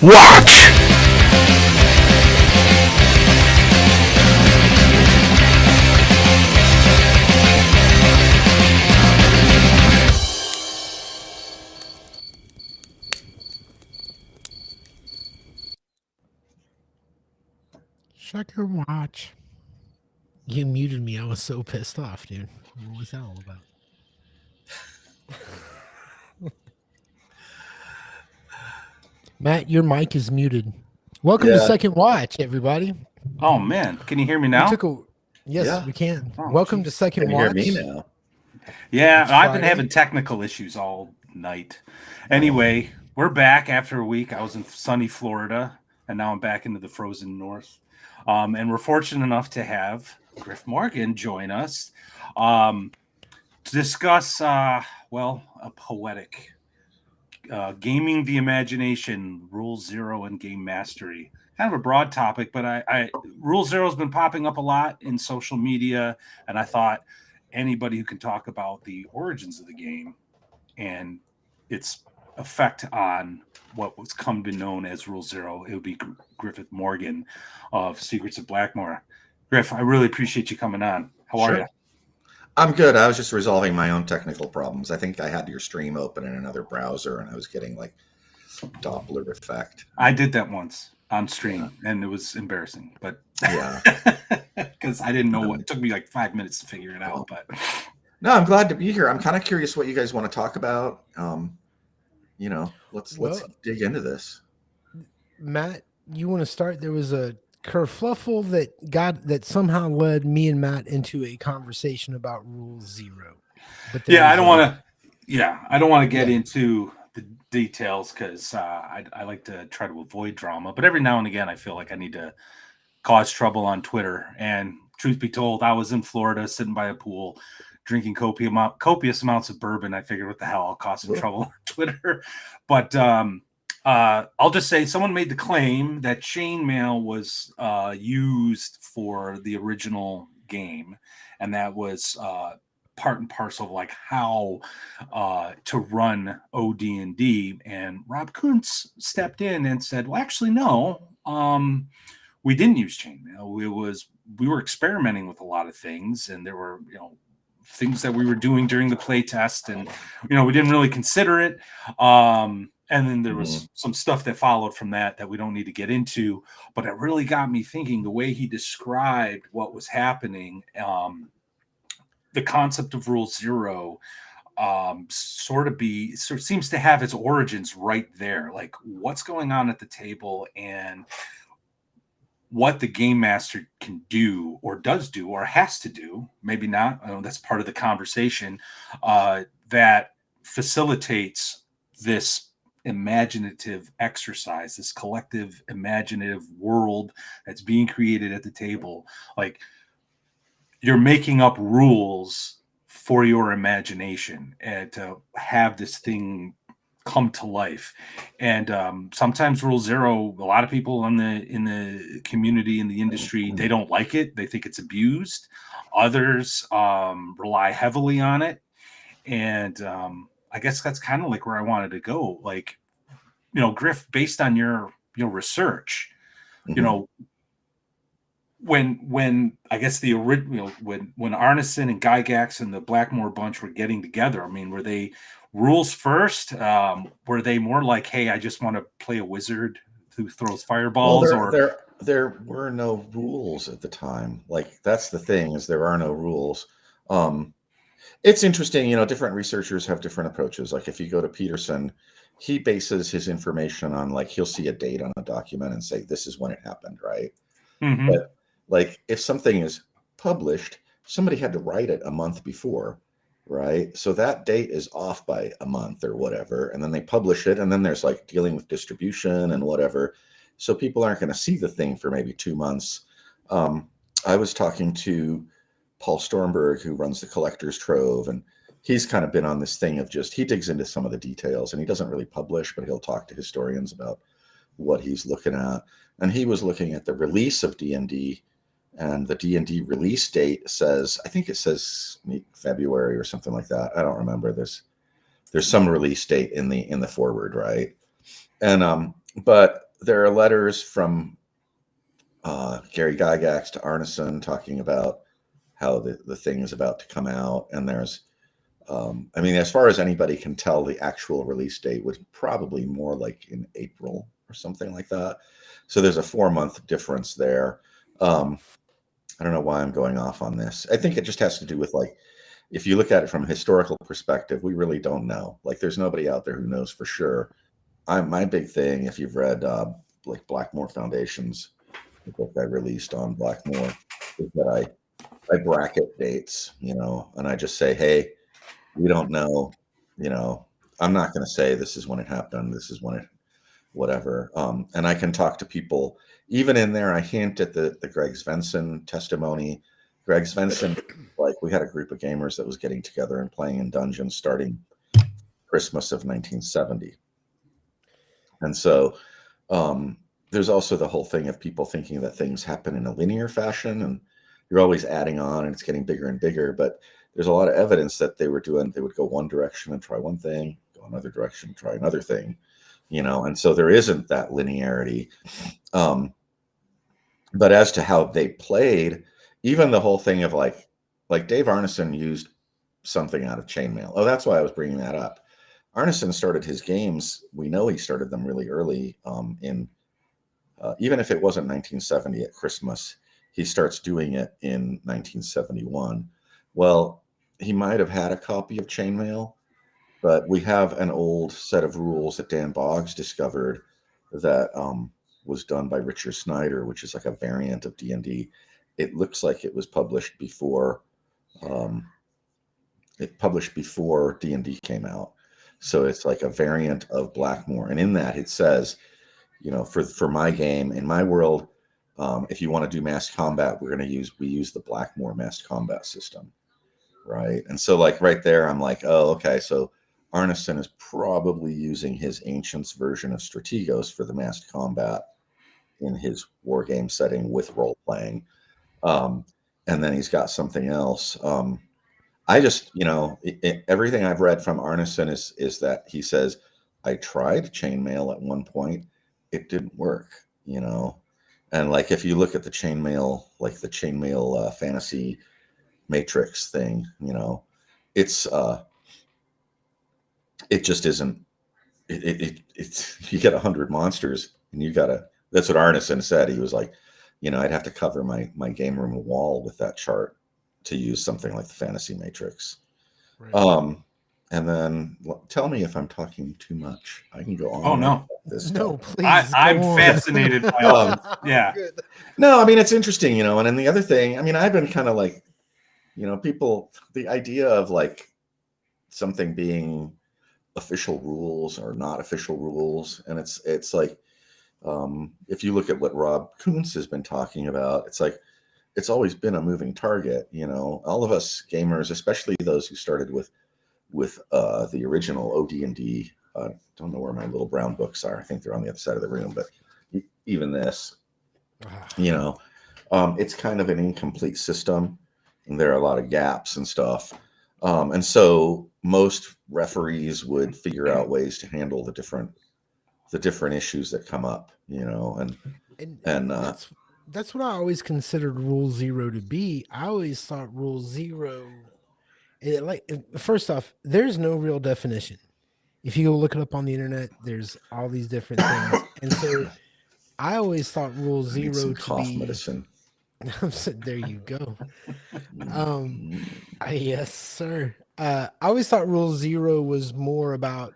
watch. Sucker watch. You muted me. I was so pissed off, dude. What was that all about? Matt, your mic is muted. Welcome to Yeah. Second Watch, everybody. Oh man, can you hear me We now? took a yes, Yeah. we can. Oh, Welcome to geez. Second Can you hear Watch. me now? Yeah, It's I've been Friday. having technical issues all night. Anyway, we're back after a week. I was in sunny Florida, and now I'm back into the frozen north. And we're fortunate enough to have Griff Morgan join us to discuss, well, a poetic gaming the imagination, Rule Zero, and game mastery. Kind of a broad topic, but I Rule Zero has been popping up a lot in social media, and I thought anybody who can talk about the origins of the game and its effect on what was come to be known as Rule Zero, it would be Griff Morgan of Secrets of Blackmoor. Griff, I really appreciate you coming on. How are you? I'm good. I was just resolving my own technical problems. I think I had your stream open in another browser, and I was getting like Doppler effect. I did that once on stream, and it was embarrassing, but Yeah. because I didn't know what. It took me like 5 minutes to figure it out. But No, I'm glad to be here. I'm kind of curious what you guys want to talk about. Let's dig into this. Matt, you want to start? There was a kerfluffle that somehow led me and Matt into a conversation about Rule Zero. But I don't want to. Yeah, I don't want to get into the details because I like to try to avoid drama. But every now and again, I feel like I need to cause trouble on Twitter. And truth be told, I was in Florida sitting by a pool, drinking copious amounts of bourbon. I figured, what the hell, I'll cause some trouble on Twitter. But I'll just say someone made the claim that chainmail was used for the original game, and that was part and parcel of like how to run OD&D. And Rob Kuntz stepped in and said, well, actually, no, we didn't use chainmail. We were experimenting with a lot of things, and there were, things that we were doing during the play test, and, we didn't really consider it. And then there was some stuff that followed from that we don't need to get into, but it really got me thinking the way he described what was happening. The concept of Rule Zero sort of seems to have its origins right there. Like what's going on at the table and what the game master can do or does do or has to do, maybe not. I know that's part of the conversation that facilitates this imaginative exercise, this collective imaginative world that's being created at the table. Like you're making up rules for your imagination and to have this thing come to life. And sometimes Rule Zero, a lot of people in the community, in the industry, they don't like it. They think it's abused. Others rely heavily on it. And I guess that's kind of like where I wanted to go. Like, Griff, based on your research, when I guess the original, when Arneson and Gygax and the Blackmoor bunch were getting together, I mean, were they rules first? Were they more like, hey, I just want to play a wizard who throws fireballs? There were no rules at the time. Like that's the thing, is there are no rules. It's interesting, different researchers have different approaches. Like if you go to Peterson, he bases his information on like he'll see a date on a document and say this is when it happened, right? Mm-hmm. But like if something is published, somebody had to write it a month before, right? So that date is off by a month or whatever, and then they publish it, and then there's like dealing with distribution and whatever. So people aren't going to see the thing for maybe 2 months. I was talking to Paul Stormberg, who runs the Collector's Trove, and he's kind of been on this thing of he digs into some of the details, and he doesn't really publish, but he'll talk to historians about what he's looking at. And he was looking at the release of D&D, and the D&D release date says, I think it says February or something like that. I don't remember this. There's some release date in the forward, right? And but there are letters from Gary Gygax to Arneson talking about how the thing is about to come out, and there's I mean, as far as anybody can tell, the actual release date was probably more like in April or something like that. So there's a 4-month difference there. I don't know why I'm going off on this. I think it just has to do with, like, if you look at it from a historical perspective, we really don't know. Like, there's nobody out there who knows for sure. My big thing, if you've read like Blackmoor Foundation's, the book I released on Blackmoor, is that I bracket dates, and I just say, hey, we don't know, I'm not going to say this is when it happened, this is when it, whatever. And I can talk to people. Even in there, I hint at the Greg Svensson testimony. Greg Svensson, like, we had a group of gamers that was getting together and playing in dungeons starting Christmas of 1970. And so there's also the whole thing of people thinking that things happen in a linear fashion, and you're always adding on and it's getting bigger and bigger. But there's a lot of evidence that they would go one direction and try one thing, go another direction, try another thing, and so there isn't that linearity. But as to how they played, even the whole thing of like Dave Arneson used something out of chainmail. Oh, that's why I was bringing that up. Arneson started his games. We know he started them really early. Even if it wasn't 1970 at Christmas, he starts doing it in 1971. Well, he might have had a copy of chainmail, but we have an old set of rules that Dan Boggs discovered that was done by Richard Snyder, which is like a variant of D&D. It looks like it was published before D&D came out. So it's like a variant of Blackmoor. And in that it says, for my game, in my world, if you want to do mass combat, we use the Blackmoor mass combat system. Right. And so, like, right there, I'm like, oh, okay. So Arneson is probably using his Ancients version of Strategos for the massed combat in his war game setting with role playing. And then he's got something else. I just, everything I've read from Arneson is that he says, I tried chainmail at one point. It didn't work, And like, if you look at the chainmail, like the chainmail fantasy matrix thing, it's it just isn't, it's you get 100 monsters and that's what Arneson said. He was like, I'd have to cover my game room wall with that chart to use something like the fantasy matrix. Right. And then tell me if I'm talking too much. I can go on. Oh, no. No, please. I'm fascinated by all this. Yeah. No, I mean, it's interesting, and then the other thing, I mean, I've been kind of like, people, the idea of like something being official rules or not official rules. And it's like, if you look at what Rob Kuntz has been talking about, it's like, it's always been a moving target, all of us gamers, especially those who started with the original OD&D. Don't know where my little brown books are. I think they're on the other side of the room, but even this, it's kind of an incomplete system, and there are a lot of gaps and stuff. And so most referees would figure out ways to handle the different issues that come up, and that's what I always considered Rule 0 to be. I always thought Rule 0, first off, there's no real definition. If you go look it up on the internet, there's all these different things. And so I always thought Rule 0 to be medicine. There you go. Yes, sir. I always thought Rule 0 was more about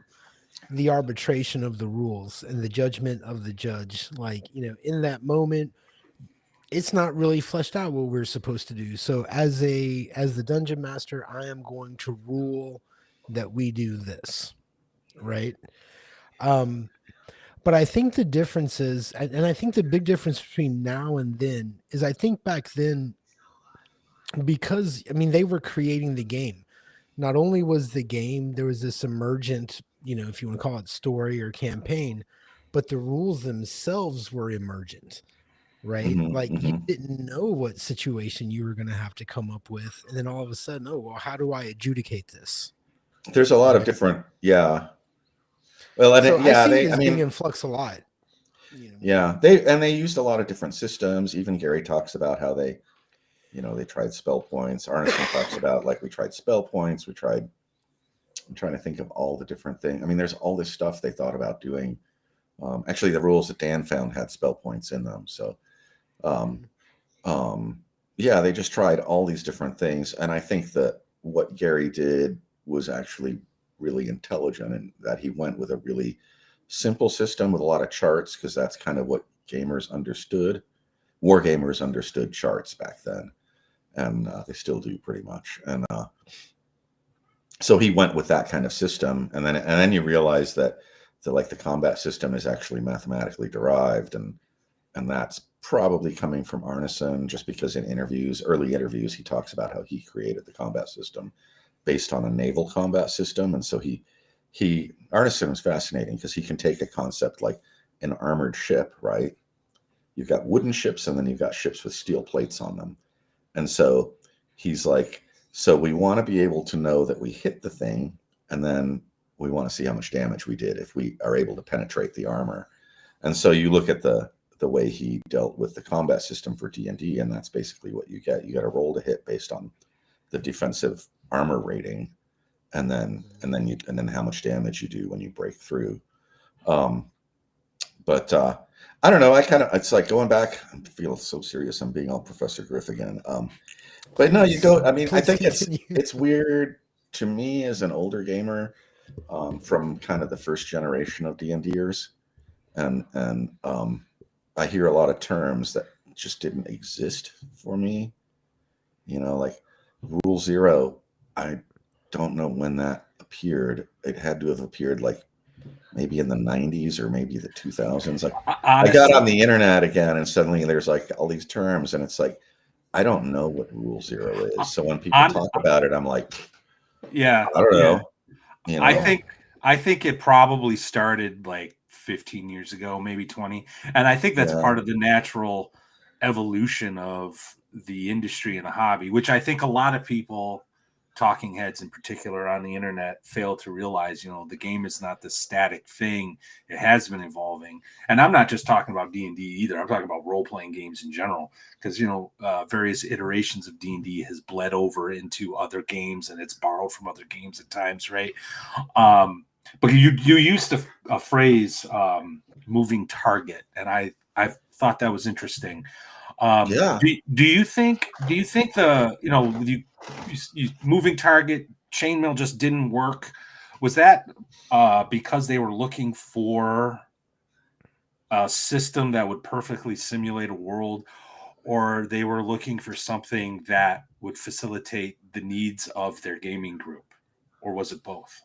the arbitration of the rules and the judgment of the judge. Like, in that moment, it's not really fleshed out what we're supposed to do. So as the dungeon master, I am going to rule that we do this, right? But I think the difference is, and I think the big difference between now and then is, I think back then, because, I mean, they were creating the game. Not only was the game, there was this emergent, if you want to call it story or campaign, but the rules themselves were emergent, right? You didn't know what situation you were going to have to come up with. And then all of a sudden, oh, well, how do I adjudicate this? There's a lot of different, yeah. Well, and so I see this thing in flux a lot. Yeah, they used a lot of different systems. Even Gary talks about how they tried spell points. Arneson talks about, like, we tried spell points. I'm trying to think of all the different things. I mean, there's all this stuff they thought about doing. Actually, the rules that Dan found had spell points in them. So, um, yeah, they just tried all these different things. And I think that what Gary did was actually really intelligent, and that he went with a really simple system with a lot of charts, because that's kind of what gamers understood. War gamers understood charts back then, and they still do pretty much. And so he went with that kind of system, and then you realize that the combat system is actually mathematically derived, and that's probably coming from Arneson, just because in early interviews, he talks about how he created the combat system based on a naval combat system. And so Arneson was fascinating, because he can take a concept like an armored ship, right? You've got wooden ships, and then you've got ships with steel plates on them. And so he's like, so we want to be able to know that we hit the thing, and then we want to see how much damage we did if we are able to penetrate the armor. And so you look at the way he dealt with the combat system for D&D, and that's basically what you get. You got a roll to hit based on the defensive armor rating, and then how much damage you do when you break through. But I don't know. It's like going back. I feel so serious. I'm being all Professor Griff again. But no, you don't. I mean, I think it's weird to me as an older gamer, from kind of the first generation of D&Ders, and I hear a lot of terms that just didn't exist for me. Like Rule Zero. I don't know when that appeared. It had to have appeared like maybe in the 90s or maybe the 2000s. Like, honestly, I got on the internet again, and suddenly there's like all these terms, and it's like, I don't know what Rule Zero is. So when people talk about it, I'm like, yeah, I don't know. I think it probably started like 15 years ago, maybe 20. And I think that's part of the natural evolution of the industry and the hobby, which I think a lot of people, talking heads in particular on the internet, fail to realize. The game is not this static thing. It has been evolving. And I'm not just talking about D&D either. I'm talking about role-playing games in general, because various iterations of D&D has bled over into other games, and it's borrowed from other games at times, right? But you used a phrase, moving target, and I thought that was interesting. Do you think the moving target chainmail just didn't work? Was that because they were looking for a system that would perfectly simulate a world, or they were looking for something that would facilitate the needs of their gaming group, or was it both?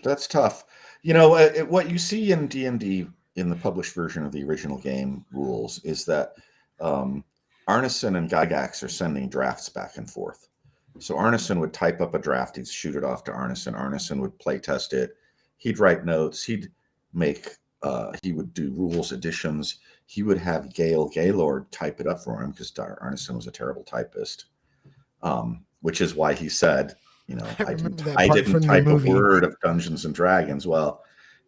That's tough. What you see in D&D in the published version of the original game rules is that Arneson and Gygax are sending drafts back and forth. So Arneson would type up a draft, he'd shoot it off to Arneson. Arneson would play test it. He'd write notes. He would do rules additions. He would have Gaylord type it up for him, because Arneson was a terrible typist, which is why he said, I didn't type a word of Dungeons and Dragons. Well,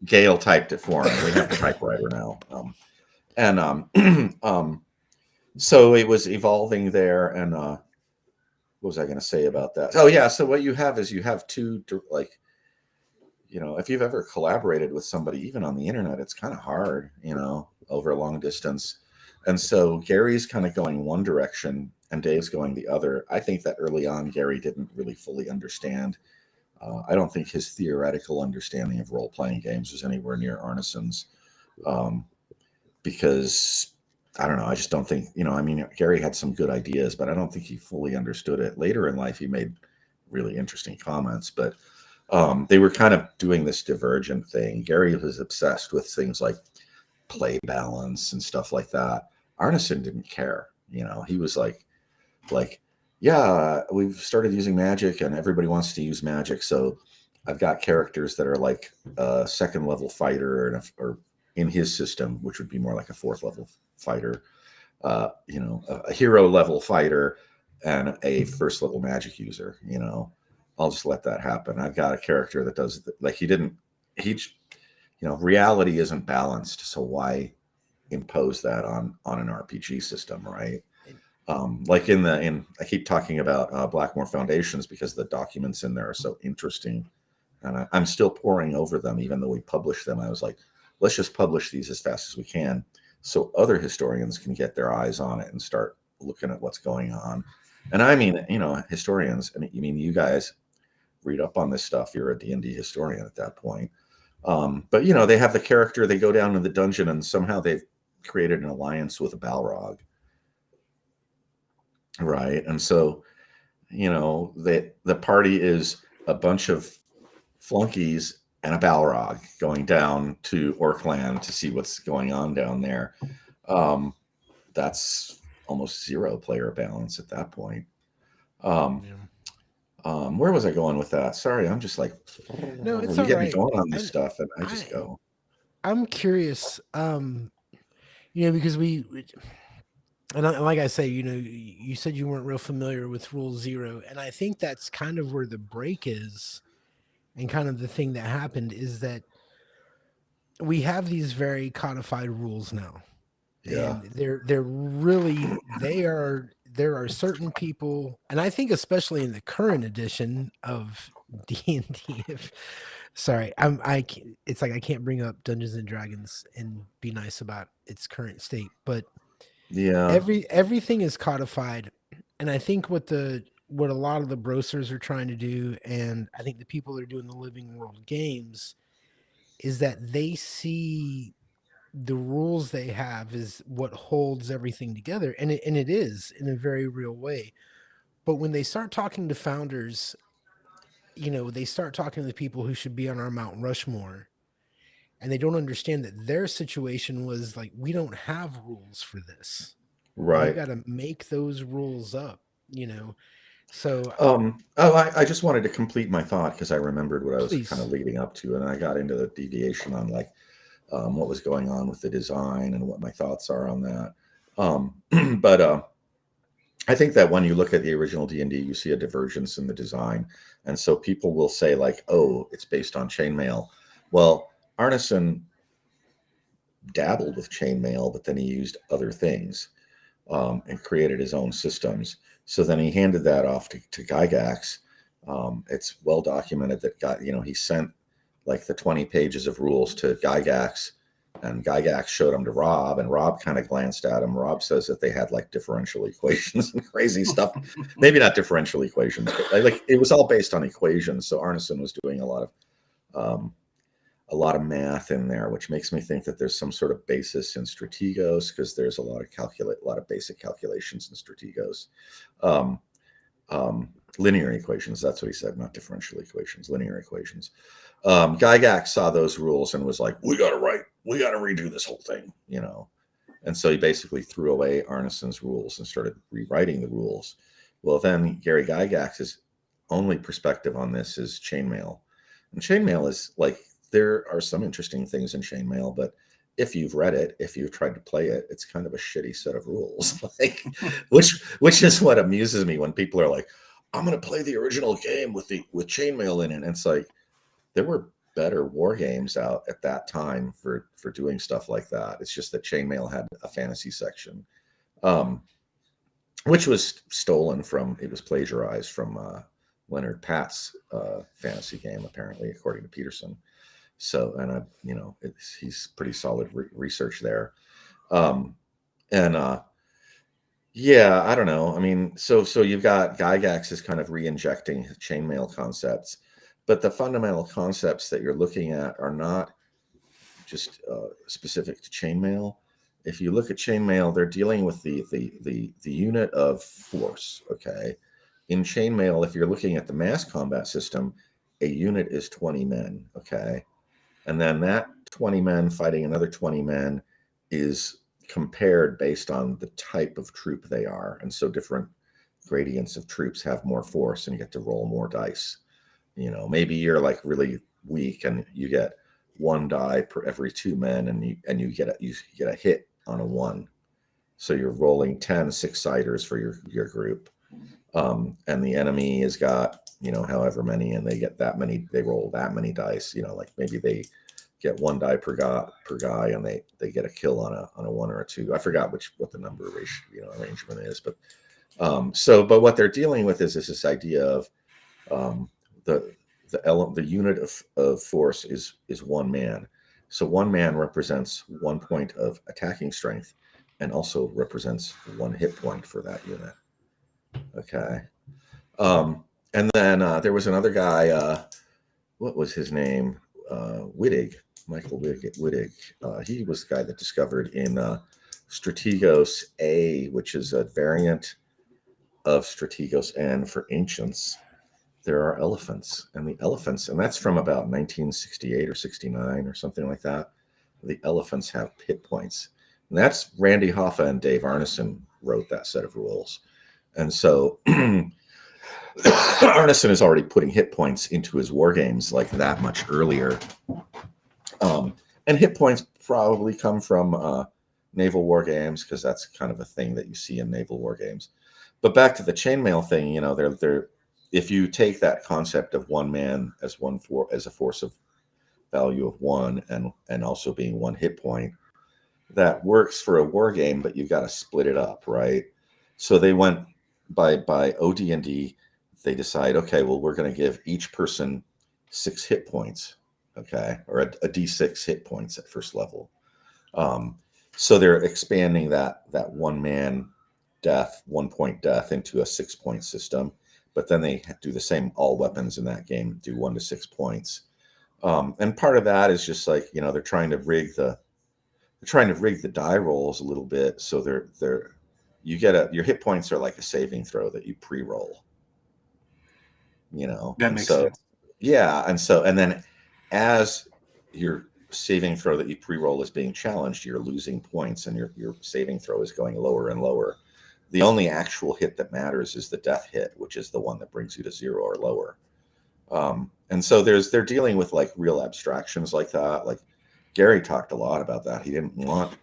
Gail typed it for him. We have a typewriter now. So it was evolving there. And what was I going to say about that? Oh, yeah. So what you have is you have two, like, if you've ever collaborated with somebody, even on the internet, it's kind of hard, over a long distance. And so Gary's kind of going one direction and Dave's going the other. I think that early on, Gary didn't really fully understand. I don't think his theoretical understanding of role-playing games was anywhere near Arneson's, because I don't know. I just don't think, Gary had some good ideas, but I don't think he fully understood it. Later in life, he made really interesting comments, but they were kind of doing this divergent thing. Gary was obsessed with things like play balance and stuff like that. Arneson didn't care. He was like, yeah, we've started using magic and everybody wants to use magic. So I've got characters that are like a second level fighter, or in his system, which would be more like a fourth level fighter, a hero level fighter, and a first level magic user. I'll just let that happen. I've got a character that does, like, he reality isn't balanced, so why impose that on an RPG system, right? Like I keep talking about Blackmoor Foundations because the documents in there are so interesting, and I'm still poring over them, even though we published them. I was like, let's just publish these as fast as we can, so other historians can get their eyes on it and start looking at what's going on. And I mean, historians. I mean, you guys read up on this stuff. You're a D&D historian at that point. But they have the character. They go down to the dungeon, and somehow they've created an alliance with a Balrog, right? And so the party is a bunch of flunkies and a Balrog going down to Orkland to see what's going on down there. That's almost zero player balance at that point. Where was I going with that? Sorry, I'm just like, No, it's you all get me right. going on this And stuff, and I just go. I'm curious, because like I say, you said you weren't real familiar with Rule 0, and I think that's kind of where the break is, and kind of the thing that happened is that we have these very codified rules now, Yeah. and they're really there are certain people, and I think especially in the current edition of D&D, sorry, it's like I can't bring up Dungeons and Dragons and be nice about its current state, but Yeah. everything is codified, and I think what a lot of the brosers are trying to do, and I think the people that are doing the Living World games, is that they see the rules they have is what holds everything together, and it is in a very real way. But when they start talking to founders, they start talking to the people who should be on our Mount Rushmore, and they don't understand that their situation was like, we don't have rules for this. Right. You got to make those rules up, So I just wanted to complete my thought because I remembered what I was kind of please. leading up to, and I got into the deviation on like what was going on with the design and what my thoughts are on that. But I think that when you look at the original D&D, you see a divergence in the design, and so people will say like, "Oh, it's based on chainmail." Well, Arneson dabbled with chainmail, but then he used other things and created his own systems. So then he handed that off to Gygax. It's well documented that he sent like the 20 pages of rules to Gygax, and Gygax showed them to Rob, and Rob kind of glanced at them. Rob says that they had like differential equations and crazy stuff. Maybe not differential equations, but like it was all based on equations. So Arneson was doing a lot of math in there, which makes me think that there's some sort of basis in Strategos, because there's a lot of basic calculations in Strategos. Linear equations, that's what he said, not differential equations, linear equations. Gygax saw those rules and was like, we got to redo this whole thing, And so he basically threw away Arneson's rules and started rewriting the rules. Well, then Gary Gygax's only perspective on this is chainmail. And chainmail is like, there are some interesting things in chainmail, but if you've read it, if you've tried to play it, it's kind of a shitty set of rules. Like, which is what amuses me when people are like, I'm going to play the original game with chainmail in it. And it's like, there were better war games out at that time for doing stuff like that. It's just that chainmail had a fantasy section, which was it was plagiarized from Leonard Patt's fantasy game, apparently, according to Peterson. So, and he's pretty solid research there. Yeah, I don't know. I mean, so you've got Gygax is kind of re-injecting chainmail concepts, but the fundamental concepts that you're looking at are not just specific to chainmail. If you look at chainmail, they're dealing with the unit of force. Okay, in chainmail, if you're looking at the mass combat system, a unit is 20 men. Okay, and then that 20 men fighting another 20 men is compared based on the type of troop they are. And so different gradients of troops have more force, and you get to roll more dice. Maybe you're like really weak and you get 1 die per every 2 men, and you get a hit on a 1. So you're rolling 10 6-siders for your group. And the enemy has got, however many, and they get that many, they roll that many dice, like maybe they get 1 die per guy, and they get a kill on a 1 or a 2. I forgot what the number ratio, arrangement is, but but what they're dealing with is this idea of the unit of force is 1 man. So 1 man represents 1 point of attacking strength, and also represents 1 hit point for that unit. Okay. And then there was another guy. What was his name? Wittig, Michael Wittig. He was the guy that discovered in Strategos A, which is a variant of Strategos N for ancients. There are elephants, and that's from about 1968 or 69 or something like that. The elephants have hit points, and that's Randy Hoffa and Dave Arneson wrote that set of rules, and so Arneson is already putting hit points into his war games like that much earlier, and hit points probably come from naval war games, because that's kind of a thing that you see in naval war games. But back to the chainmail thing, they're if you take that concept of 1 man as a force of value of 1, and also being 1 hit point, that works for a war game, but you've got to split it up, right? So they went by OD&D. They decide, okay, well, we're going to give each person 6 hit points, okay, or a D6 hit points at first level. So they're expanding that 1 man death, 1 point death, into a 6 point system. But then they do the same. All weapons in that game do 1 to 6 points, and part of that is just like they're trying to rig the die rolls a little bit. So your hit points are like a saving throw that you pre-roll. That makes sense. Yeah, and then as your saving throw that you pre-roll is being challenged, you're losing points, and your saving throw is going lower and lower. The only actual hit that matters is the death hit, which is the one that brings you to 0 or lower. And so they're dealing with like real abstractions like that. Like Gary talked a lot about that. He didn't want.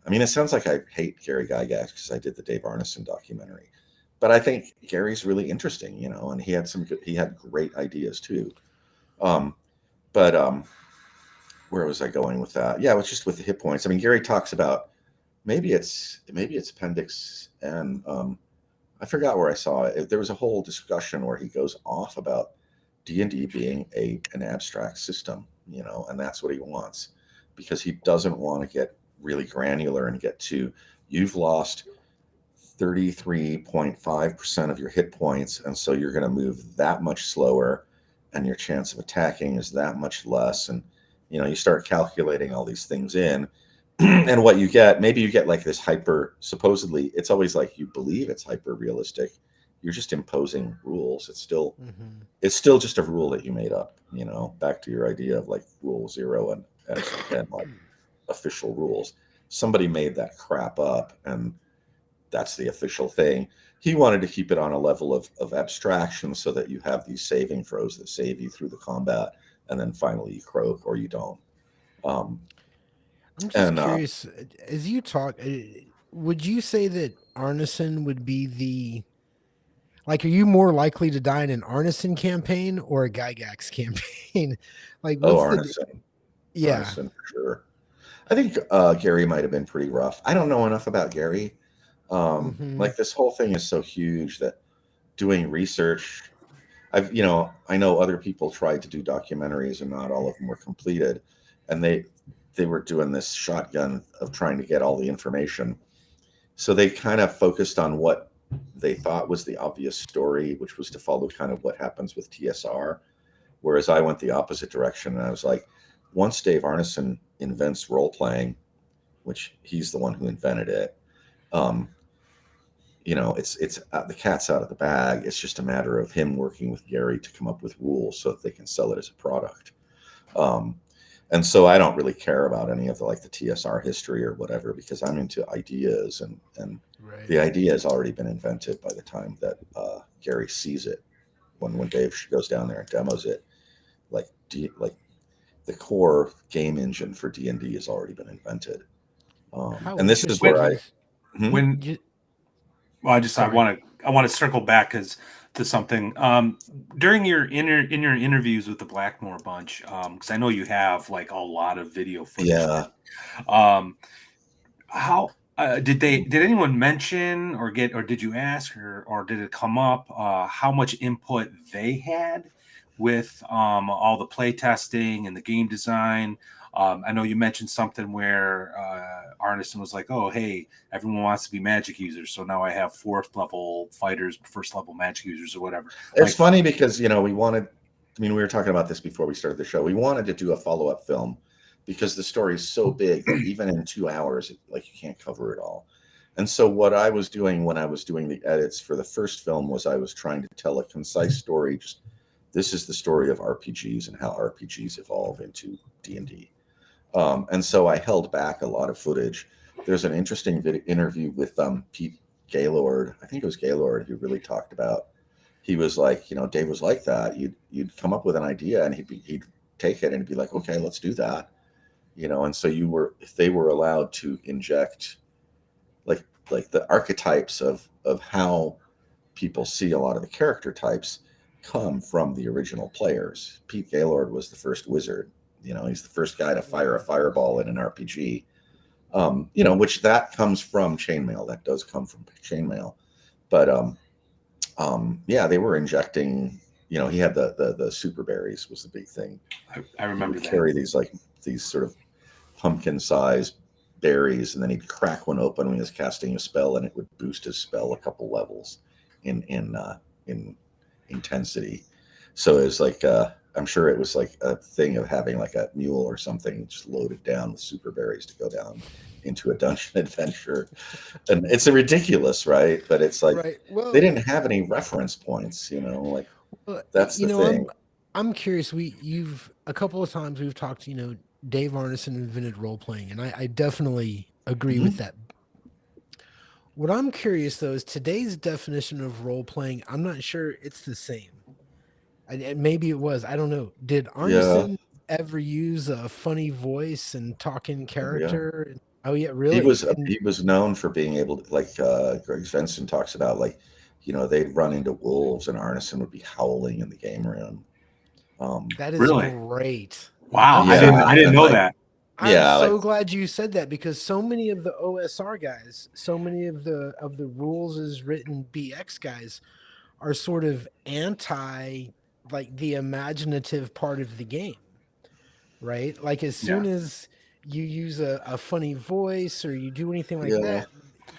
It sounds like I hate Gary Gygax because I did the Dave Arneson documentary, but I think Gary's really interesting, and he had great ideas too. But where was I going with that? Yeah, it was just with the hit points. Gary talks about. Maybe it's appendix, and I forgot where I saw it. There was a whole discussion where he goes off about D&D being an abstract system, and that's what he wants, because he doesn't want to get really granular and get to, you've lost 33.5% of your hit points, and so you're going to move that much slower, and your chance of attacking is that much less, and you start calculating all these things in. And what you get, maybe you get like this supposedly, it's always like you believe it's hyper realistic. You're just imposing rules. It's still just a rule that you made up, back to your idea of like rule 0 and like official rules. Somebody made that crap up, and that's the official thing. He wanted to keep it on a level of abstraction, so that you have these saving throws that save you through the combat, and then finally you croak or you don't. I'm just curious, as you talk, would you say that Arneson would be are you more likely to die in an Arneson campaign or a Gygax campaign? Like, what's Arneson. Yeah. Arneson, for sure. I think Gary might have been pretty rough. I don't know enough about Gary. Like, this whole thing is so huge that doing research, I know other people tried to do documentaries, and not all of them were completed, and they were doing this shotgun of trying to get all the information. So they kind of focused on what they thought was the obvious story, which was to follow kind of what happens with TSR. Whereas I went the opposite direction, and I was like, once Dave Arneson invents role playing, which he's the one who invented it, it's the cat's out of the bag. It's just a matter of him working with Gary to come up with rules so that they can sell it as a product. And so I don't really care about any of the TSR history or whatever, because I'm into ideas, and Right. The idea has already been invented by the time that Gary sees it. When Dave goes down there and demos it, the core game engine for D&D has already been invented. And this is where I want to circle back, because to something. During your in your interviews with the Blackmoor bunch, because I know you have like a lot of video footage. Yeah. Um, how did anyone mention or did you ask or did it come up how much input they had with all the play testing and the game design? I know you mentioned something where Arneson was like, "Oh, hey, everyone wants to be magic users, so now I have fourth level fighters, first level magic users, or whatever." It's Like, funny because, you know, we wanted, I mean, we were talking about this before we started the show. We wanted to do a follow-up film because the story is so big that even in 2 hours, like you can't cover it all. And so what I was doing when I was doing the edits for the first film was I was trying to tell a concise story. Just this is the story of RPGs and how RPGs evolve into D&D. And so I held back a lot of footage. There's an interesting interview with Pete Gaylord. I think it was Gaylord who really talked about. He was like, you know, Dave was like that. You'd come up with an idea and he'd take it and be like, okay, let's do that. You know, and so if they were allowed to inject like the archetypes of how people see a lot of the character types come from the original players. Pete Gaylord was the first wizard. You know, he's the first guy to fire a fireball in an RPG. You know, which that comes from chainmail. That does come from chainmail. But yeah, they were injecting. You know, he had the super berries was the big thing. I remember He would that. carry these sort of pumpkin-sized berries, and then he'd crack one open when he was casting a spell, and it would boost his spell a couple levels in intensity. So it was like I'm sure it was like a thing of having like a mule or something just loaded down with super berries to go down into a dungeon adventure. And it's a ridiculous, right? But it's like Right. Well, they didn't have any reference points, you know, like that's you the know, thing. I'm curious. You've a couple of times we've talked. You know, Dave Arneson invented role playing, and I definitely agree with Mhm. that. What I'm curious though is today's definition of role playing. I'm not sure it's the same. And maybe it was. I don't know. Did Yeah. Arneson ever use a funny voice and talk in Oh, yeah. character? Oh yeah, really? And He was known for being able to, like Greg Svensson talks about, like, you know, they'd run into wolves and Arneson would be howling in the game room. that is Really? great. Wow, I'm Yeah, I didn't and know like that. I'm yeah, like so glad you said that because so many of the OSR guys, so many of the rules is written BX guys are sort of anti like the imaginative part of the game, right? Like as Yeah. soon as you use a funny voice or you do anything like yeah, that,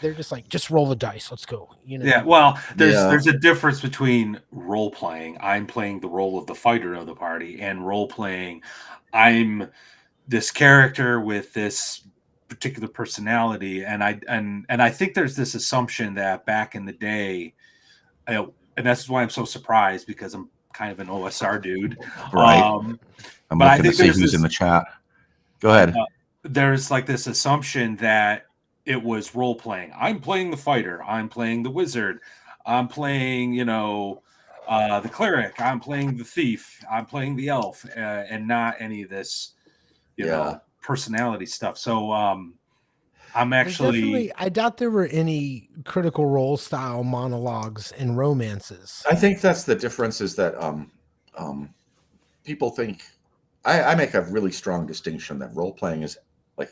they're just like, just roll the dice, let's go. You know, Yeah, well, yeah, there's a difference between role playing. I'm playing the role of the fighter of the party, and role playing. I'm this character with this particular personality, and I think there's this assumption that back in the day, and that's why I'm so surprised because I'm kind of an OSR dude. right. Um, I'm but I looking to think see there's who's in this the chat. Go ahead. there's like this assumption that it was role playing. I'm playing the fighter. I'm playing the wizard. I'm playing, the cleric. I'm playing the thief. I'm playing the elf, and not any of this, Yeah. personality stuff. So I'm there's actually definitely, I doubt there were any critical role style monologues and romances. I think that's the difference is that um, people think I make a really strong distinction that role playing is like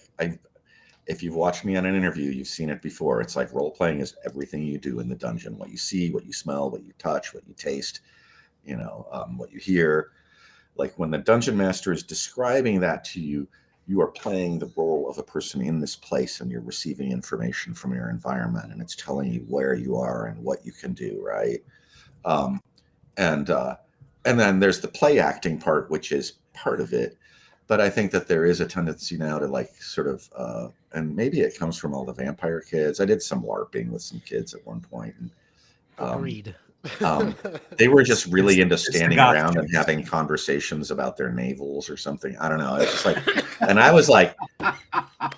if you've watched me on an interview, you've seen it before. It's like role playing is everything you do in the dungeon, what you see, what you smell, what you touch, what you taste, you know, what you hear. Like when the dungeon master is describing that to you, you are playing the role of a person in this place and you're receiving information from your environment and it's telling you where you are and what you can do, right? Um, and uh, and then there's the play acting part, which is part of it. But I think that there is a tendency now to like sort of, and maybe it comes from all the vampire kids. I did some LARPing with some kids at one point, and um, Agreed. they were just really into it's the standing goth around and kids. having conversations about their navels or something. I don't know. It's just like, and I was like,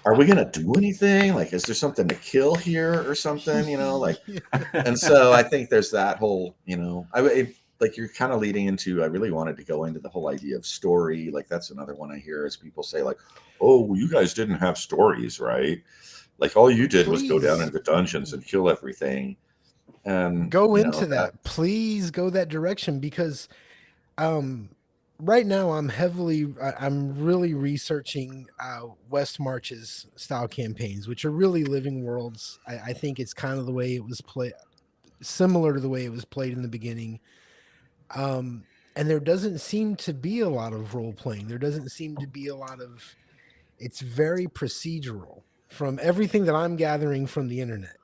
are we gonna do anything? Like, is there something to kill here or something? You know, like, and so I think there's that whole, you know, like you're kind of leading into. I really wanted to go into the whole idea of story. Like that's another one I hear is people say like, "Oh, well, you guys didn't have stories, right? Like all you did was go down Please. into dungeons and kill everything." And Go into that. Please go that direction, because right now I'm really researching West March's style campaigns, which are really living worlds. I think it's kind of the way it was played, similar to the way it was played in the beginning. And there doesn't seem to be a lot of role playing. There doesn't seem to be a lot of. It's very procedural from everything that I'm gathering from the internet.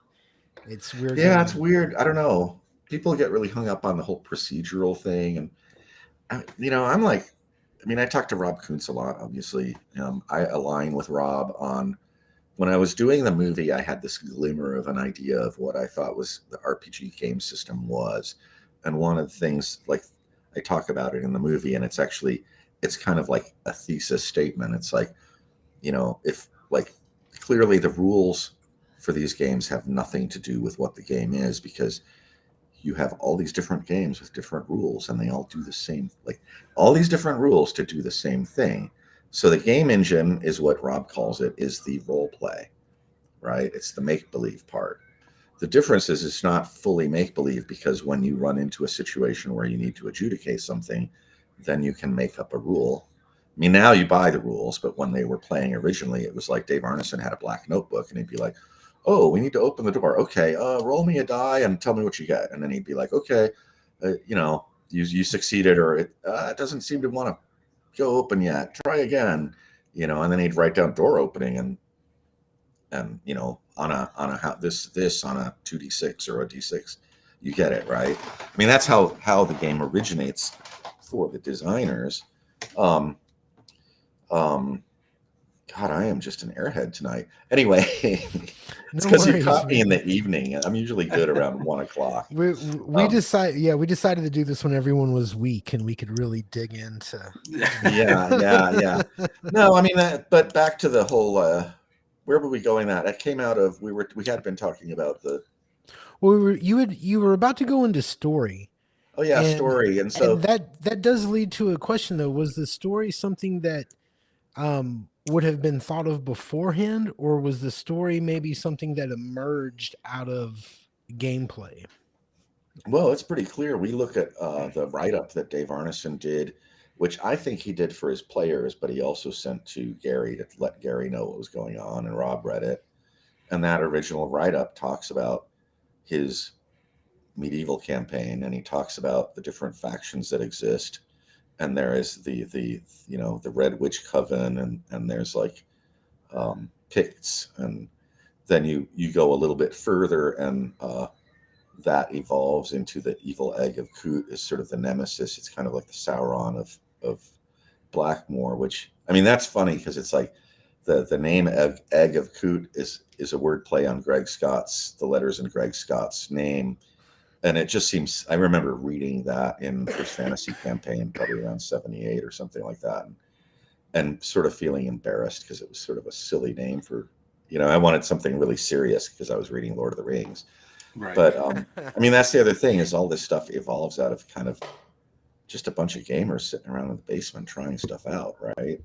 It's we're Yeah, it's going. weird. I don't know. People get really hung up on the whole procedural thing, and I'm like, I mean, I talk to Rob Kuntz a lot. Obviously, I align with Rob on when I was doing the movie. I had this glimmer of an idea of what I thought was the RPG game system was, and one of the things, like, I talk about it in the movie, and it's kind of like a thesis statement. It's like, if, like, clearly the rules for these games have nothing to do with what the game is, because you have all these different games with different rules, and they all do the same, like, all these different rules to do the same thing. So the game engine is what Rob calls it, is the role play, right? It's the make believe part. The difference is it's not fully make believe, because when you run into a situation where you need to adjudicate something, then you can make up a rule. I mean, now you buy the rules, but when they were playing originally, it was like Dave Arneson had a black notebook, and he'd be like, "Oh, we need to open the door. Okay, roll me a die and tell me what you get." And then he'd be like, "Okay, you succeeded, or it doesn't seem to want to go open yet. Try again." And then he'd write down door opening, and on a this on a 2d6 or a d6, you get it, right? I mean, that's how the game originates for the designers. um um God, I am just an airhead tonight. Anyway, it's No because you worries, caught me in man. the evening. I'm usually good around 1 o'clock. We decided, yeah, we decided to do this when everyone was weak and we could really dig into. Yeah. No, I mean, but back to the whole. Where were we going? That came out of we had been talking about the. Well, you were about to go into story, Oh yeah, and story, and so that does lead to a question though. Was the story something that would have been thought of beforehand, or was the story maybe something that emerged out of gameplay? well, it's pretty clear. We look at the write up that Dave Arneson did, which I think he did for his players, but he also sent to Gary to let Gary know what was going on, and Rob read it. And that original write up talks about his medieval campaign, and he talks about the different factions that exist. And there is the Red Witch Coven, and there's like Picts, and then you go a little bit further, and that evolves into the evil egg of Coot is sort of the nemesis. It's kind of like the Sauron of Blackmoor, which, I mean, that's funny because it's like the name egg of Coot is a word play on the letters in Greg Scott's name. And it just seems, I remember reading that in First Fantasy campaign, probably around 78 or something like that, and sort of feeling embarrassed because it was sort of a silly name for, I wanted something really serious because I was reading Lord of the Rings. Right. But I mean, that's the other thing, is all this stuff evolves out of kind of just a bunch of gamers sitting around in the basement trying stuff out, right?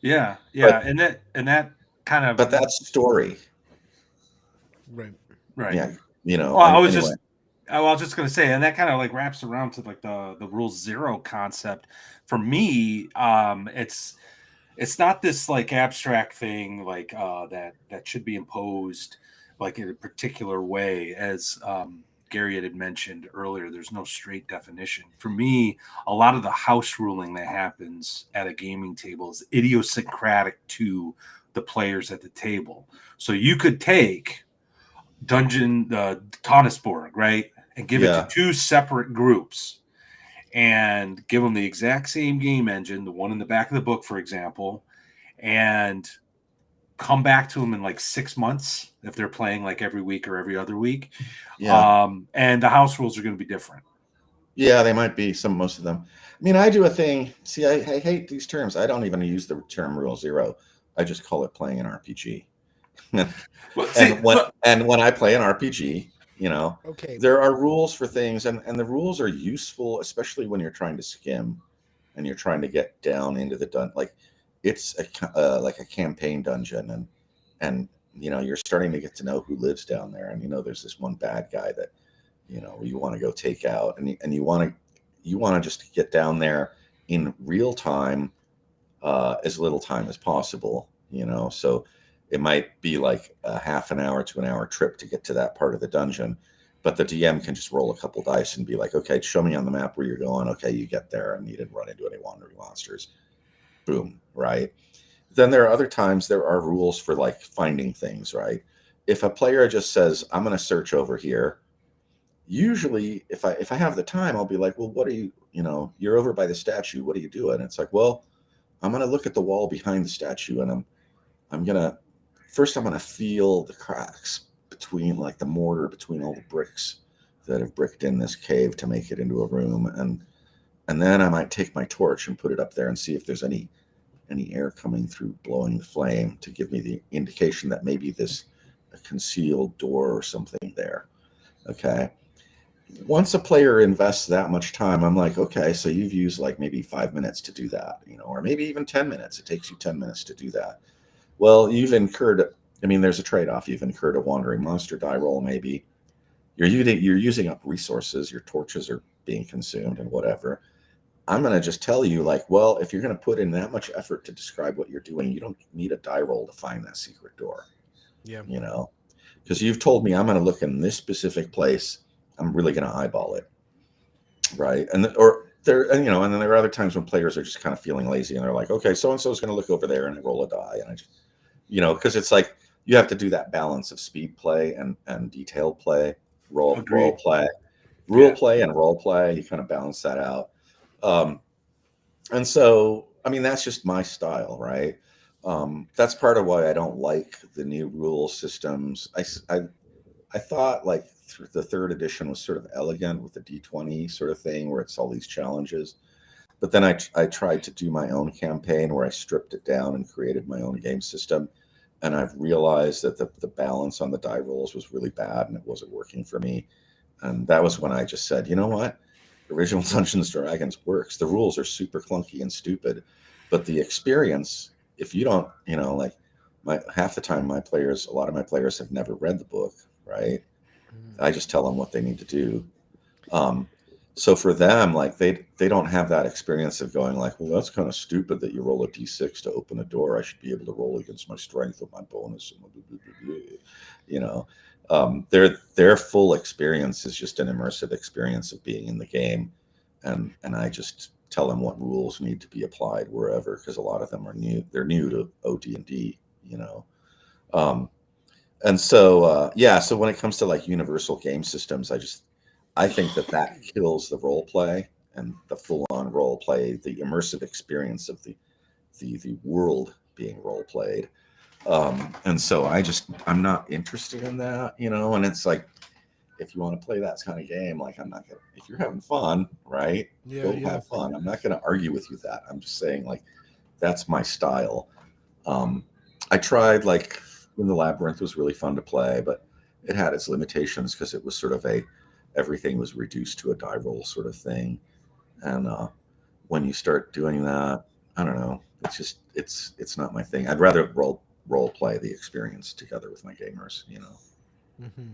Yeah, But and that kind of but that's story, Right. right. yeah. Well, I was Anyway, just gonna say, and that kind of like wraps around to like the rule zero concept. For me, it's not this like abstract thing like that should be imposed like in a particular way, as Gary had mentioned earlier. There's no straight definition. For me, a lot of the house ruling that happens at a gaming table is idiosyncratic to the players at the table. So you could take Tonnisborg, right, and give it to yeah, two separate groups and give them the exact same game engine, the one in the back of the book, for example, and come back to them in like 6 months if they're playing like every week or every other week. yeah, And the house rules are going to be different. yeah. They might be most of them. I mean, I do a thing. See, I hate these terms. I don't even use the term rule zero. I just call it playing an RPG. Well, see, look, And when I play an RPG, Okay. there are rules for things, and the rules are useful, especially when you're trying to skim and you're trying to get down into the like it's like a campaign dungeon, and you're starting to get to know who lives down there, and there's this one bad guy that you want to go take out, and you want to just get down there in real time, as little time as possible. So it might be like a half an hour to an hour trip to get to that part of the dungeon, but the DM can just roll a couple dice and be like, okay, show me on the map where you're going. Okay, you get there and you didn't run into any wandering monsters. Boom, right? Then there are other times there are rules for like finding things, right? If a player just says, I'm going to search over here, usually if I have the time, I'll be like, well, what are you, you're over by the statue. What are you doing? It's like, well, I'm going to look at the wall behind the statue, and I'm going to first I'm going to feel the cracks between like the mortar between all the bricks that have bricked in this cave to make it into a room, and then I might take my torch and put it up there and see if there's any air coming through blowing the flame to give me the indication that maybe there's a concealed door or something there. Okay. Once a player invests that much time, I'm like, okay, so you've used like maybe 5 minutes to do that, or maybe even 10 minutes. It takes you 10 minutes to do that. Well, there's a trade-off. You've incurred a wandering monster die roll, maybe. You're using up resources. Your torches are being consumed and whatever. I'm going to just tell you, like, well, if you're going to put in that much effort to describe what you're doing, you don't need a die roll to find that secret door. Yeah. Because you've told me I'm going to look in this specific place. I'm really going to eyeball it, right? And then there are other times when players are just kind of feeling lazy and they're like, okay, so and so is going to look over there and I roll a die, and I just, because it's like you have to do that balance of speed play and detailed play, role play, and role play. You kind of balance that out. And so, that's just my style, right? That's part of why I don't like the new rule systems. I thought like the third edition was sort of elegant with the D20 sort of thing where it's all these challenges. But then I tried to do my own campaign where I stripped it down and created my own game system. And I've realized that the balance on the die rolls was really bad and it wasn't working for me. And that was when I just said, you know what? Original Dungeons and Dragons works. The rules are super clunky and stupid, but the experience, if you don't, like half the time a lot of my players have never read the book, right? I just tell them what they need to do. So for them, like they don't have that experience of going like, well, that's kind of stupid that you roll a d6 to open a door. I should be able to roll against my strength with my bonus. Their full experience is just an immersive experience of being in the game, and I just tell them what rules need to be applied wherever, because a lot of them are new. They're new to OD&D, and so so when it comes to like universal game systems, I think that kills the role play and the full-on role play, the immersive experience of the world being role played. And so I'm not interested in that, and it's like, if you want to play that kind of game, like I'm not gonna, if you're having fun, right? Go have fun. I'm not gonna argue with you that. I'm just saying like, that's my style. I tried like when the Labyrinth was really fun to play, but it had its limitations because it was sort of everything was reduced to a die roll sort of thing. And when you start doing that, I don't know, it's not my thing. I'd rather role play the experience together with my gamers, Mm-hmm.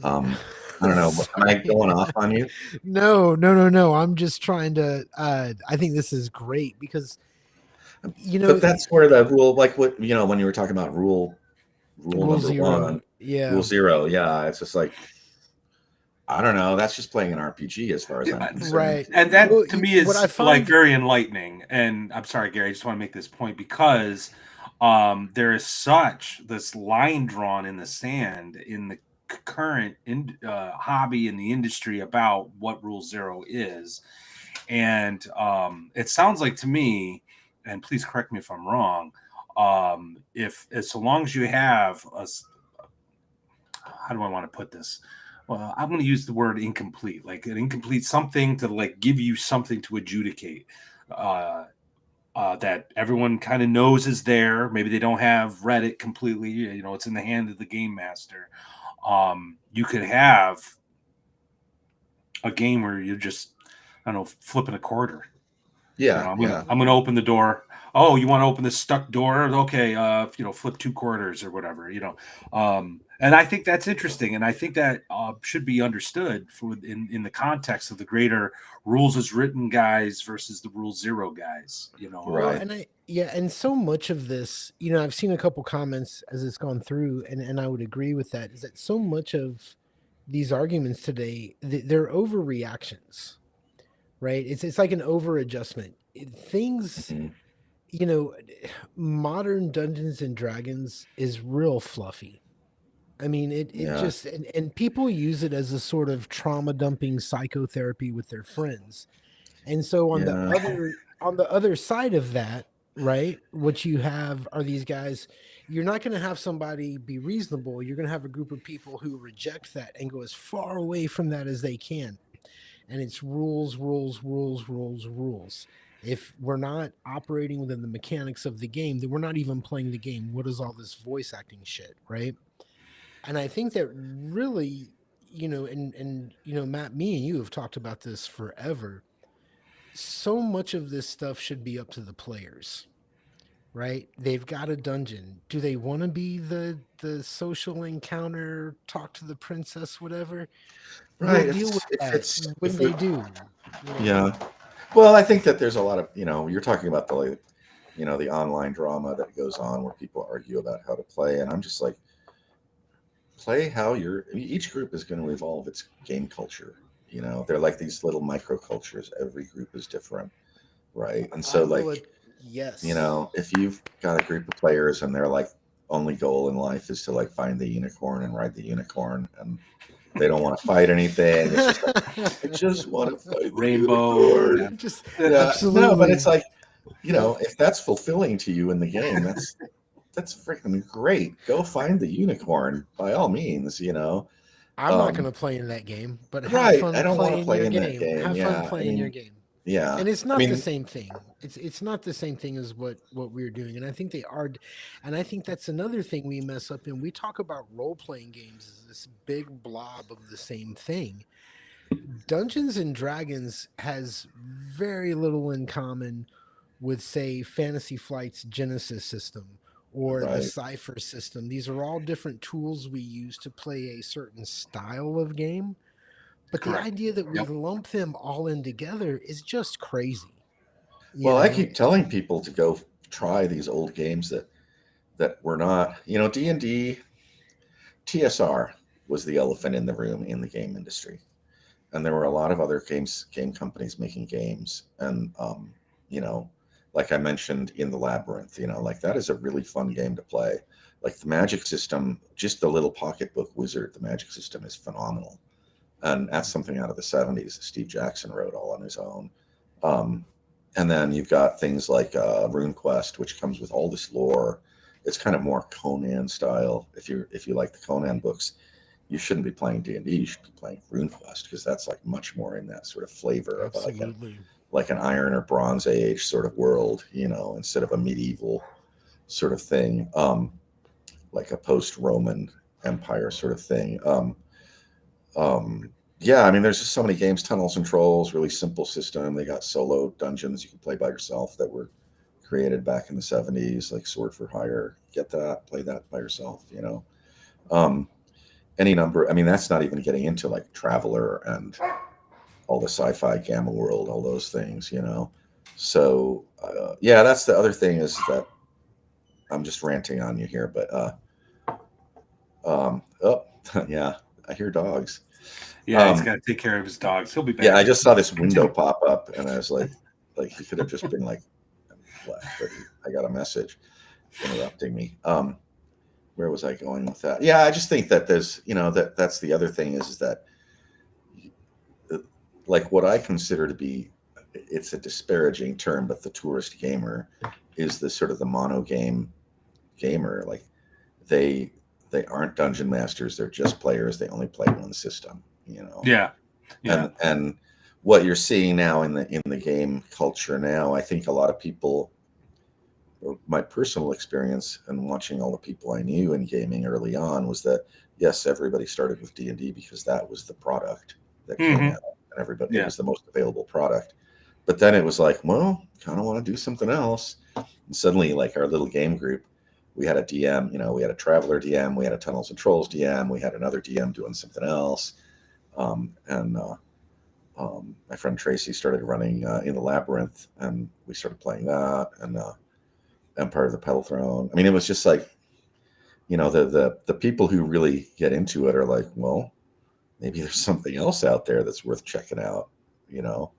I don't know. Am I going off on you? No. I'm just trying to. I think this is great because, But that's where the rule, like what when you were talking about rule number zero. one, Yeah. rule zero. Yeah, it's just like, I don't know. That's just playing an RPG as far as I'm concerned. Right. And that Well, to me is what I find- like very enlightening. And I'm sorry, Gary, I just want to make this point because there is such this line drawn in the sand in the current hobby in the industry about what Rule Zero is. And it sounds like to me, and please correct me if I'm wrong, if as so long as you have how do I want to put this? Well, I'm going to use the word incomplete, like an incomplete something to like give you something to adjudicate that everyone kind of knows is there. Maybe they don't have read it completely. It's in the hand of the game master. You could have a game where you're just, I don't know, flipping a quarter, Yeah, I'm gonna open the door. Oh, you want to open this stuck door? Okay, flip 2 quarters or whatever. And I think that's interesting, and I think that should be understood in the context of the greater rules as written guys versus the rule zero guys. Well, right. and so much of this, I've seen a couple comments as it's gone through, and I would agree with that. Is that so much of these arguments today, they're overreactions, right? It's like an over adjustment. Things, Mhm. you know, modern Dungeons and Dragons is real fluffy. I mean, it Yeah, just and people use it as a sort of trauma dumping psychotherapy with their friends. And so yeah, on the other side of that, right, what you have are these guys, you're not going to have somebody be reasonable. You're going to have a group of people who reject that and go as far away from that as they can. And it's rules, rules, rules, rules, rules. If we're not operating within the mechanics of the game, then we're not even playing the game. What is all this voice acting shit, right? And I think that really, Matt, me and you have talked about this forever. So much of this stuff should be up to the players, right? They've got a dungeon. Do they want to be the social encounter, talk to the princess, whatever? We'll right. deal with that when If we, they do, you know. yeah. Well, I think that there's a lot of, you're talking about the online drama that goes on where people argue about how to play, and I'm just like, play how each group is going to evolve its game culture. They're like these little micro cultures. Every group is different, right? And I so, will. like, Yes. if you've got a group of players and their like only goal in life is to like find the unicorn and ride the unicorn, and they don't want to fight anything, it's just like, I just want to find the Rainbow. Yeah. unicorn. Just Yeah, no, but it's absolutely. like, Yep. if that's fulfilling to you in the game, that's freaking great. Go find the unicorn by all means. I'm not going Um, to play in that game, but have right. I fun don't want to playing play your in that game. game. Have fun Yeah. I playing your mean, game. yeah. And it's I not the mean, same thing. It's not the same thing as what we're doing. And I think they are, and I think that's another thing we mess up in. We talk about role playing games as this big blob of the same thing. Dungeons and Dragons has very little in common with, say, Fantasy Flight's Genesis system or the right. Cypher system. These are all different tools we use to play a certain style of game. But the Correct. idea that we Yep. lump them all in together is just crazy. You Well, I know, keep telling people to go try these old games that were not, D&D, TSR was the elephant in the room in the game industry. And there were a lot of other game companies making games. And, you know, like I mentioned in the Labyrinth, like that is a really fun game to play. Like the magic system, just the little pocketbook wizard, the magic system is phenomenal. And that's something out of the 70s that Steve Jackson wrote all on his own. Um, and then you've got things like RuneQuest, which comes with all this lore. It's kind of more Conan style. If you like the Conan books, you shouldn't be playing D&D. You should be playing RuneQuest because that's like much more in that sort of flavor of absolutely. like an Iron or Bronze Age sort of world, instead of a medieval sort of thing, like a post-Roman Empire sort of thing. Yeah, I mean, there's just so many games. Tunnels and Trolls, really simple system. They got solo dungeons you can play by yourself that were created back in the 70s, like Sword for Hire. Get that, play that by yourself. Um, any number. I mean, that's not even getting into like Traveler and all the sci-fi Gamma World, all those things. So yeah, that's the other thing is that I'm just ranting on you here, but oh yeah, I hear dogs. Yeah, he's Um, got to take care of his dogs. He'll be yeah, back. I just saw this window Continue. pop up, and I was like he could have just been like left, but I got a message interrupting me. Where was I going with that? Yeah, I just think that there's, that's the other thing is that like what I consider to be, it's a disparaging term, but the tourist gamer is the sort of the mono game gamer. Like they they aren't dungeon masters; they're just players. They only play one system. Yeah. Yeah. And what you're seeing now in the game culture now, I think a lot of people, or my personal experience and watching all the people I knew in gaming early on was that yes, everybody started with D&D because that was the product that came Hmm. out, and everybody it Yeah. was the most available product. but then it was like, well, kind of want to do something else. And suddenly, like our little game group, we had a DM, we had a Traveler DM, we had a Tunnels and Trolls DM, we had another DM doing something else. And my friend Tracy started running in the Labyrinth, and we started playing that, and Empire of the Petal Throne. I mean, it was just like, the people who really get into it are like, well, maybe there's something else out there that's worth checking out, you know.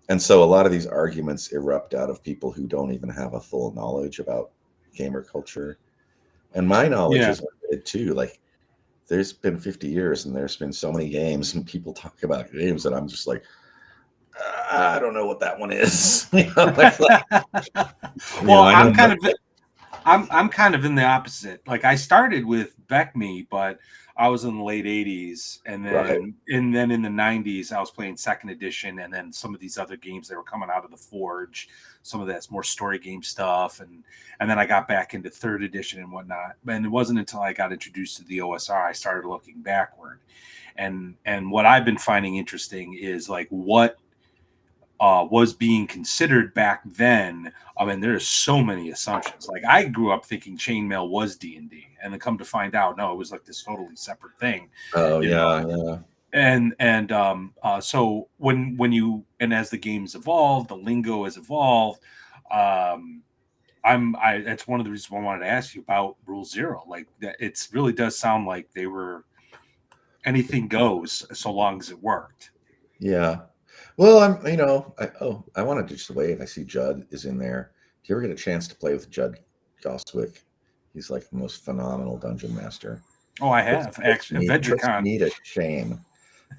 And so a lot of these arguments erupt out of people who don't even have a full knowledge about gamer culture. And my knowledge Yeah. is limited too. Like, there's been 50 years and there's been so many games, and people talk about games that I'm just like, I don't know what that one is. Well, I know I'm kind of in the opposite. Like, I started with Beckme, but I was in the late 80s, and then in the 90s I was playing second edition, and then some of these other games that were coming out of the Forge, some of that's more story game stuff, and then I got back into third edition and whatnot. And it wasn't until I got introduced to the OSR I started looking backward. And what I've been finding interesting is like what was being considered back then. I mean, there's so many assumptions. Like, I grew up thinking chainmail was D&D, and then come to find out, no, it was like this totally separate thing. Oh, you know? yeah. So when as the games evolved, the lingo has evolved. That's one of the reasons why I wanted to ask you about Rule Zero. Like, that, it really does sound like they were anything goes so long as it worked. Yeah. Well, I wanted to just wave. I see Judd is in there. Do you ever get a chance to play with Judd Goswick? He's like the most phenomenal dungeon master. Oh, I have actually. Puts VeggieCon. me to shame.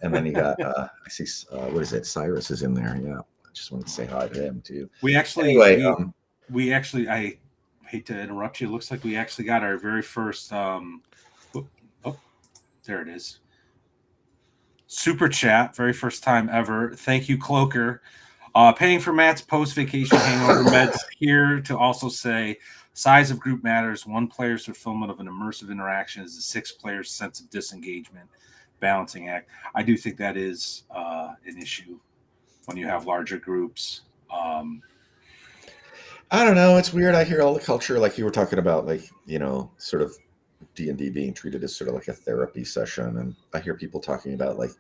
And then you got I see what is it? Cyrus is in there. Yeah, I just wanted to say hi to him too. We actually, we actually. I hate to interrupt you. It looks like we actually got our very first. There it is. Super chat, very first time ever. Thank you, Cloaker. Paying for Matt's post-vacation hangover meds here to also say size of group matters. One player's fulfillment of an immersive interaction is the sixth player's sense of disengagement. Balancing act. I do think that is an issue when you have larger groups. I don't know. It's weird. I hear all the culture, like you were talking about, like, sort of D&D being treated as sort of like a therapy session. And I hear people talking about, like,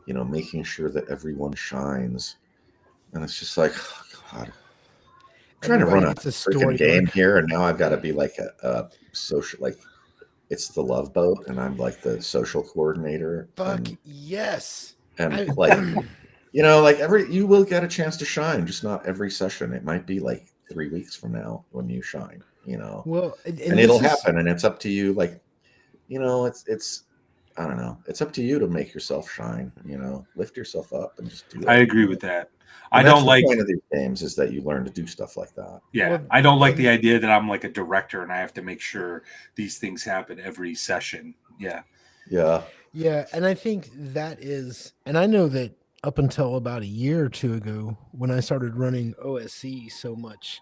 making sure that everyone shines. And it's just like, oh, God, I'm trying to run a freaking game here. And now I've got to be like a social, like, it's the Love Boat, and I'm like the social coordinator. Yes. And like, like you will get a chance to shine, just not every session. It might be like 3 weeks from now when you shine, Well, and it'll happen, and it's up to you. Like, it's I don't know. It's up to you to make yourself shine. Lift yourself up and just do it. I agree with that. And that's the point of these games, is that you learn to do stuff like that. Yeah, well, I don't like the idea that I'm like a director and I have to make sure these things happen every session. Yeah. And I think that is, and I know that up until about a year or two ago, when I started running OSC so much,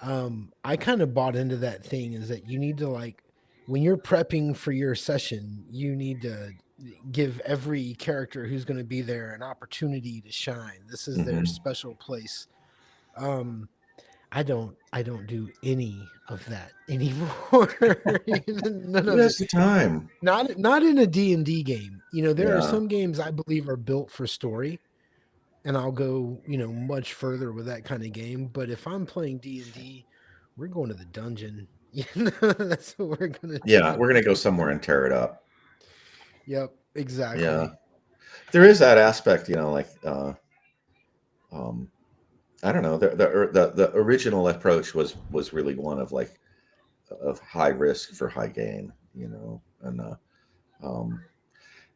I kind of bought into that thing, is that you need to, like, when you're prepping for your session, you need to give every character who's going to be there an opportunity to shine. This is their special place. I don't do any of that anymore. None of the time. Not in a D&D game. There are some games I believe are built for story, and I'll go, much further with that kind of game. But if I'm playing D&D, we're going to the dungeon. That's what we're gonna do. Yeah, we're gonna go somewhere and tear it up. Yep, exactly. Yeah, there is that aspect, like, I don't know. The original approach was really one of, like, of high risk for high gain, and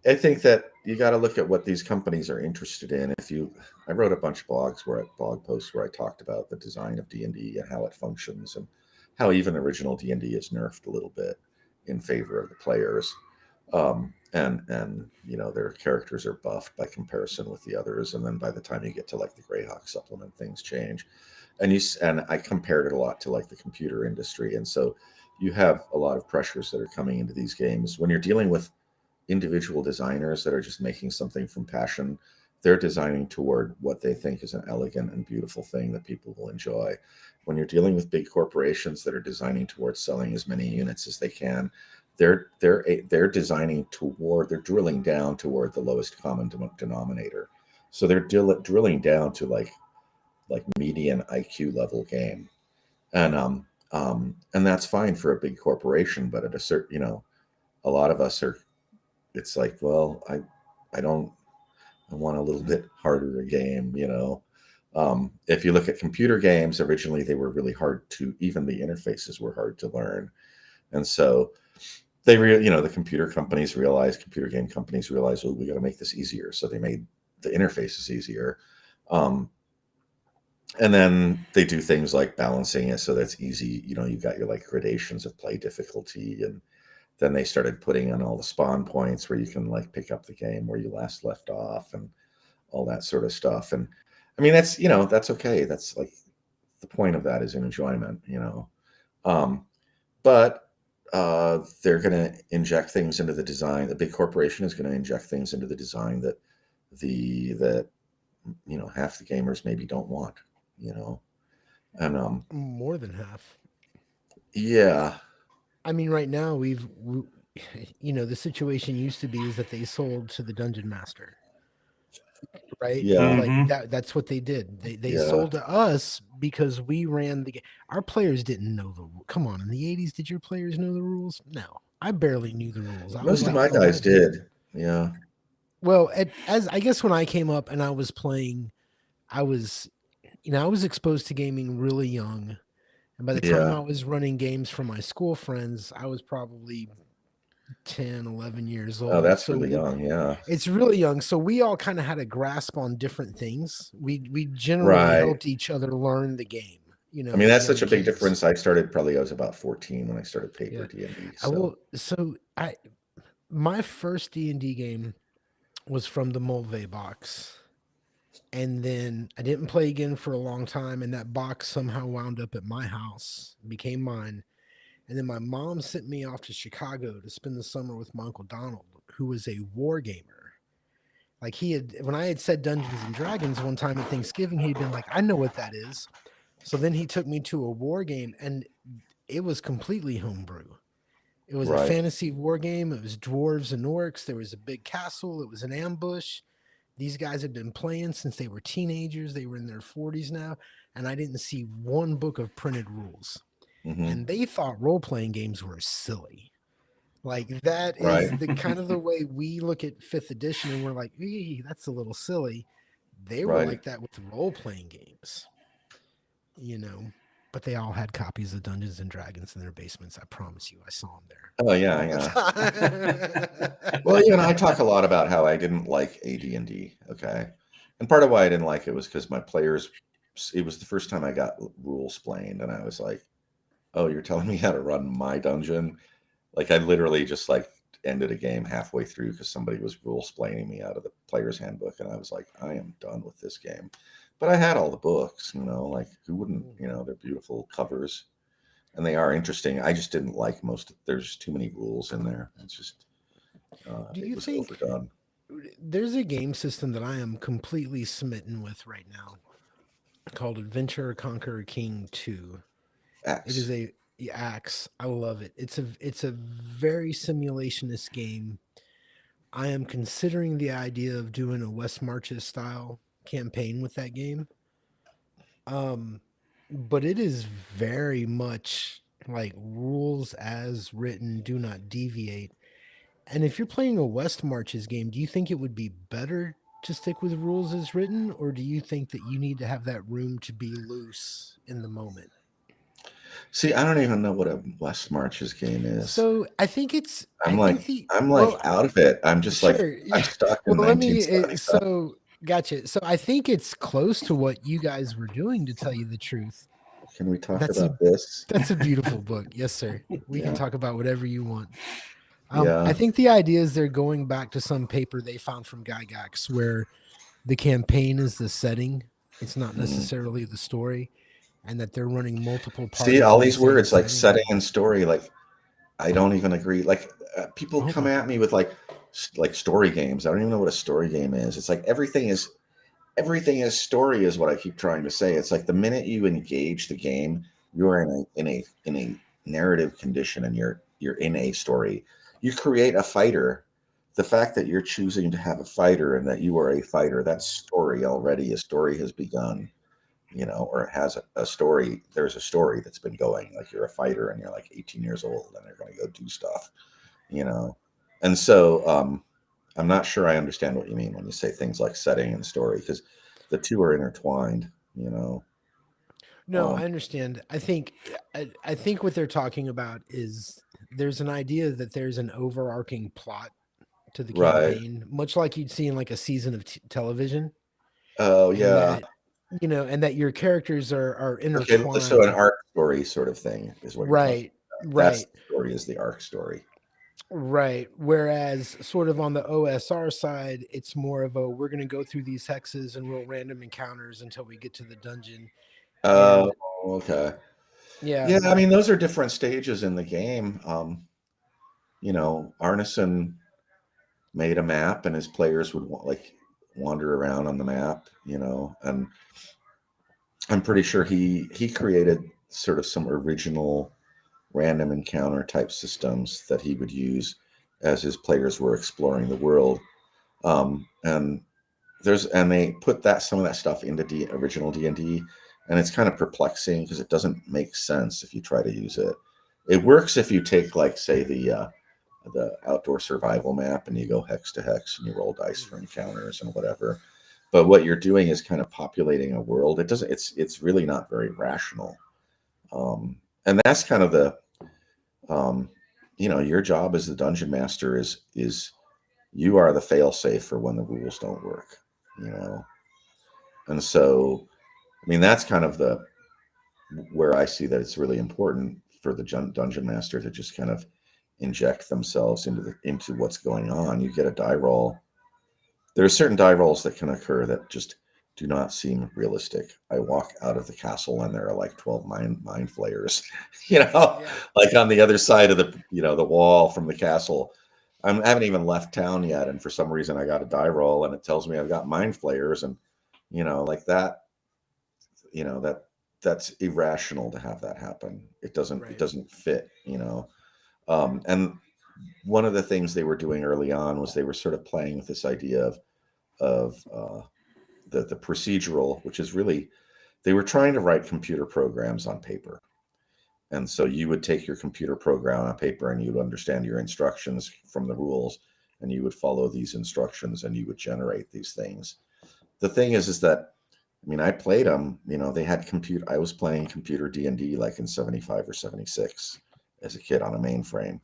I think that you got to look at what these companies are interested in. I wrote a bunch of blog posts where I talked about the design of D&D and how it functions, and how even original D&D is nerfed a little bit in favor of the players. And their characters are buffed by comparison with the others, and then by the time you get to, like, the Greyhawk supplement, things change. And I compared it a lot to, like, the computer industry, and so you have a lot of pressures that are coming into these games when you're dealing with individual designers that are just making something from passion. they're designing toward what they think is an elegant and beautiful thing that people will enjoy. When you're dealing with big corporations that are designing towards selling as many units as they can, they're designing toward, they're drilling down toward the lowest common denominator. So they're drilling down to like median IQ level game, and that's fine for a big corporation. But at a certain, a lot of us are. It's like, well, I don't. I want a little bit harder game, If you look at computer games, originally they were really hard to, even the interfaces were hard to learn. And so the computer game companies realized, well, we got to make this easier. So they made the interfaces easier. And then they do things like balancing it so that's easy. You've got your like gradations of play difficulty, and then they started putting in all the spawn points where you can like pick up the game where you last left off and all that sort of stuff. And I mean, that's, that's okay. That's like the point of that is enjoyment, but they're going to inject things into the design. The big corporation is going to inject things into the design that half the gamers maybe don't want, and More than half. yeah. I mean, right now the situation used to be is that they sold to the dungeon master, right? Yeah. Like Mhm. that's what they did. They Yeah. sold to us because we ran the game. Our players didn't know the rules. Come on, in the 80s, did your players know the rules? No. I barely knew the rules. I was Most of like my guys 11. did. Yeah. Well, as I guess when I came up and I was playing, I was I was exposed to gaming really young. And by the time Yeah. I was running games for my school friends, I was probably 10, 11 years Oh, old. that's So really young. Yeah. it's really young. So we all kind of had a grasp on different things. We generally Right. helped each other learn the game, I mean, as that's young such a big kids. difference. I was about 14 when I started paper Yeah. D&D. I will so I my first D&D game was from the Mulvey box. And then I didn't play again for a long time, and that box somehow wound up at my house, became mine. And then my mom sent me off to Chicago to spend the summer with my Uncle Donald, who was a war gamer. Like when I had said Dungeons and Dragons one time at Thanksgiving, he'd been like, I know what that is. So then he took me to a war game, and it was completely homebrew. It was a Right. fantasy war game. It was dwarves and orcs. There was a big castle. It was an ambush. These guys had been playing since they were teenagers. They were in their 40s now. And I didn't see one book of printed rules. Mm-hmm. And they thought role-playing games were silly. Like that Right. is the kind of the way we look at 5th edition, and we're like, that's a little silly. They were Right. like that with role-playing games. But they all had copies of Dungeons and Dragons in their basements. I promise you, I saw them there. Oh, yeah, yeah. Well, I talk a lot about how I didn't like AD&D, okay? And part of why I didn't like it was because my players, it was the first time I got rules explained, and I was like, oh, you're telling me how to run my dungeon? Like, I literally just, like, ended a game halfway through because somebody was rule explaining me out of the player's handbook, and I was like, I am done with this game. But I had all the books, like, who wouldn't, they're beautiful covers. And they are interesting. I just didn't like there's too many rules in there. It's just, Do it you was think overdone. there's a game system that I am completely smitten with right now called Adventure Conqueror King 2. X. It is a axe. I love it. It's a very simulationist game. I am considering the idea of doing a West Marches style campaign with that game. But it is very much like rules as written, do not deviate. And if you're playing a West Marches game, do you think it would be better to stick with rules as written, or do you think that you need to have that room to be loose in the moment? See, I don't even know what a West Marches game is. So I think it's. I'm I like think out of it. I'm just like sure. I'm stuck in Well, let me. 1977. So gotcha. So I think it's close to what you guys were doing, to tell you the truth. Can we talk That's about this? That's a beautiful book. Yes, sir. We can Yeah. talk about whatever you want. Yeah. I think the idea is they're going back to some paper they found from Gygax where the campaign is the setting. It's not necessarily the story, and that they're running multiple parties. See, all in the these same words like setting. setting and story, like I don't even agree. Like people come at me with like, like story games. I don't even know what a story game is. It's like everything is story is what I keep trying to say. It's like the minute you engage the game, you're in a narrative condition, and you're in a story. You create a fighter. The fact that you're choosing to have a fighter and that you are a fighter, that's story already. A story has begun, or it has a story. There's a story that's been going. Like you're a fighter and you're like 18 years old and you're going to go do stuff, you know. And so I'm not sure I understand what you mean when you say things like setting and story, because the two are intertwined, you know. No, I understand. I think what they're talking about is there's an idea that there's an overarching plot to the Right. campaign, much like you'd see in like a season of television, Oh and yeah. that and that your characters are Okay. So an intertwined. arc story sort of thing is what you're talking Right, about. That's right, the story, is the arc story. right. Whereas sort of on the OSR side, it's more of a we're going to go through these hexes and roll random encounters until we get to the dungeon. Oh, And okay. yeah, Yeah, I mean those are different stages in the game. Arneson made a map, and his players would like wander around on the map, and I'm pretty sure he created sort of some original random encounter type systems that he would use as his players were exploring the world. And they put that some of that stuff into original D&D, and it's kind of perplexing because it doesn't make sense if you try to use it. It works if you take, like, say, the outdoor survival map, and you go hex to hex and you roll dice for encounters and whatever. But what you're doing is kind of populating a world. It doesn't. It's really not very rational. And that's kind of the your job as the dungeon master is you are the fail safe for when the rules don't work. You know, and so I mean that's kind of the where I see that it's really important for the dungeon master to just kind of inject themselves into what's going on. You get a die roll. There are certain die rolls that can occur that just do not seem realistic. I walk out of the castle and there are like 12 mind flayers, yeah, like on the other side of the wall from the castle. I haven't even left town yet, and for some reason I got a die roll and it tells me I've got mind flayers, and like that, that's irrational to have that happen. It right. doesn't fit, and one of the things they were doing early on was they were sort of playing with this idea of the procedural, which is really they were trying to write computer programs on paper. And so you would take your computer program on paper and you would understand your instructions from the rules, and you would follow these instructions and you would generate these things. The thing is that I mean, I played them. They had I was playing computer D&D like in 75 or 76 as a kid on a mainframe,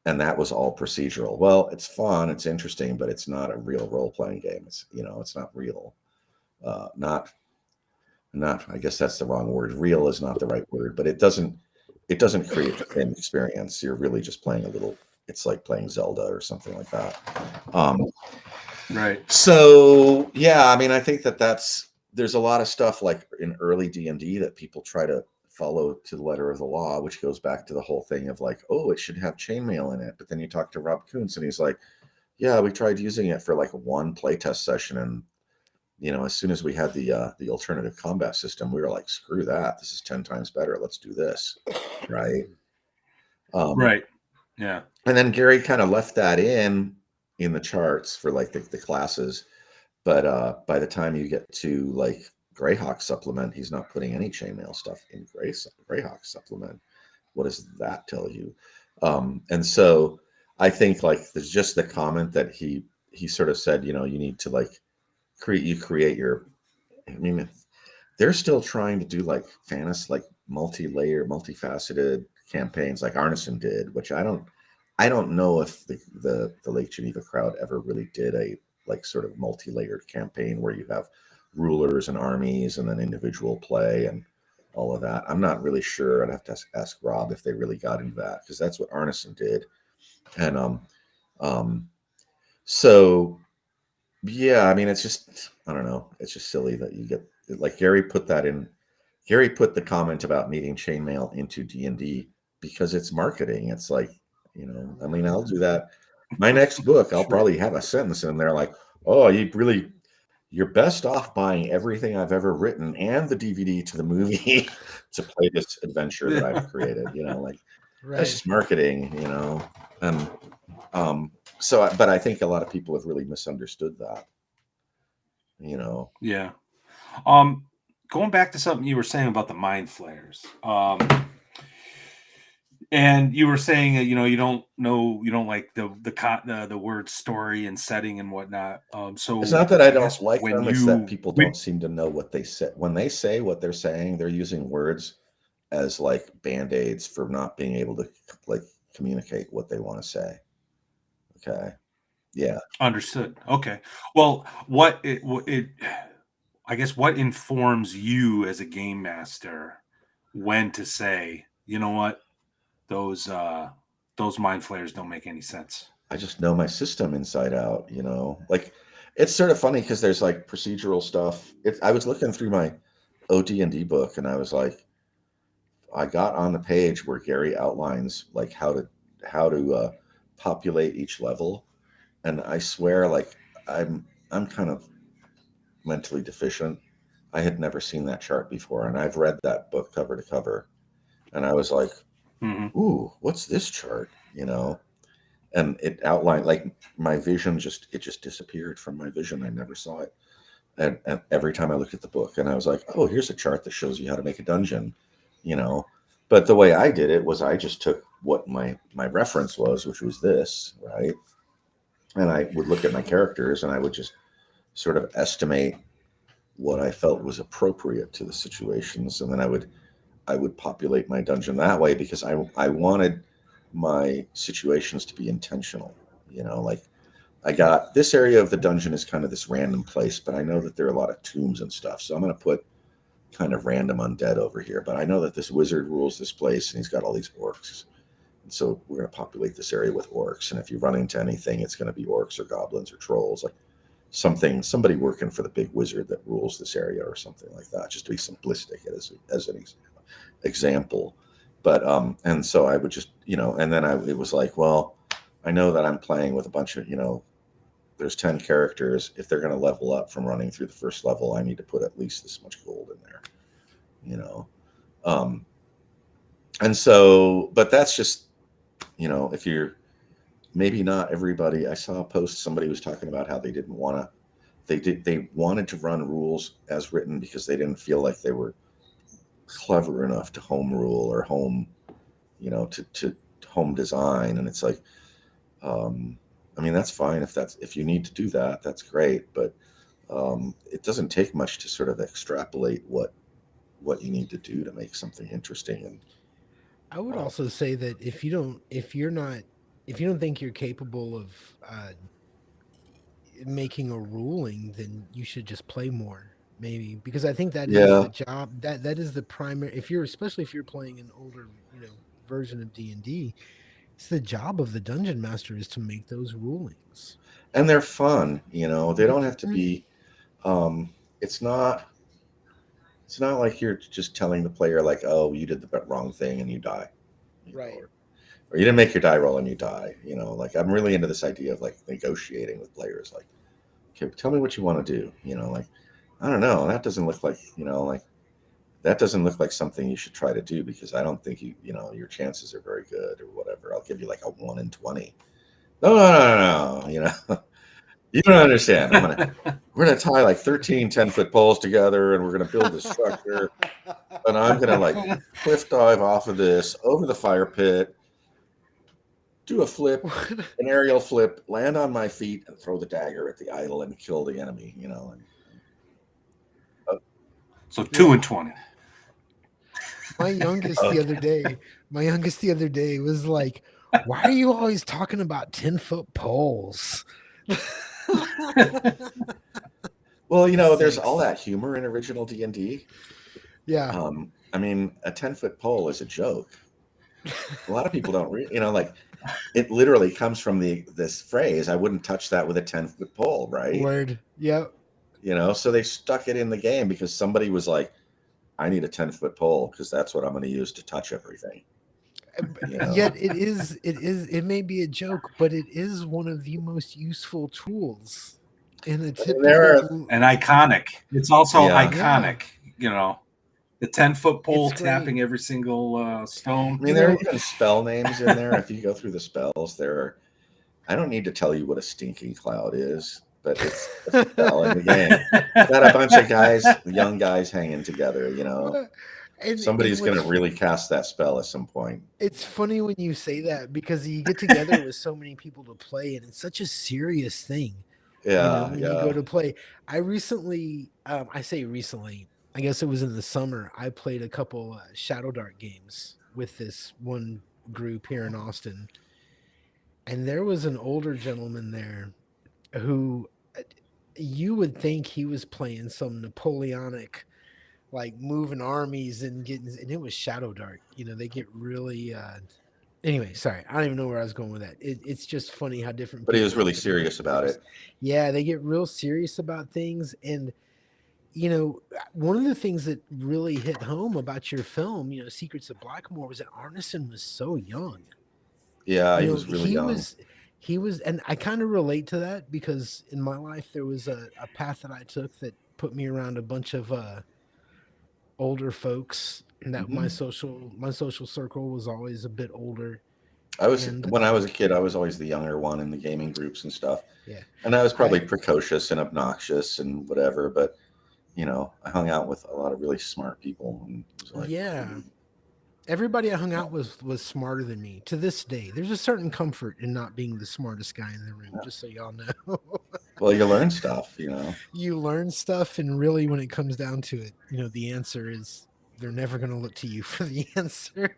and that was all procedural. Well, it's fun, it's interesting, but it's not a real role-playing game. It's not real. Not I guess that's the wrong word. Real is not the right word, but it doesn't create the same experience. You're really just playing a little. It's like playing Zelda or something like that. Um, Right. so yeah, I mean, I think there's a lot of stuff like in early D&D that people try to follow to the letter of the law, which goes back to the whole thing of like, oh, it should have chainmail in it. But then you talk to Rob Kuntz and he's like, yeah, we tried using it for like one playtest session, and as soon as we had the alternative combat system, we were like, screw that. This is 10 times better. Let's do this. Right. Right. Yeah. And then Gary kind of left that in the charts for like the classes. But by the time you get to like Greyhawk supplement, he's not putting any chainmail stuff in Greyhawk supplement. What does that tell you? And so I think like there's just the comment that he sort of said, you need to like create your. I mean, they're still trying to do like fantasy, like multi-layer, multifaceted campaigns like Arneson did, which I don't know if the Lake Geneva crowd ever really did a like sort of multi-layered campaign where you have rulers and armies and then individual play and all of that. I'm not really sure. I'd have to ask Rob if they really got into that, because that's what Arneson did. And um so yeah, I mean, it's just I don't know. It's just silly that you get like Gary put that in. Gary put the comment about needing chainmail into D&D because it's marketing. It's like, I mean, I'll do that. My next book, I'll True. probably have a sentence in there like, "Oh, you're best off buying everything I've ever written and the DVD to the movie to play this adventure that I've created." Like that's Right. just marketing, and but I think a lot of people have really misunderstood that. Yeah. Going back to something you were saying about the mind flayers. And you were saying that you don't like the word story and setting and whatnot. It's So not that I I guess don't like when them; it's that people when, don't seem to know what they say. When they say what they're saying, they're using words as like band-aids for not being able to like communicate what they want to say. Okay. Yeah. understood. Okay. Well, I guess what informs you as a game master when to say, you know what, those mind flayers don't make any sense. I just know my system inside out, Like it's sort of funny because there's like procedural stuff. I was looking through my OD&D book and I was like, I got on the page where Gary outlines like how to populate each level, and I swear, like I'm kind of mentally deficient. I had never seen that chart before, and I've read that book cover to cover, and I was like, Hmm. "Ooh, what's this chart?" And it outlined like my vision just disappeared from my vision. I never saw it, and every time I looked at the book, and I was like, "Oh, here's a chart that shows you how to make a dungeon," you know. But the way I did it was I just took what my reference was, which was this, right? And I would look at my characters, and I would just sort of estimate what I felt was appropriate to the situations, and then I would populate my dungeon that way because I wanted my situations to be intentional. Like I got this area of the dungeon is kind of this random place, but I know that there are a lot of tombs and stuff, so I'm going to put kind of random undead over here. But I know that this wizard rules this place, and he's got all these orcs, and so we're going to populate this area with orcs. And if you run into anything, it's going to be orcs or goblins or trolls, like somebody working for the big wizard that rules this area or something like that, just to be simplistic as an example. But and so I would just and then it was like, well, I know that I'm playing with a bunch of there's 10 characters. If they're going to level up from running through the first level, I need to put at least this much gold in there, you know um and so, but that's just if you're maybe not everybody. I saw a post, somebody was talking about how they wanted to run rules as written because they didn't feel like they were clever enough to home rule or to home design. And it's like, I mean, that's fine if you need to do that, that's great. But it doesn't take much to sort of extrapolate what you need to do to make something interesting. And I would uh, also say that if you don't think you're capable of making a ruling, then you should just play more, maybe, because I think that is yeah, the job, that is the primary. If you're especially if you're playing an older, version of D&D, it's the job of the dungeon master is to make those rulings. and they're fun. They don't have to Right. be. Um, it's not. It's not like you're just telling the player like, "Oh, you did the wrong thing and you die," Right. or you didn't make your die roll and you die. Like I'm really into this idea of like negotiating with players. Like, okay, tell me what you want to do. Like I don't know. That doesn't look like like that doesn't look like something you should try to do because I don't think your chances are very good or whatever. I'll give you like a 1 in 20. No, no, no, no, no. You don't understand. We're gonna tie like 13 10-foot poles together and we're gonna build this structure. And I'm gonna like cliff dive off of this over the fire pit, do a flip, an aerial flip, land on my feet, and throw the dagger at the idol and kill the enemy. Uh, So two Yeah. and 20. My youngest the other okay. day, my youngest the other day was like, "Why are you always talking about 10-foot poles?" Well, there's all Six. that humor in original D&D. Yeah. I mean, a 10-foot pole is a joke. A lot of people don't like it literally comes from this phrase, I wouldn't touch that with a 10-foot pole, right? Word. Yep. So they stuck it in the game because somebody was like, I need a 10-foot pole because that's what I'm going to use to touch everything. You know, Yet it may be a joke, but it is one of the most useful tools in a there are, typical. And iconic. It's also Yeah. iconic. You know, the 10-foot pole It's great. tapping every single stone. I mean, there are even spell names in there. If you go through the spells, there are. I don't need to tell you what a stinking cloud is, but it's a spell in the game. You got a bunch of guys, young guys hanging together. You know, And somebody's going to what's really cast that spell at some point. it's funny when you say that because you get together with so many people to play, and it's such a serious thing. Yeah, When you yeah. go to play. I recently, I say recently, I guess it was in the summer, I played a couple Shadow Dart games with this one group here in Austin. And there was an older gentleman there who you would think he was playing some Napoleonic, like moving armies and getting, and it was Shadow Dart. They get really, anyway, sorry. I don't even know where I was going with that. It's just funny how different But he people was really get different serious about ideas. it. Yeah, they get real serious about things. And, one of the things that really hit home about your film, Secrets of Blackmoor, was that Arneson was so young. Yeah, he was really He young. was, and I kind of relate to that because in my life there was a path that I took that put me around a bunch of older folks, and that my Hmm. social circle was always a bit older. And When I was a kid, I was always the younger one in the gaming groups and stuff. yeah, And I was probably I precocious and obnoxious and whatever, but I hung out with a lot of really smart people and it was like, yeah, everybody I hung out with was smarter than me. To this day, there's a certain comfort in not being the smartest guy in the room. yeah. Just so y'all know. Well, you learn stuff. You learn stuff, and really when it comes down to it, the answer is they're never going to look to you for the answer.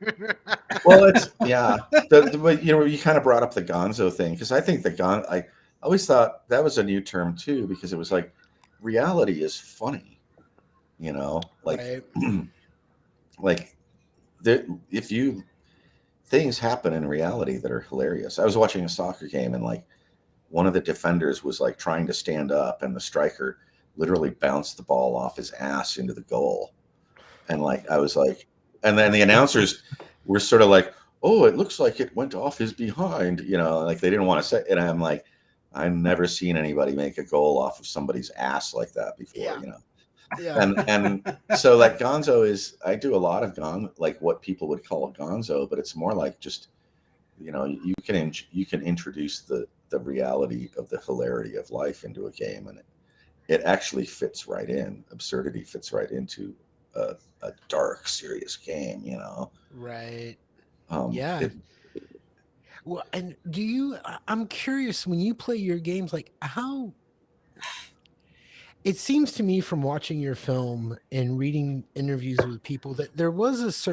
Well, it's yeah. But you kind of brought up the Gonzo thing because I think I always thought that was a new term too because it was like reality is funny, like Right. like if you things happen in reality that are hilarious. I was watching a soccer game and like one of the defenders was like trying to stand up and the striker literally bounced the ball off his ass into the goal. And like I was like, and then the announcers were sort of like, "Oh, it looks like it went off his behind," like they didn't want to say. And I'm like, I've never seen anybody make a goal off of somebody's ass like that before, Yeah. And so like Gonzo I do a lot of like what people would call a Gonzo, but it's more like just you can introduce the reality of the hilarity of life into a game, and it actually fits right in. Absurdity fits right into a dark, serious game. Right. Um, Yeah. it, Well, and I'm curious when you play your games, like how it seems to me from watching your film and reading interviews with people that there was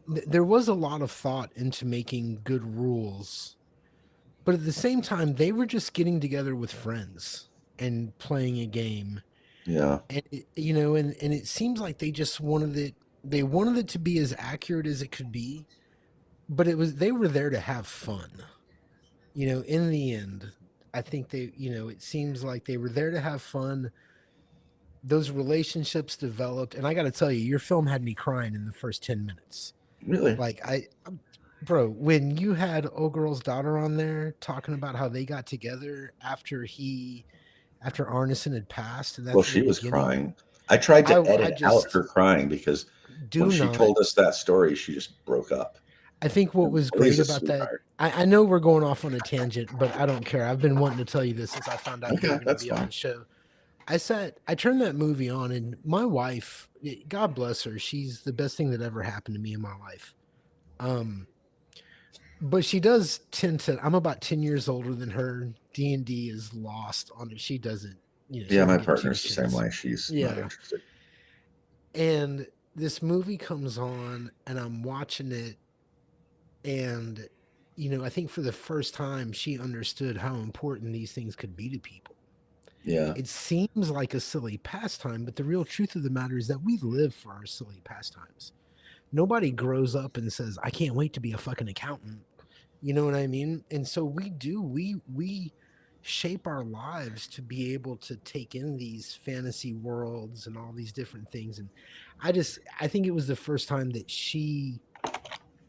there was a lot of thought into making good rules, but at the same time, they were just getting together with friends and playing a game. yeah, And and it seems like they just wanted it to be as accurate as it could be, but they were there to have fun. In the end, I think it seems like they were there to have fun. Those relationships developed, and I got to tell you, your film had me crying in the first 10 minutes. really. Like bro, when you had old girl's daughter on there talking about how they got together after Arneson had passed, and Well, that's in she the was beginning. crying. I tried to I edit out just her crying because when do she not. told us that story, she just broke up. I think what And was Lee's great a about that, sweetheart. I know we're going off on a tangent, but I don't care. I've been wanting to tell you this since I found out you were Okay, going to that's be on fine. the show. I turned that movie on, and my wife, God bless her, she's the best thing that ever happened to me in my life. Um, but she does tend to. I'm about 10 years older than her. D&D is lost on it. She doesn't. She Yeah, doesn't my give two partner's the same shits. way. She's not Yeah. interested. And this movie comes on, and I'm watching it, and I think for the first time she understood how important these things could be to people. Yeah, It seems like a silly pastime, but the real truth of the matter is that we live for our silly pastimes. Nobody grows up and says, I can't wait to be a fucking accountant. You know what I mean? And so we do. We shape our lives to be able to take in these fantasy worlds and all these different things. And I think it was the first time that she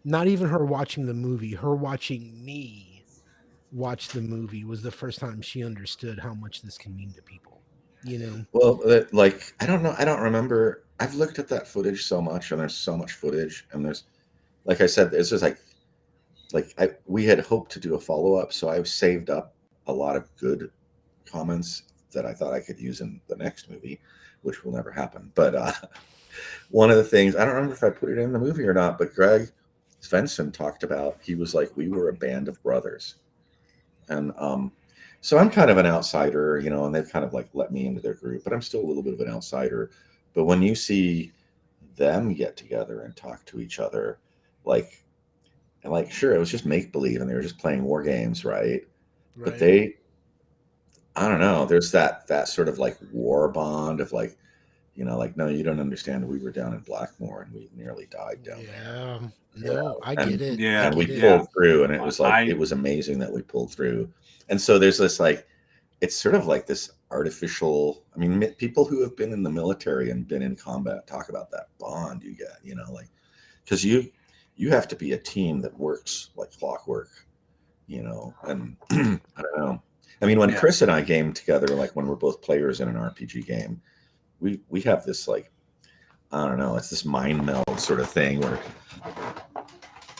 Not even her watching the movie, her watching me watch the movie was the first time she understood how much this can mean to people. You know? Well, like I don't know. I don't remember. I've looked at that footage so much, and there's so much footage, and there's, like I said, this is like we had hoped to do a follow up, so I've saved up a lot of good comments that I thought I could use in the next movie, which will never happen. But one of the things, I don't remember if I put it in the movie or not, but Greg Svensson talked about, he was like, we were a band of brothers. And so I'm kind of an outsider, you know, and they've kind of like let me into their group, but I'm still a little bit of an outsider. But when you see them get together and talk to each other, like, and like, sure, it was just make believe and they were just playing war games, right? But Right. they, I don't know, there's that sort of like war bond of like, you know, like, no, you don't understand. We were down in Blackmoor and we nearly died down there. Yeah. You No, know, I get it. I Yeah, and we get it. yeah. pulled through, and it was like it I was amazing that we pulled through. And so there's this like, it's sort of like this artificial. I mean, people who have been in the military and been in combat talk about that bond you get, you know, like because you have to be a team that works like clockwork, you know. And I don't know. I mean, when yeah. Chris and I game together, like when we're both players in an RPG game, we have this like, I don't know, it's this mind meld sort of thing where,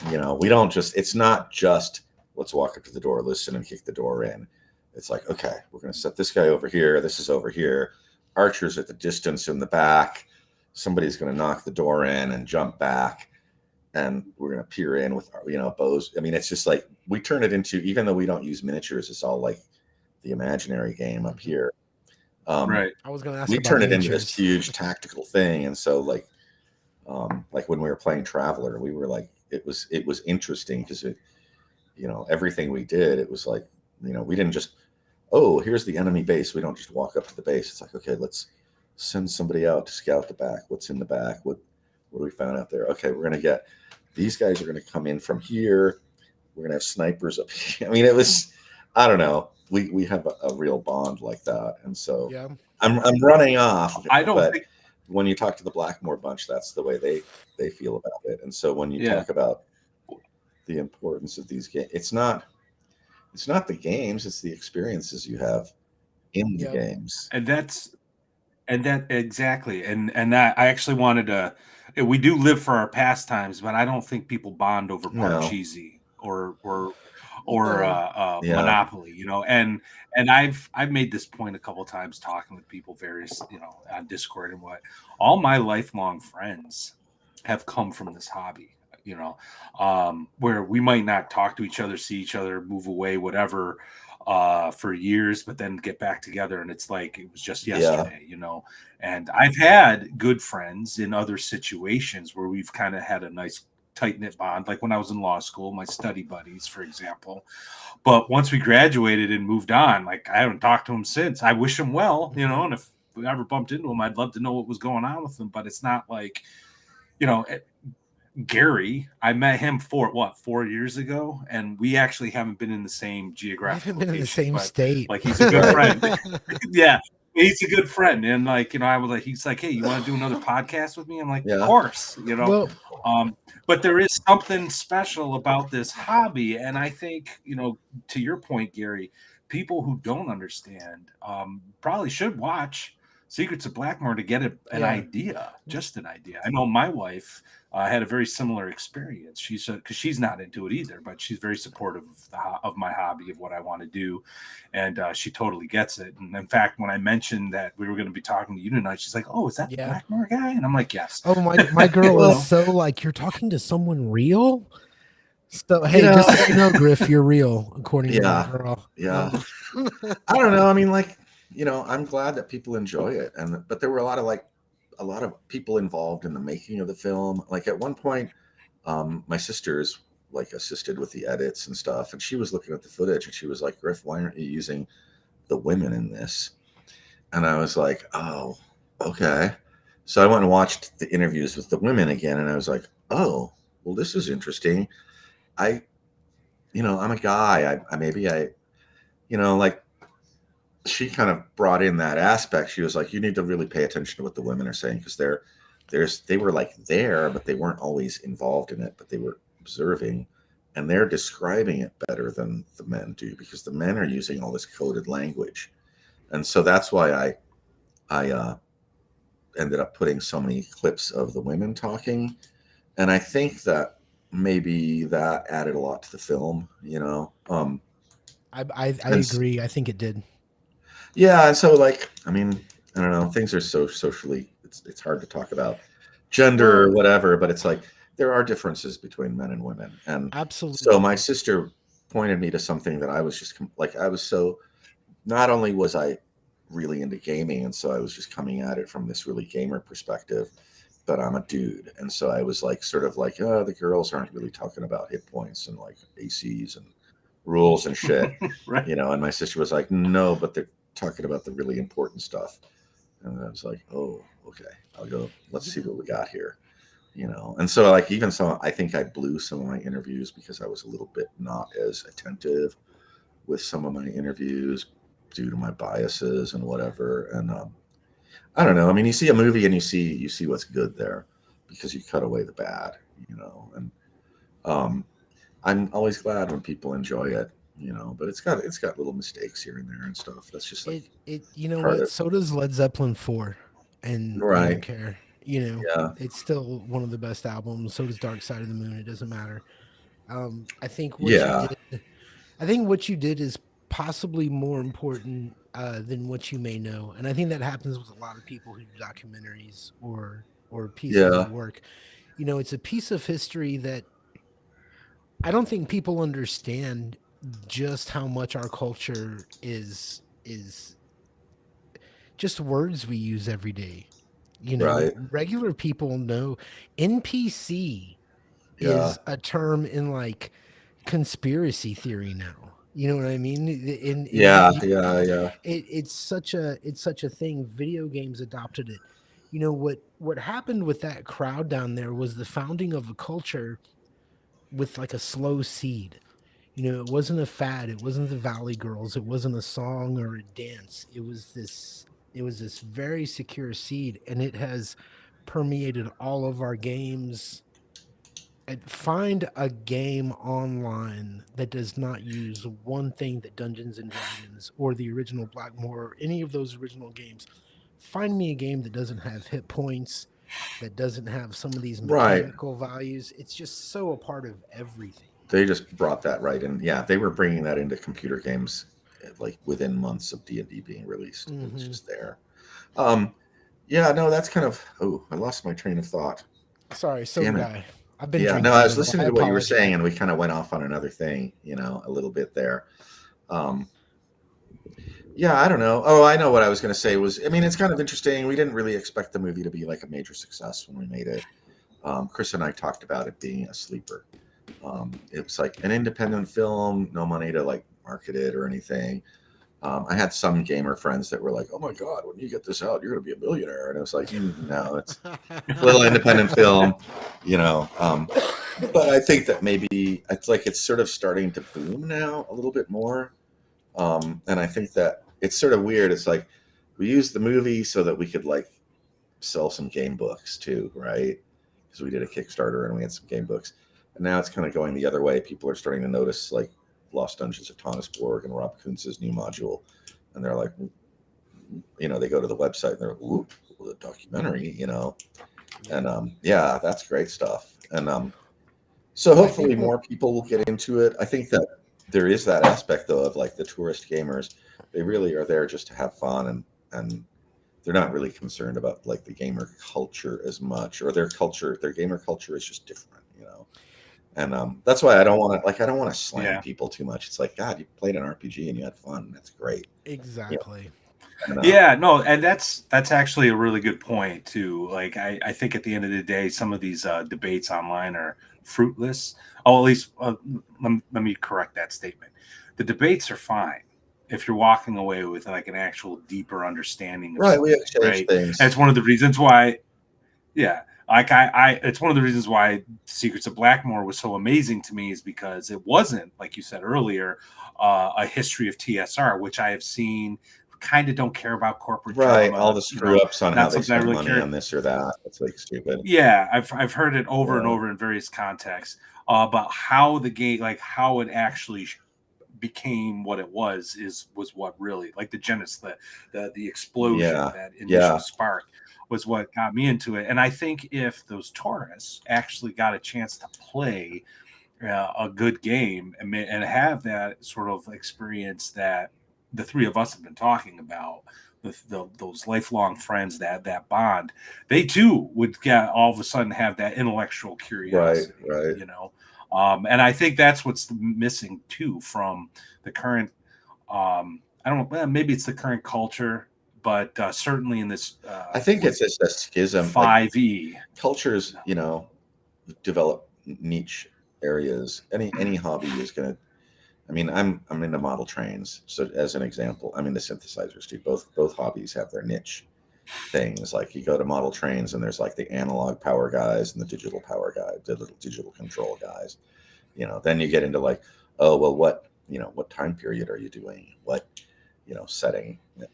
you know, we don't just, it's not just let's walk up to the door, listen, and kick the door in. It's like, okay, we're going to set this guy over here. This is over here. Archer's at the distance in the back. Somebody's going to knock the door in and jump back. And we're going to peer in with, you know, bows. I mean, it's just like we turn it into, even though we don't use miniatures, it's all like the imaginary game up here. Right. I was going to ask We about turn it into this miniatures. huge tactical thing. And so like when we were playing Traveler, we were like, it was interesting because it, you know, everything we did, it was like, you know, we didn't just, oh, here's the enemy base. We don't just walk up to the base. It's like, okay, let's send somebody out to scout the back. What's in the back? What do we found out there? Okay, we're gonna get, these guys are gonna come in from here. We're gonna have snipers up here. I mean, it was, I don't know. We have a real bond like that, and so Yeah. I'm running off, I don't but think. when you talk to the Blackmoor bunch, that's the way they feel about it. And so when you Yeah, talk about the importance of these games, it's not the games, it's the experiences you have in the Yep. games. and that exactly, and that I actually wanted to. We do live for our pastimes, but I don't think people bond over No, Parcheesi or No. yeah, Monopoly, you know. And I've made this point a couple times talking with people, various, you know, on Discord and what. All my lifelong friends have come from this hobby, you know, where we might not talk to each other, see each other, move away, whatever, for years, but then get back together, and it's like it was just yeah, yesterday, you know. And I've had good friends in other situations where we've kind of had a nice tight knit bond, like when I was in law school, my study buddies, for example. But once we graduated and moved on, like I haven't talked to him since. I wish him well, you know, and if we ever bumped into him, I'd love to know what was going on with him. But it's not like, you know, Gary, I met him 4 years ago, and we actually haven't been in the same We geographic haven't been in the location, same but state. like he's a good right. friend. Yeah, he's a good friend, and like, you know, I was like, he's like, hey, you want to do another podcast with me? I'm like, of Yeah, course, you know. Well, But there is something special about this hobby, and I think, you know, to your point, Gary, people who don't understand probably should watch Secrets of Blackmoor to get an yeah. idea, just an idea. I know my wife had a very similar experience. She's because she's not into it either, but she's very supportive of my hobby, of what I want to do, and she totally gets it. And in fact, when I mentioned that we were going to be talking to you tonight, she's like, "Oh, is that the Yeah. Blackmoor guy?" And I'm like, "Yes." Oh, my girl You is well, know? so like, you're talking to someone real? So you hey, know, just so you know, Griff, you're real, according to my yeah, girl. yeah. I don't know. I mean, like, you know, I'm glad that people enjoy it, and but there were a lot of people involved in the making of the film. Like at one point, my sisters like assisted with the edits and stuff, and she was looking at the footage, and she was like, "Griff, why aren't you using the women in this?" And I was like, "Oh, okay." So I went and watched the interviews with the women again, and I was like, "Oh, well, this is interesting." I, you know, I'm a guy. I maybe I, you know, like she kind of brought in that aspect. She was like, you need to really pay attention to what the women are saying because they were like there, but they weren't always involved in it. But observing, and they're describing it better than the men do because the men are using all this coded language. And so that's why I ended up putting so many clips of the women talking. And I think that maybe that added a lot to the film, you know. I And agree. I think it did. yeah, and so like, I mean, I don't know, things are so socially, it's hard to talk about gender or Well, whatever, but it's like there are differences between men and women. And so my absolutely. sister pointed me to something that I was just like, I was so, not only was I really into gaming, and so I was just coming at it from this really gamer perspective, but I'm a dude. And so I was like, sort of like, oh, the girls aren't really talking about hit points and like ACs and rules and shit, Right. you know. And my sister was like, no, but they're talking about the really important stuff. And I was like, oh, okay, I'll go, let's see what we got here, you know. And so like, even so, I think I blew some of my interviews because I was a little bit not as attentive with some of my interviews due to my biases and whatever. And I don't know. I mean, you see a movie and you see what's good there because you cut away the bad, you know. And um, I'm always glad when people enjoy it, you know. But it's got little mistakes here and there and stuff. That's just like It you know part what? of So does Led Zeppelin 4, and I don't right. care. You know, Yeah, it's still one of the best albums. So does Dark Side of the Moon. It doesn't matter. I think what you yeah, did. I think what you did is possibly more important than what you may know, and I think that happens with a lot of people who do documentaries or pieces yeah. of work. You know, it's a piece of history that I don't think people understand just how much our culture is just words we use every day. You know, Right. regular people know NPC Yeah, is a term in like conspiracy theory now. You know what I mean? In yeah, yeah, yeah. it's such a thing. Video games adopted it. You know what happened with that crowd down there was the founding of a culture with like a slow seed. You know, it wasn't a fad. It wasn't the Valley Girls. It wasn't a song or a dance. It was this very secure seed, and it has permeated all of our games. And find a game online that does not use one thing that Dungeons and Dragons or the original Blackmoor or any of those original games. Find me a game that doesn't have hit points, that doesn't have some of these Right. mechanical values. It's just so a part of everything. They just brought that right in. Yeah, they were bringing that into computer games like within months of D&D being released. It was Hmm. just there. Um, yeah, no, that's kind of. Oh, I lost my train of thought. Sorry, so Damn did it. I. I've been Yeah, no, drinking I a was little. I listening to what you were apologize. saying, and we kind of went off on another thing, you know, a little bit there. Um, yeah, I don't know. Oh, I know what I was going to say was, I mean, it's kind of interesting. We didn't really expect the movie to be like a major success when we made it. Chris and I talked about it being a sleeper. It was like an independent film, no money to like market it or anything. I had some gamer friends that were like, "Oh my god, when you get this out, you're going to be a millionaire," and I was like, "No, it's a little independent film, you know." But I think that maybe it's like it's sort of starting to boom now a little bit more, and I think that it's sort of weird. It's like we used the movie so that we could like sell some game books too, right? Because we did a Kickstarter and we had some game books. And now it's kind of going the other way. People are starting to notice like Lost Dungeons of Tonisborg and Rob Kuntz's new module. And they're like, you know, they go to the website and they're like, ooh, the documentary, you know. And yeah, that's great stuff. And so Well, I hopefully think what more people will get into it. I think that there is that aspect though of like the tourist gamers. They really are there just to have fun and they're not really concerned about like the gamer culture as much, or their culture, their gamer culture is just different, you know. And that's why I don't want to like I don't want to slam Yeah. people too much. It's like God, you played an RPG and you had fun. That's great. You know, exactly? and, Yeah, no, and that's actually a really good point too. Like I think at the end of the day, some of these debates online are fruitless. Oh, at least let me correct that statement. The debates are fine if you're walking away with like an actual deeper understanding of right, we something, exchange right? And things. it's one of the reasons why, yeah, like it's one of the reasons why Secrets of Blackmoor was so amazing to me is because it wasn't, like you said earlier, a history of TSR, which I have seen. Kind of don't care about corporate Right, all drama, the screw ups on how not they something I spend really money care. on this or that. It's like stupid. Yeah, I've heard it over and Yeah, over in various contexts. about how the game, like how it actually became what it was what really, like the genesis, the explosion, Yeah. that initial Yeah. spark was what got me into it. And I think if those tourists actually got a chance to play a good game and have that sort of experience that the three of us have been talking about, those lifelong friends, that bond, they too would get all of a sudden have that intellectual curiosity, Right. and I think that's what's missing too from the current. I don't know. Well, maybe it's the current culture, but certainly in this. I think it's just a schism. Like 5e cultures, develop niche areas. Any hobby is gonna. I mean, I'm into model trains, so as an example, I'm into synthesizers too. Both hobbies have their niche things. Like you go to model trains, and there's like the analog power guys and the digital power guys, the little digital control guys. Then you get into like, oh well, what time period are you doing? What setting. My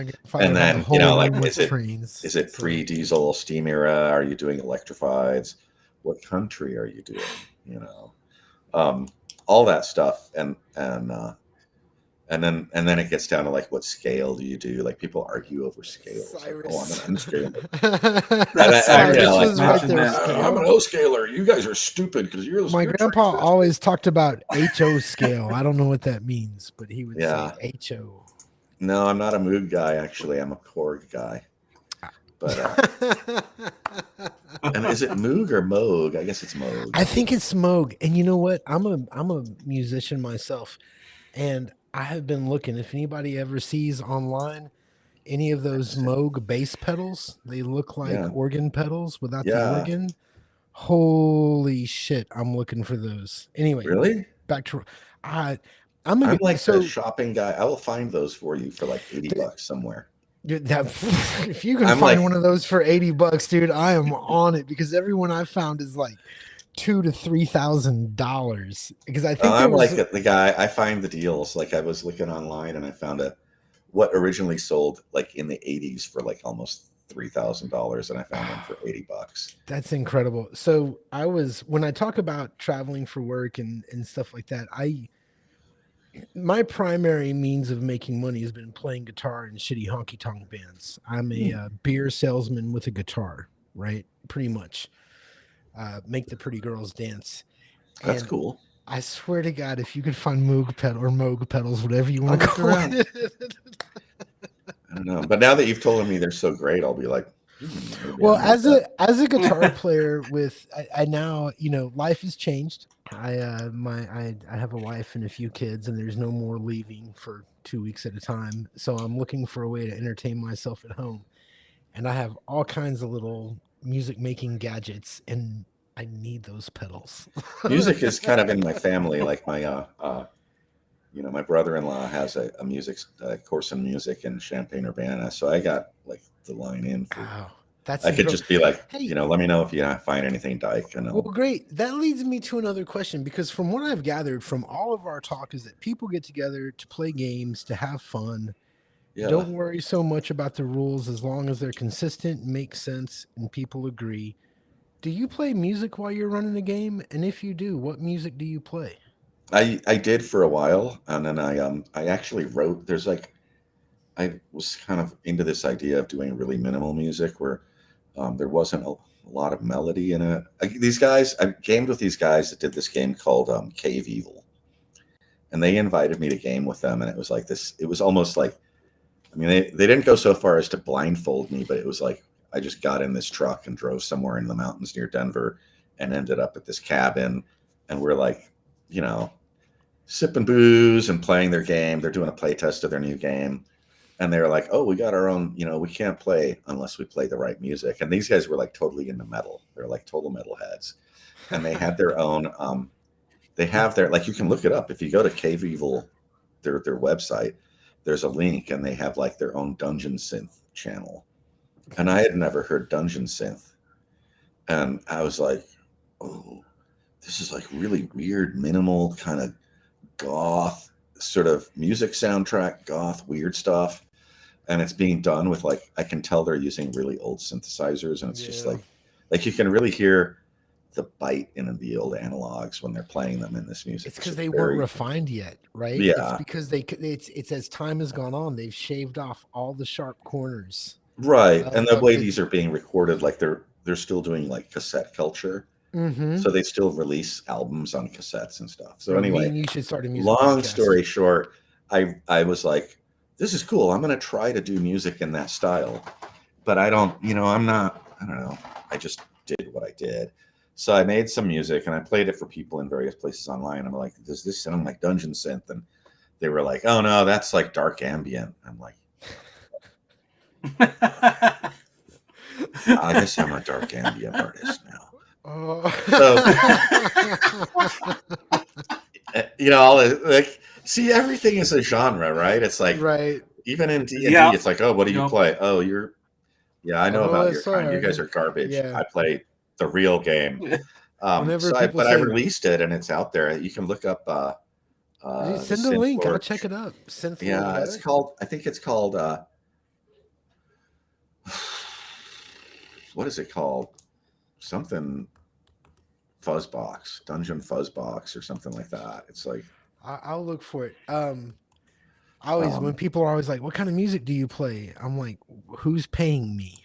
And grandfather had the then whole like room with is it trains. is it so- pre-diesel steam era? Are you doing electrifieds? What country are you doing? All that stuff, and then it gets down to like, what scale do you do? Like people argue over scales. Like, oh, I'm an Cyrus. N scaler. Cyrus like, was right there. I'm an O scaler. You guys are stupid because you're My grandpa always talked about HO scale. I don't know what that means, but he would Yeah. say HO. No, I'm not a Moog guy. Actually, I'm a Korg guy. But and is it Moog or Moog? I guess it's Moog. I think it's Moog. And you know what? I'm a musician myself, and I have been looking. If anybody ever sees online any of those Moog bass pedals, they look like organ pedals without the organ. Holy shit! I'm looking for those. Anyway, really? Back to I'm like the shopping guy. I will find those for you for like $80 somewhere. If you can find one of those for $80, dude, I am on it, because everyone I found is like $2,000 to $3,000. Because I think I'm like the guy. I find the deals. Like I was looking online and I found what originally sold like in the 80s for like almost $3,000, and I found one for $80. That's incredible. So when I talk about traveling for work and stuff like that, my primary means of making money has been playing guitar in shitty honky tonk bands. I'm a beer salesman with a guitar, right? Pretty much. Make the pretty girls dance. That's cool. I swear to God, if you could find Moog pedals, whatever you want to call it. I don't know, but now that you've told me they're so great, I'll be like, well, as a guitar player I now, life has changed. I have a wife and a few kids, and there's no more leaving for 2 weeks at a time. So I'm looking for a way to entertain myself at home. And I have all kinds of little music making gadgets, and I need those pedals. Music is kind of in my family. Like my my brother-in-law has a music course in music in Champaign-Urbana, so I got like the line in for. Wow, that's I could just be like, hey, let me know if you find anything, Dyke. Well, great. That leads me to another question, because from what I've gathered from all of our talk is that people get together to play games, to have fun. Yeah. Don't worry so much about the rules as long as they're consistent, make sense, and people agree. Do you play music while you're running a game? And if you do, what music do you play? I did for a while, and then I actually wrote. I was kind of into this idea of doing really minimal music where there wasn't a lot of melody in it. I gamed with these guys that did this game called Cave Evil, and they invited me to game with them, and it was like this. It was almost like, I mean, they didn't go so far as to blindfold me, but it was like I just got in this truck and drove somewhere in the mountains near Denver, and ended up at this cabin, and we're like, sipping booze and playing their game. They're doing a play test of their new game. And they're like, oh, we got our own, we can't play unless we play the right music. And these guys were like totally into metal. They're like total metal heads. And they had their own, like, you can look it up. If you go to Cave Evil, their website, there's a link, and they have like their own dungeon synth channel. And I had never heard dungeon synth. And I was like, oh, this is like really weird, minimal kind of goth sort of music soundtrack, goth weird stuff, and it's being done with like, I can tell they're using really old synthesizers, and it's just like you can really hear bite in the old analogs when they're playing them in this music. It's because just they very- weren't refined yet, right? It's Yeah. because it's as time has gone on, they've shaved off all the sharp corners. Right. And the of way the- these are being recorded, like they're still doing like cassette culture. Mhm. So they still release albums on cassettes and stuff. So Bro, me anyway, and you should start a music long podcast. story short, I was like, this is cool. I'm going to try to do music in that style. But I don't know. I just did what I did. So I made some music and I played it for people in various places online. I'm like, does this sound like Dungeon Synth? And they were like, oh no, that's like dark ambient. I'm like, I guess I'm a dark ambient artist now. Like, see, everything is a genre, right? It's like, right. even in D&D, Yeah. it's like, oh, what do you Yep. play? Oh, I know about your OSR. kind. You guys are garbage. Yeah. I play the real game. Whenever So people I say- released it and it's out there. You can look up. Send the a link. I'll Synthforge. check it up. Synthforge, Yeah, it's what? called. I think it's called. What is it called? Something Fuzzbox, Dungeon Fuzzbox, or something like that. It's like. I'll look for it. When people are always like, "What kind of music do you play?" I'm like, "Who's paying me?"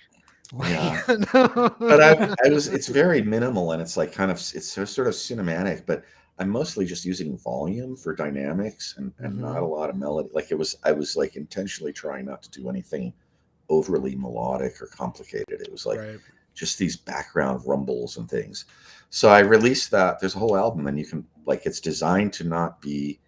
Yeah. No. But it's very minimal and it's like it's sort of cinematic, but I'm mostly just using volume for dynamics and not a lot of melody. Like I was like intentionally trying not to do anything overly melodic or complicated. It was like just these background rumbles and things. So I released that. There's a whole album and you can like, it's designed to not be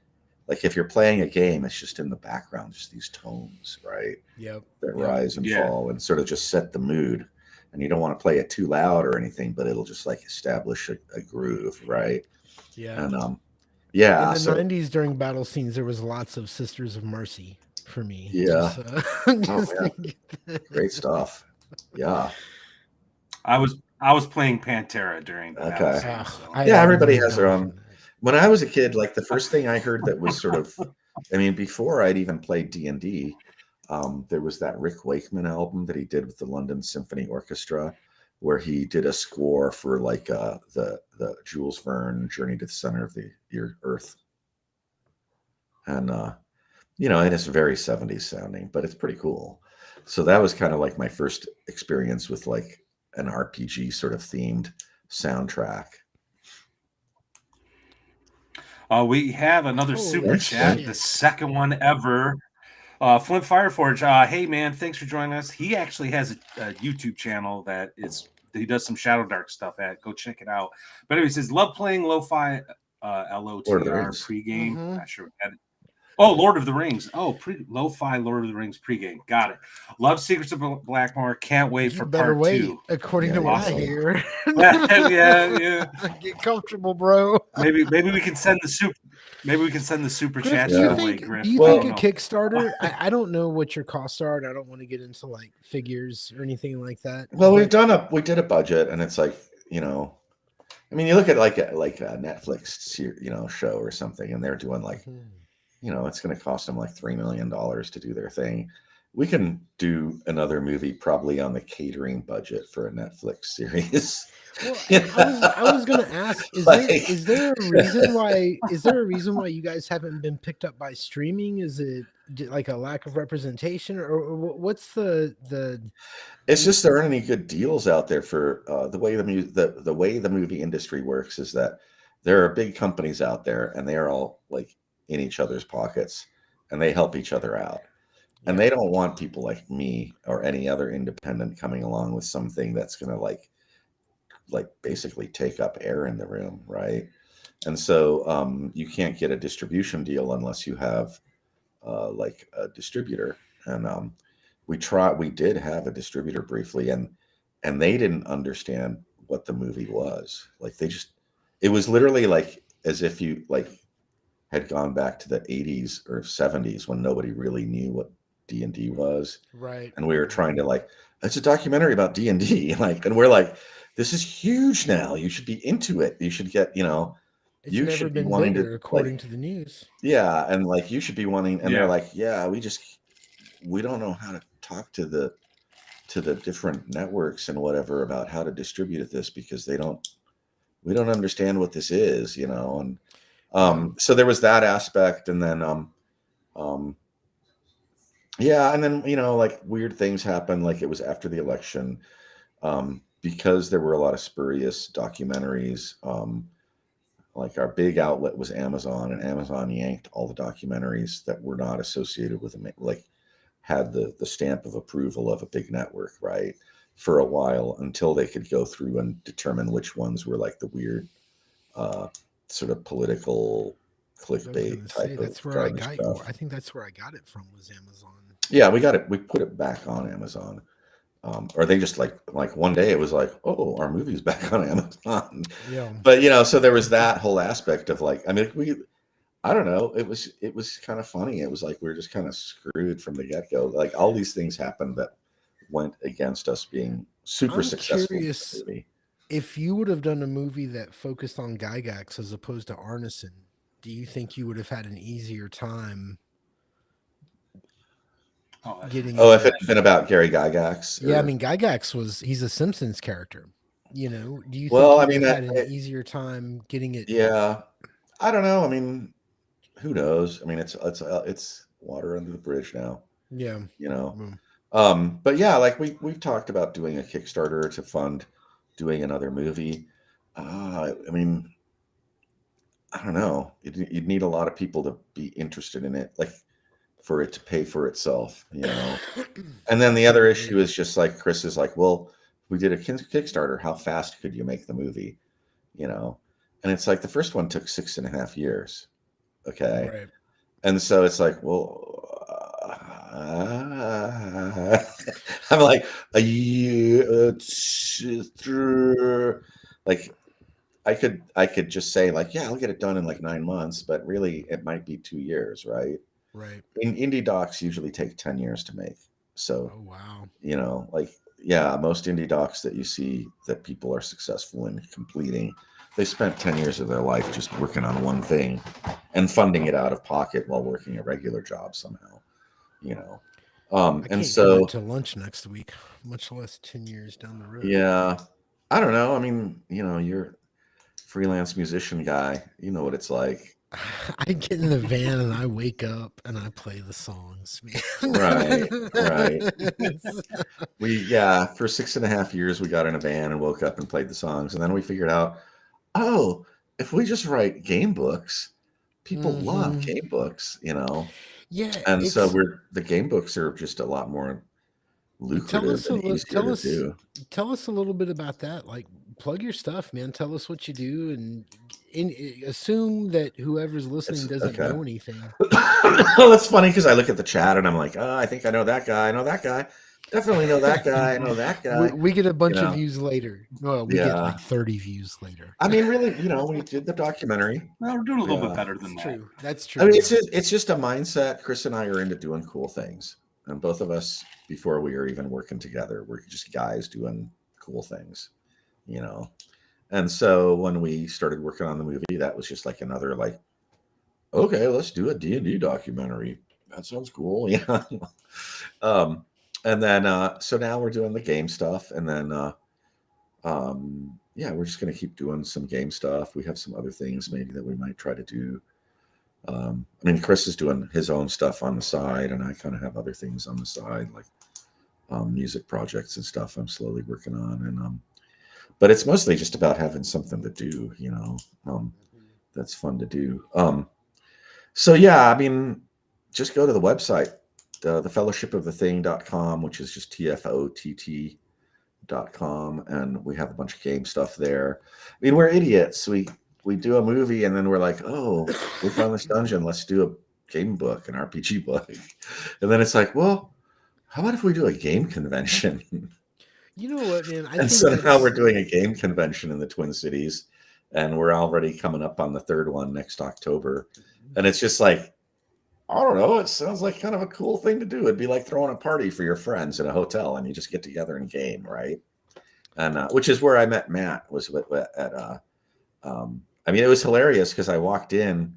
like, if you're playing a game, it's just in the background, just these tones, right? Yep. That rise and fall and sort of just set the mood. And you don't want to play it too loud or anything, but it'll just like establish a groove, right? Yeah. And in the 90s during battle scenes, there was lots of Sisters of Mercy for me. Yeah. Just, great stuff. Yeah. I was playing Pantera during the battle scene, so. Everybody has their own. When I was a kid, like the first thing I heard that was sort of, I mean, before I'd even played D&D, there was that Rick Wakeman album that he did with the London Symphony Orchestra, where he did a score for like the Jules Verne Journey to the Center of the Earth, and and it's very 70s sounding, but it's pretty cool. So that was kind of like my first experience with like an RPG sort of themed soundtrack. We have another super chat, the second one ever. Flint Fireforge, hey man, thanks for joining us. He actually has a YouTube channel that he does some Shadow Dark stuff at. Go check it out. But anyway, he says, love playing lo-fi LOTR pregame. Not sure what that is. Oh, Lord of the Rings. Oh, lo-fi Lord of the Rings pregame. Got it. Love Secrets of Blackmoor. Can't wait for part 2. According to what I hear. yeah. Get comfortable, bro. Maybe we can send the super. Maybe we can send the super chat. Do you think a Kickstarter? I don't know what your costs are, and I don't want to get into like figures or anything like that. Well, we did a budget, and it's like, I mean, you look at like a Netflix, show or something, and they're doing like, it's going to cost them like $3 million to do their thing. We can do another movie probably on the catering budget for a Netflix series. Well, I was going to ask: is there a reason why? Is there a reason why you guys haven't been picked up by streaming? Is it like a lack of representation, or what's the? It's just there aren't any good deals out there for the way the way the movie industry works is that there are big companies out there, and they are all like in each other's pockets, and they help each other out. And they don't want people like me or any other independent coming along with something that's going to like basically take up air in the room, right? And so you can't get a distribution deal unless you have like a distributor. And we did have a distributor briefly, and they didn't understand what the movie was. Like it was literally like as if you like had gone back to the 80s or 70s when nobody really knew what D&D was. Right. And we were trying to like, it's a documentary about D&D. Like, and we're like, this is huge now. You should be into it. You should get, it's you never should been be wanting bigger, to, according like, to the news. Yeah. And like, you should be wanting, and they're like, yeah, we don't know how to talk to the different networks and whatever about how to distribute this because they don't we don't understand what this is, you know. And Yeah. so there was that aspect, and then yeah, and then, you know, like weird things happened. Like it was after the election, because there were a lot of spurious documentaries. Like our big outlet was Amazon, and Amazon yanked all the documentaries that were not associated with them, like had the stamp of approval of a big network, right? For a while, until they could go through and determine which ones were like the weird, uh, sort of political I was clickbait gonna say type of that's where I garbage got. stuff. I think that's where I got it from was Amazon. Yeah, we got it. We put it back on Amazon. Or they just like one day it was like, oh, our movie's back on Amazon. Yeah. But you know, so there was that whole aspect of like, I mean, I don't know, it was kind of funny. It was like we were just kind of screwed from the get go. Like all these things happened that went against us being super I'm successful with the curious movie. if you would have done a movie that focused on Gygax as opposed to Arneson. Do you think you would have had an easier time Oh, that's getting Oh, it? if it had been about Gary Gygax, Yeah, I or mean Gygax he's a Simpsons character. Do you think well, you I would mean, have had an easier time getting it? yeah, I don't know. I mean, who knows? I mean, it's water under the bridge now, Yeah. you know. Mm. But yeah, like we've talked about doing a Kickstarter to fund doing another movie. I mean, I don't know. You'd need a lot of people to be interested in it, like for it to pay for itself, you know. And then the other issue Absolutely. is just like Chris is like, well, we did a Kickstarter. How fast could you make the movie, you know? And it's like the first one took 6.5 years. Okay. Right. And so it's like, well, I'm like a year, like I could just say like, yeah, I'll get it done in like 9 months, but really it might be 2 years, right? Right. Indie docs usually take 10 years to make. So, Oh wow. you know, like, yeah, most indie docs that you see that people are successful in completing, they spent 10 years of their life just working on one thing and funding it out of pocket while working a regular job somehow, you know. I And can't commit so, to lunch next week, much less 10 years down the road. yeah, I don't know. I mean, you know, you're a freelance musician guy, you know what it's like. I get in the van and I wake up and I play the songs, man. Right, right. Yeah, for 6.5 years, we got in a van and woke up and played the songs. And then we figured out, oh, if we just write game books, people love Hmm. game books, you know? Yeah, And so the game books are just a lot more lucrative and easier to do. tell us a little bit about that. Like, plug your stuff, man. Tell us what you do, and assume that whoever's listening It's doesn't okay. know anything. Well, it's funny because I look at the chat and I'm like, oh, I think I know that guy. I know that guy. Definitely know that guy. I know that guy. We get a You bunch of know, views later. Well, we get yeah. like 30 views later. I mean, really, you know, we did the documentary. well, we're doing a little bit Yeah. better That's than that. true. That's I mean, true. Yeah. it's just a mindset. Chris and I are into doing cool things, and both of us, before we were even working together, we're just guys doing cool things, you know. And so when we started working on the movie, that was just like another like, okay, let's do a D&D documentary. That sounds cool, yeah. um, and then so now we're doing the game stuff, and then yeah, we're just gonna keep doing some game stuff. We have some other things maybe that we might try to do. I mean, Chris is doing his own stuff on the side, and I kind of have other things on the side, like music projects and stuff I'm slowly working on. And but it's mostly just about having something to do, you know, that's fun to do. So yeah, I mean, just go to the website, the fellowshipofthething.com, which is just TFOTT.com, and we have a bunch of game stuff there. I mean, we're idiots. We do a movie and then we're like, oh, we found this dungeon. Let's do a game book, an RPG book. And then it's like, well, how about if we do a game convention? You know what, man? I And think so now that's we're doing a game convention in the Twin Cities, and we're already coming up on the third one next October. And it's just like, I don't know. It sounds like kind of a cool thing to do. It'd be like throwing a party for your friends in a hotel, and you just get together and game, right? And which is where I met Matt. Was at I mean, it was hilarious because I walked in.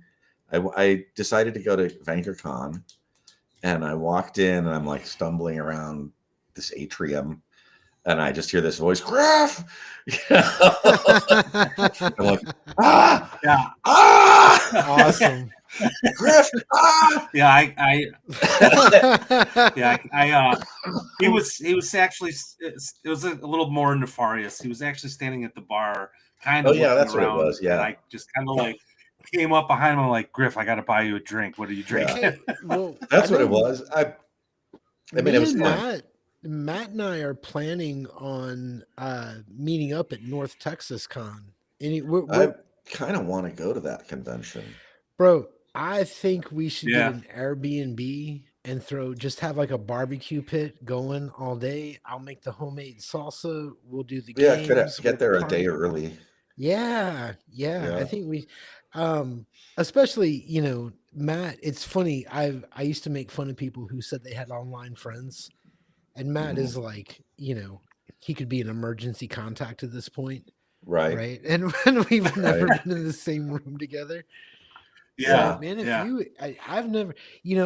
I decided to go to VankerCon, and I walked in, and I'm like stumbling around this atrium, and I just hear this voice, Griff. I'm like, ah, Yeah. Awesome. Griff, ah. Yeah, he was actually, it was a little more nefarious. He was actually standing at the bar, kind of Oh, yeah, looking that's what it around, was, yeah. and I just kind of like came up behind him, like, Griff, I got to buy you a drink. What are you drinking? Yeah. Okay, well, That's I what it know was. I mean, me it was and fun. Matt and I are planning on meeting up at North Texas Con. I kind of want to go to that convention. Bro, I think we should get Yeah. an Airbnb and just have like a barbecue pit going all day. I'll make the homemade salsa. We'll do the Yeah, games. get We'll there a party. day early. Yeah. I think we, especially Matt. It's funny. I used to make fun of people who said they had online friends, and Matt is like, he could be an emergency contact at this point, Right. right? And we've never been in the same room together. Yeah. So, man, I've never,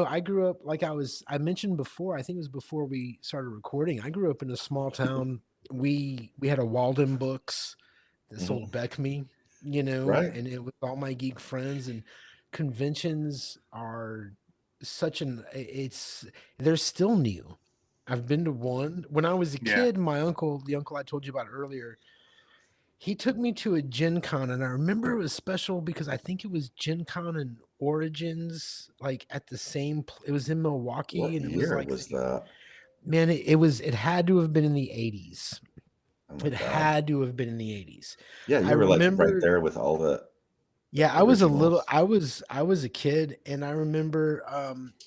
I grew up like I mentioned before, I think it was before we started recording. I grew up in a small town. We had a Walden Books that sold Beckme, Right. and it was all my geek friends, and conventions are they're still new. I've been to one. When I was a kid, my uncle, the uncle I told you about earlier, he took me to a Gen Con, and I remember it was special because I think it was Gen Con and Origins, like at the same. It was in Milwaukee, What and it was year like, was that? man, it had to have been in the 80s. Oh my It God. had to have been in the 80s. Yeah, you were like right there with all the. Yeah, I was a little. I was a kid, and I remember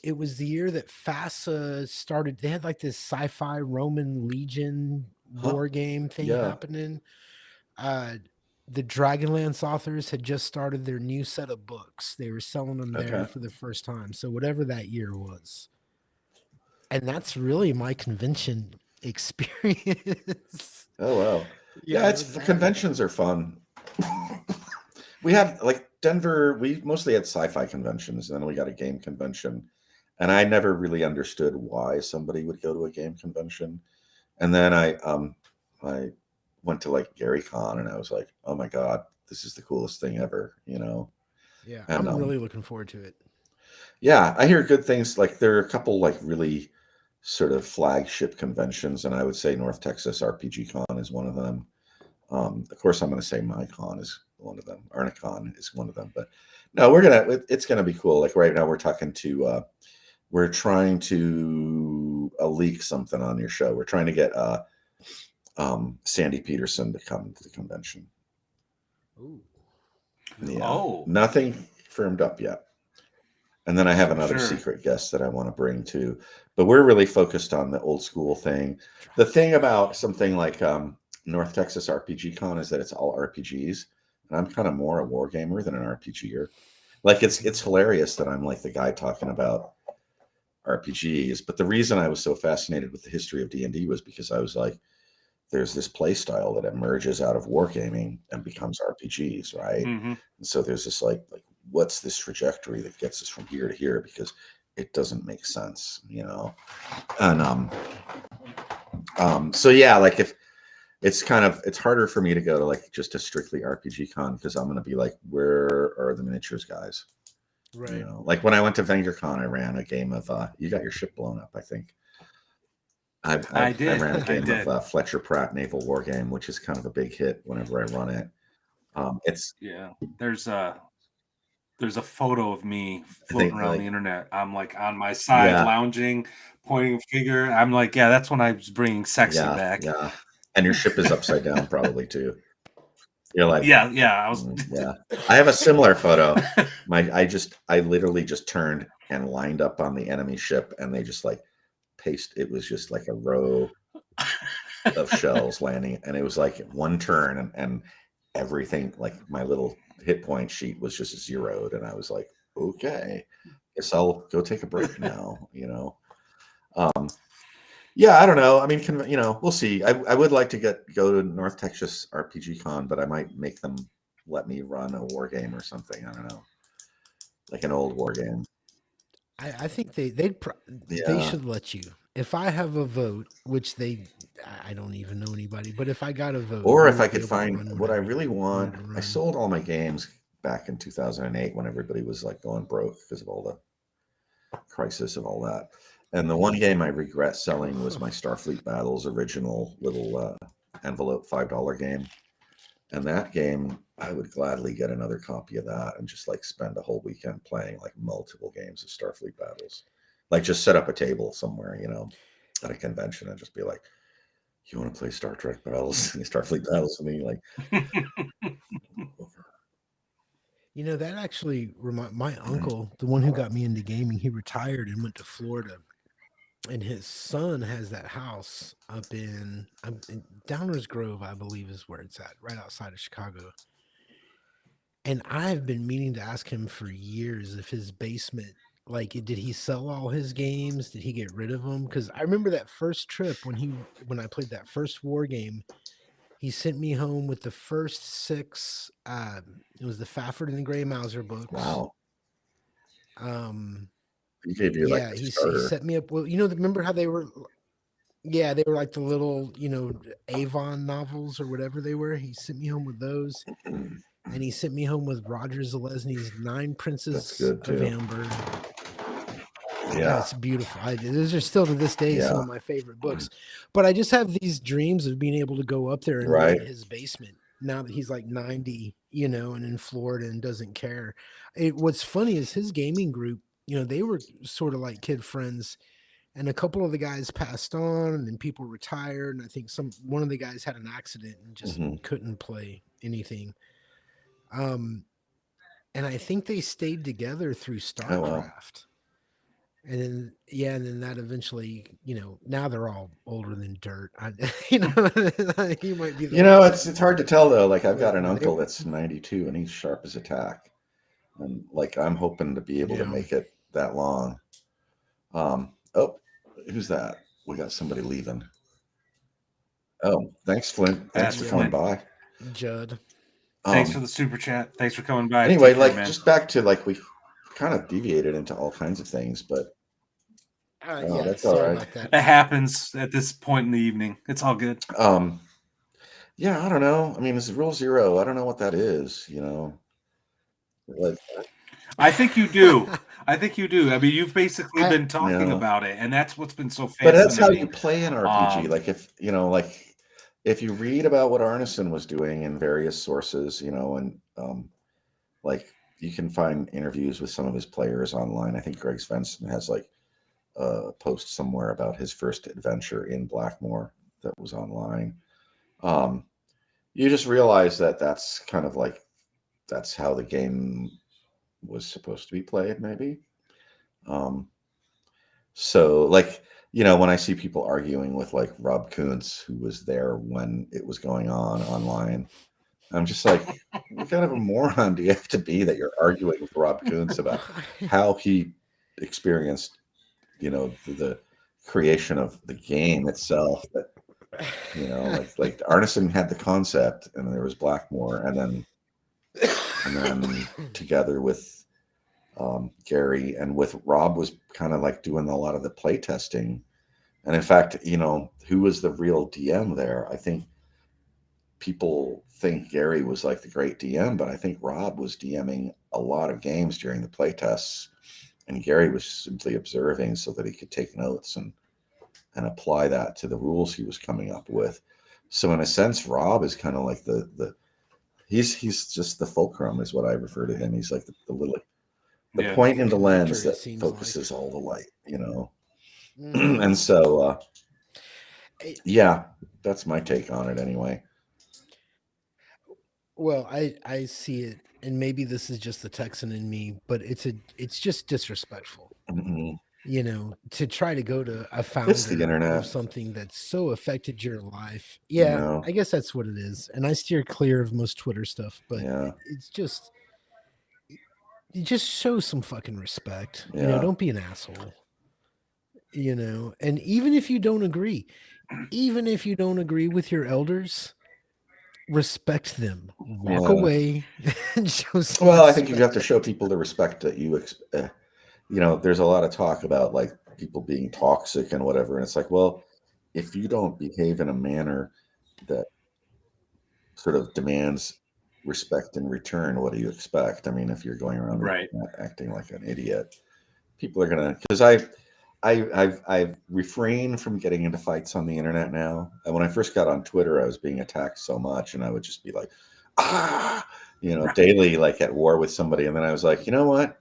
it was the year that FASA started. They had like this sci-fi Roman Legion war game thing happening. The Dragonlance authors had just started their new set of books. They were selling them there for the first time. So whatever that year was. And that's really my convention experience. Oh, wow. Yeah, conventions are fun. We had like Denver, we mostly had sci-fi conventions, and then we got a game convention. And I never really understood why somebody would go to a game convention. And then I went to like Gary Con, and I was like, oh my God, this is the coolest thing ever, Yeah, and, I'm really looking forward to it. Yeah, I hear good things. Like there are a couple like really sort of flagship conventions, and I would say North Texas RPG Con is one of them. Of course, I'm going to say MyCon is one of them. Arnicon is one of them. But no, it's going to be cool. Like right now, we're trying to leak something on your show. We're trying to get Sandy Peterson to come to the convention. Ooh. Yeah. Oh. Nothing firmed up yet. And then I have another secret guest that I want to bring too. But we're really focused on the old school thing. The thing about something like North Texas RPG Con is that it's all RPGs. And I'm kind of more a war gamer than an RPGer. Like it's hilarious that I'm like the guy talking about RPGs. But the reason I was so fascinated with the history of D&D was because I was like, there's this play style that emerges out of wargaming and becomes RPGs, right? And so there's this like what's this trajectory that gets us from here to here, because it doesn't make sense, And so yeah, like if it's harder for me to go to like just a strictly RPG con, because I'm gonna be like, where are the miniatures guys? Right. Like when I went to VengerCon, I ran a game of you got your ship blown up, I think. I ran a game of Fletcher Pratt Naval War Game, which is kind of a big hit whenever I run it. There's a photo of me floating around the internet. I'm like on my side, lounging, pointing a finger. I'm like, yeah, that's when I was bringing sexy back. Yeah, and your ship is upside down probably too. You're like, yeah. I was. Yeah, I have a similar photo. I literally just turned and lined up on the enemy ship, and they just like paste. It was just like a row of shells landing, and it was like one turn, and everything, like my little hit point sheet was just zeroed, and I was like, okay, guess I'll go take a break now. Yeah, I don't know. I mean, we'll see. I would like to go to North Texas RPG Con, but I might make them let me run a war game or something. I don't know, like an old war game. I think they Yeah. should let you. If I have a vote, which I don't even know anybody, but if I got a vote, Or you if I would be could able to find run what I whatever really you wanted want, to I run. sold all my games back in 2008 when everybody was like going broke because of all the crisis and all that. And the one game I regret selling was my Starfleet Battles original little envelope $5 game. And that game, I would gladly get another copy of that and just like spend a whole weekend playing like multiple games of Starfleet Battles. Like just set up a table somewhere, at a convention and just be like, you want to play Star Trek Battles, Starfleet Battles with me? Like, That actually my uncle, the one who got me into gaming, he retired and went to Florida. And his son has that house up in Downers Grove, I believe is where it's at, right outside of Chicago. And I've been meaning to ask him for years if his basement, like, did he sell all his games? Did he get rid of them? Because I remember that first trip when I played that first war game, he sent me home with the first six. It was the Fafford and the Grey Mauser books. wow. Um, He gave you like yeah, the he starter. set me up. Well, remember how they were? Yeah, they were like the little, Avon novels or whatever they were. He sent me home with those. And he sent me home with Roger Zelazny's Nine That's Princes good of too. Amber. Yeah. It's beautiful. Those are still to this day some Yeah. of my favorite books. But I just have these dreams of being able to go up there and Right. raid his basement now that he's like 90, and in Florida and doesn't care. What's funny is his gaming group, they were sort of like kid friends. And a couple of the guys passed on, and then people retired. And I think one of the guys had an accident and just hmm couldn't play anything. Um, and I think they stayed together through Oh wow. StarCraft. And then that eventually, now they're all older than dirt. He might be the last It's one. hard to tell though. Like I've But got an no, they uncle that's 92 and he's sharp as a tack. And like I'm hoping to be able to yeah. make it that long. Oh, who's that? We got somebody leaving. Oh, thanks, Flint. Thanks That's for Yep. coming Flint. by. Judd. Thanks for Um, the super chat. Thanks for coming by. anyway, Take care, like man. just back to like we kind of deviated into all kinds of things, but Yeah, that's all sorry right. about that. It happens at this point in the evening. It's all good. Yeah, I don't know. I mean, it's Rule Zero. I don't know what that is. Like, I think you do. I think you do. I mean, you've basically I been talking yeah. about it, and that's what's been so But that's how you fascinating. play an RPG. Um, Like if you read about what Arneson was doing in various sources, and like you can find interviews with some of his players online. I think Greg Svensson has like a post somewhere about his first adventure in Blackmoor that was online. Um, you just realize that that's kind of like that's how the game was supposed to be played, maybe. Um, so like when I see people arguing with like Rob Kuntz, who was there when it was going on online, I'm just like, what kind of a moron do you have to be that you're arguing with Rob Kuntz about how he experienced, the creation of the game itself? That like Arneson had the concept, and there was Blackmoor, and then together with Gary and with Rob was kind of like doing a lot of the play testing. And in fact, who was the real DM there? I think people think Gary was like the great DM, but I think Rob was DMing a lot of games during the play tests, and Gary was simply observing so that he could take notes and apply that to the rules he was coming up with. So in a sense, Rob is kind of like the he's just the fulcrum is what I refer to him. He's like the little the yeah. point the in the lens connector, it that seems like. focuses all the light. Mhm. And so Eh, yeah, that's my take on it anyway. Well, I see it, and maybe this is just the Texan in me, but it's just disrespectful. Mhm. To try to go to a It's the founder of internet, something that's so affected your life. you Yeah, know. I guess that's what it is. And I steer clear of most Twitter stuff, but Yeah, it's just you just show some fucking respect. yeah, Don't be an asshole. And even if you don't agree, with your elders, respect them. Walk yeah. away and show some Well, I think you have to respect. show people the respect that there's a lot of talk about like people being toxic and whatever, and it's like, well, if you don't behave in a manner that sort of demands respect in return, what do you expect? I mean, if you're going around Right. acting like an idiot, people are gonna. Because I've refrained from getting into fights on the internet now. And when I first got on Twitter, I was being attacked so much, and I would just be like, daily, like at war with somebody. And then I was like, you know what?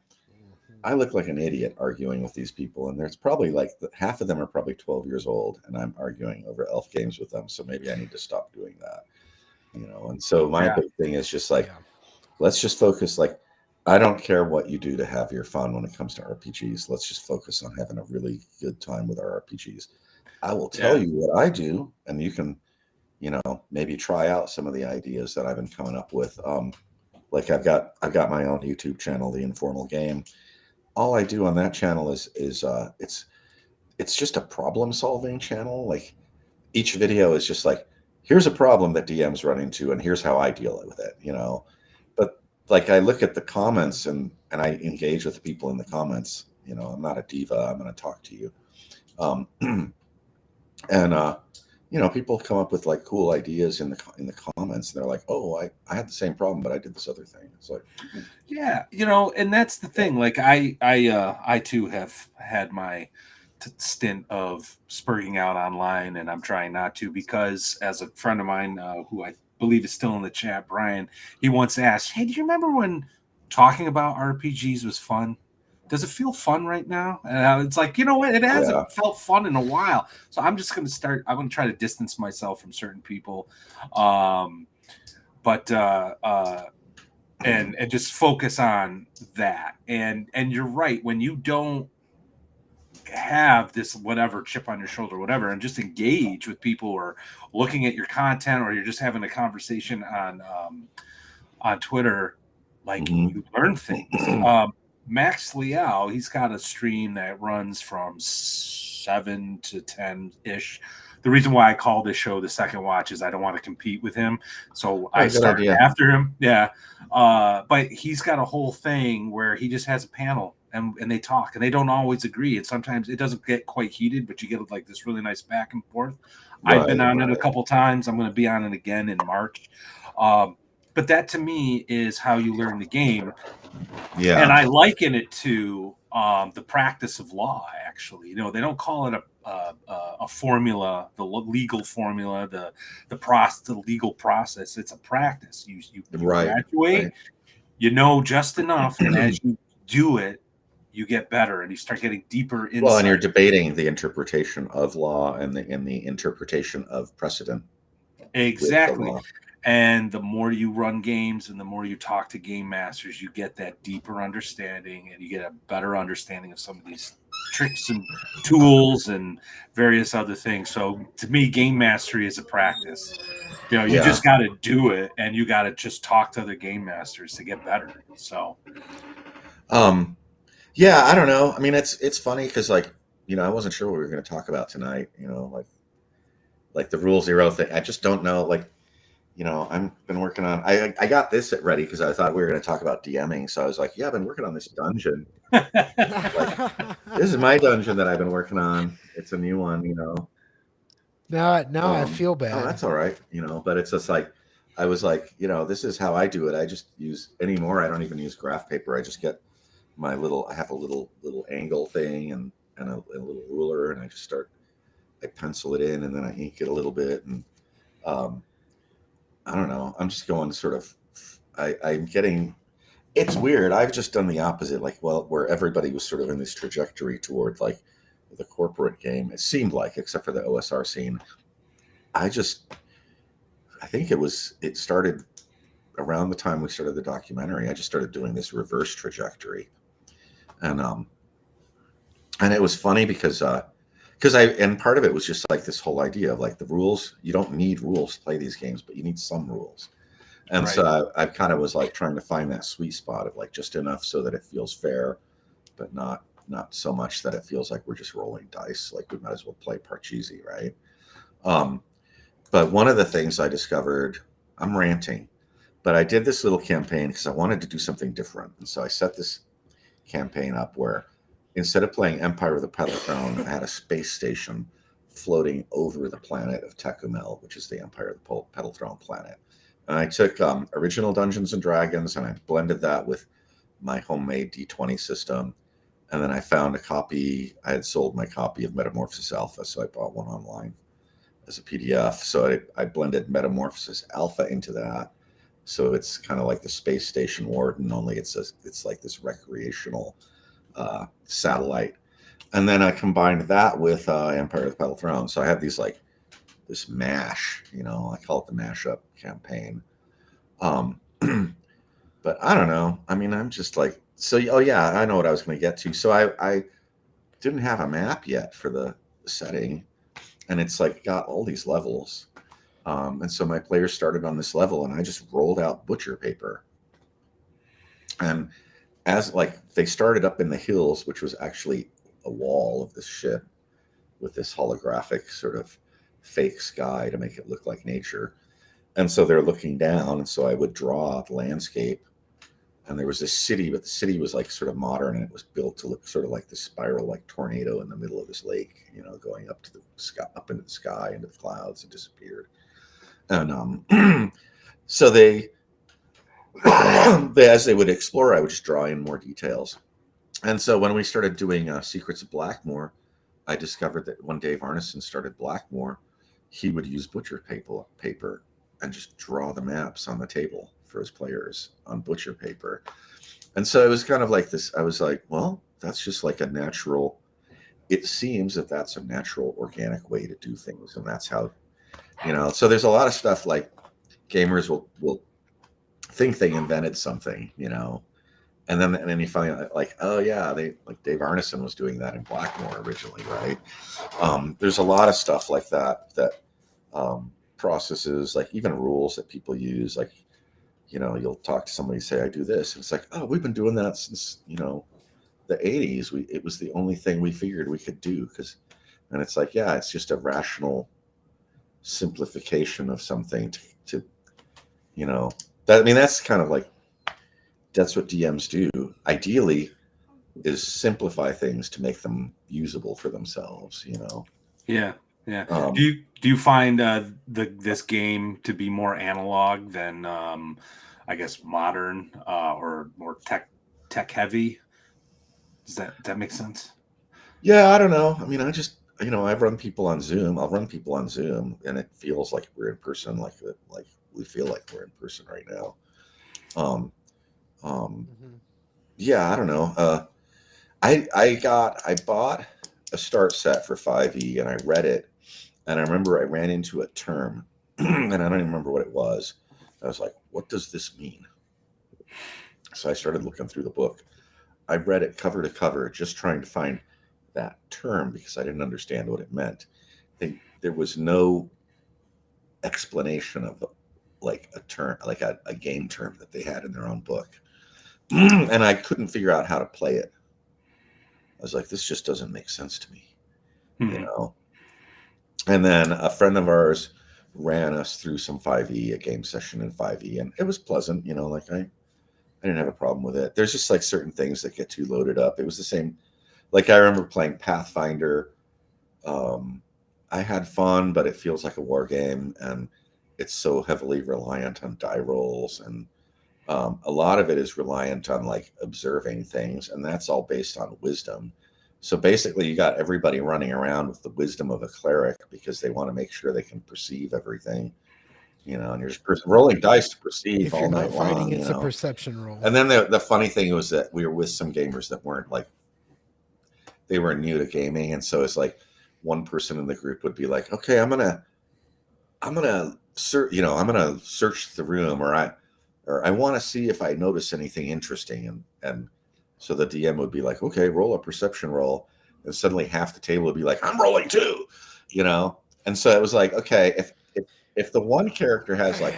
I look like an idiot arguing with these people, and there's probably like half of them are probably 12 years old, and I'm arguing over elf games with them. So maybe I need to stop doing that. And so my Yeah. big thing is just like, Yeah. let's just focus. Like, I don't care what you do to have your fun when it comes to RPGs. Let's just focus on having a really good time with our RPGs. I will tell Yeah. you what I do, and you can, maybe try out some of the ideas that I've been coming up with. Like I've got my own YouTube channel, The Informal Game. All I do on that channel is it's just a problem solving channel. Like each video is just like, here's a problem that DMs run into, and here's how I deal with it. But like I look at the comments and I engage with the people in the comments. I'm not a diva. I'm going to talk to you. And people come up with like cool ideas in the comments. And they're like, oh, I had the same problem, but I did this other thing. It's like, Yeah, and that's the thing. Like I too have had my stint of spurging out online, and I'm trying not to, because as a friend of mine who I believe is still in the chat, Brian, he once asked, "Hey, do you remember when talking about RPGs was fun? Does it feel fun right now?" And it's like, you know what? It hasn't Yeah. felt fun in a while. So I'm just going to start. I'm going to try to distance myself from certain people, but and just focus on that. And you're right, when you don't have this whatever chip on your shoulder, whatever, and just engage with people, or looking at your content, or you're just having a conversation on Twitter, like Mhm. you learn things. Max Liao, he's got a stream that runs from 7 to 10 ish. The reason why I call this show The Second Watch is I don't want to compete with him, so I good started idea. after him. Yeah, but he's got a whole thing where he just has a panel, and they talk, and they don't always agree, and sometimes it doesn't get quite heated, but you get like this really nice back and forth. I've been on it a couple times. I'm going to be on it again in March. But that to me is how you learn the game. Yeah. And I liken it to the practice of law. Actually, they don't call it a formula, the legal formula, the legal process. It's a practice. You Right. graduate, Right. you know just enough, and as you do it, you get better, and you start getting deeper insight. Well, and you're debating the interpretation of law and the interpretation of precedent. Exactly. And the more you run games and the more you talk to game masters, you get that deeper understanding, and you get a better understanding of some of these tricks and tools and various other things. So to me, game mastery is a practice. You just got to do it, and you got to just talk to other game masters to get better. So, yeah, I don't know. I mean, it's funny because like, I wasn't sure what we were going to talk about tonight, like the Rule Zero thing. I just don't know. Like, I've been working on, I got this ready because I thought we were going to talk about DMing. So I was like, yeah, I've been working on this dungeon. Like, this is my dungeon that I've been working on. It's a new one, Now I feel bad. Oh, that's all right, but it's just like, I was like, this is how I do it. I just use anymore. I don't even use graph paper. I just get I have a little angle thing and a little ruler, and I pencil it in, and then I ink it a little bit. And I don't know. I'm just going sort of, I'm getting, it's weird. I've just done the opposite, like, well, where everybody was sort of in this trajectory toward like the corporate game, it seemed like, except for the OSR scene. I think it started around the time we started the documentary. I just started doing this reverse trajectory. And it was funny because and part of it was just like this whole idea of like the rules. You don't need rules to play these games, but you need some rules. And Right. so I kind of was like trying to find that sweet spot of like just enough so that it feels fair, but not so much that it feels like we're just rolling dice. Like we might as well play Parcheesi, right? But one of the things I discovered, I'm ranting, but I did this little campaign because I wanted to do something different. And so I set this campaign up where instead of playing Empire of the Petal Throne, I had a space station floating over the planet of Tecumel, which is the Empire of the Petal Throne planet. And I took original Dungeons and Dragons and I blended that with my homemade D20 system. And then I found a copy. I had sold my copy of Metamorphosis Alpha, so I bought one online as a PDF. So I blended Metamorphosis Alpha into that. So it's kind of like the Space Station Warden, only it's like this recreational satellite. And then I combined that with Empire of the Petal Throne. So I have these like this mash, I call it the mashup campaign. But I don't know. I mean, I'm just like, so, oh yeah, I know what I was going to get to. So I didn't have a map yet for the setting, and it's like got all these levels. And so my players started on this level, and I just rolled out butcher paper. And as like they started up in the hills, which was actually a wall of this ship with this holographic sort of fake sky to make it look like nature. And so they're looking down, and so I would draw the landscape. And there was this city, but the city was like sort of modern, and it was built to look sort of like this spiral, like tornado in the middle of this lake, going up to the sky, up into the sky, into the clouds, and disappeared. And so they, as they would explore, I would just draw in more details. And so when we started doing Secrets of Blackmoor, I discovered that when Dave Arneson started Blackmoor, he would use butcher paper and just draw the maps on the table for his players on butcher paper. And so it was kind of like this. I was like, well, that's just like a natural, it seems that that's a natural organic way to do things. And that's how, so there's a lot of stuff like gamers will think they invented something, and then you find out like, oh yeah, they like Dave Arneson was doing that in Blackmoor originally, right? There's a lot of stuff like that processes, like even rules that people use, like, you'll talk to somebody, say, I do this. And it's like, oh, we've been doing that since, the 80s. It was the only thing we figured we could do. And it's like, yeah, it's just a rational simplification of something to that's kind of like, that's what DMs do. Ideally is simplify things to make them usable for themselves, Yeah. Do you find this game to be more analog than I guess modern or more tech heavy? Does that make sense? Yeah, I don't know. I mean, I just I've run people on Zoom. I'll run people on Zoom, and it feels like we're in person, like we feel like we're in person right now. Yeah, I don't know. I bought a start set for 5e, and I read it. And I remember I ran into a term, and I don't even remember what it was. I was like, what does this mean? So I started looking through the book. I read it cover to cover, just trying to find that term because I didn't understand what it meant. There was no explanation of like a term, like a game term that they had in their own book. And I couldn't figure out how to play it. I was like, this just doesn't make sense to me, And then a friend of ours ran us through some 5e, a game session in 5e, and it was pleasant, like I didn't have a problem with it. There's just like certain things that get too loaded up. It was the same, like I remember playing Pathfinder. I had fun, but it feels like a war game, and it's so heavily reliant on die rolls, and a lot of it is reliant on like observing things, and that's all based on wisdom. So basically, you got everybody running around with the wisdom of a cleric because they want to make sure they can perceive everything, and you're just rolling dice to perceive If all you're night not fighting, long. it's a perception roll. And then the funny thing was that we were with some gamers that weren't like, they were new to gaming, and so it's like one person in the group would be like, okay, I'm gonna search, I'm gonna search the room, or I want to see if I notice anything interesting, and so the DM would be like, okay, roll a perception roll, and suddenly half the table would be like, I'm rolling too, and so it was like, okay, if the one character has like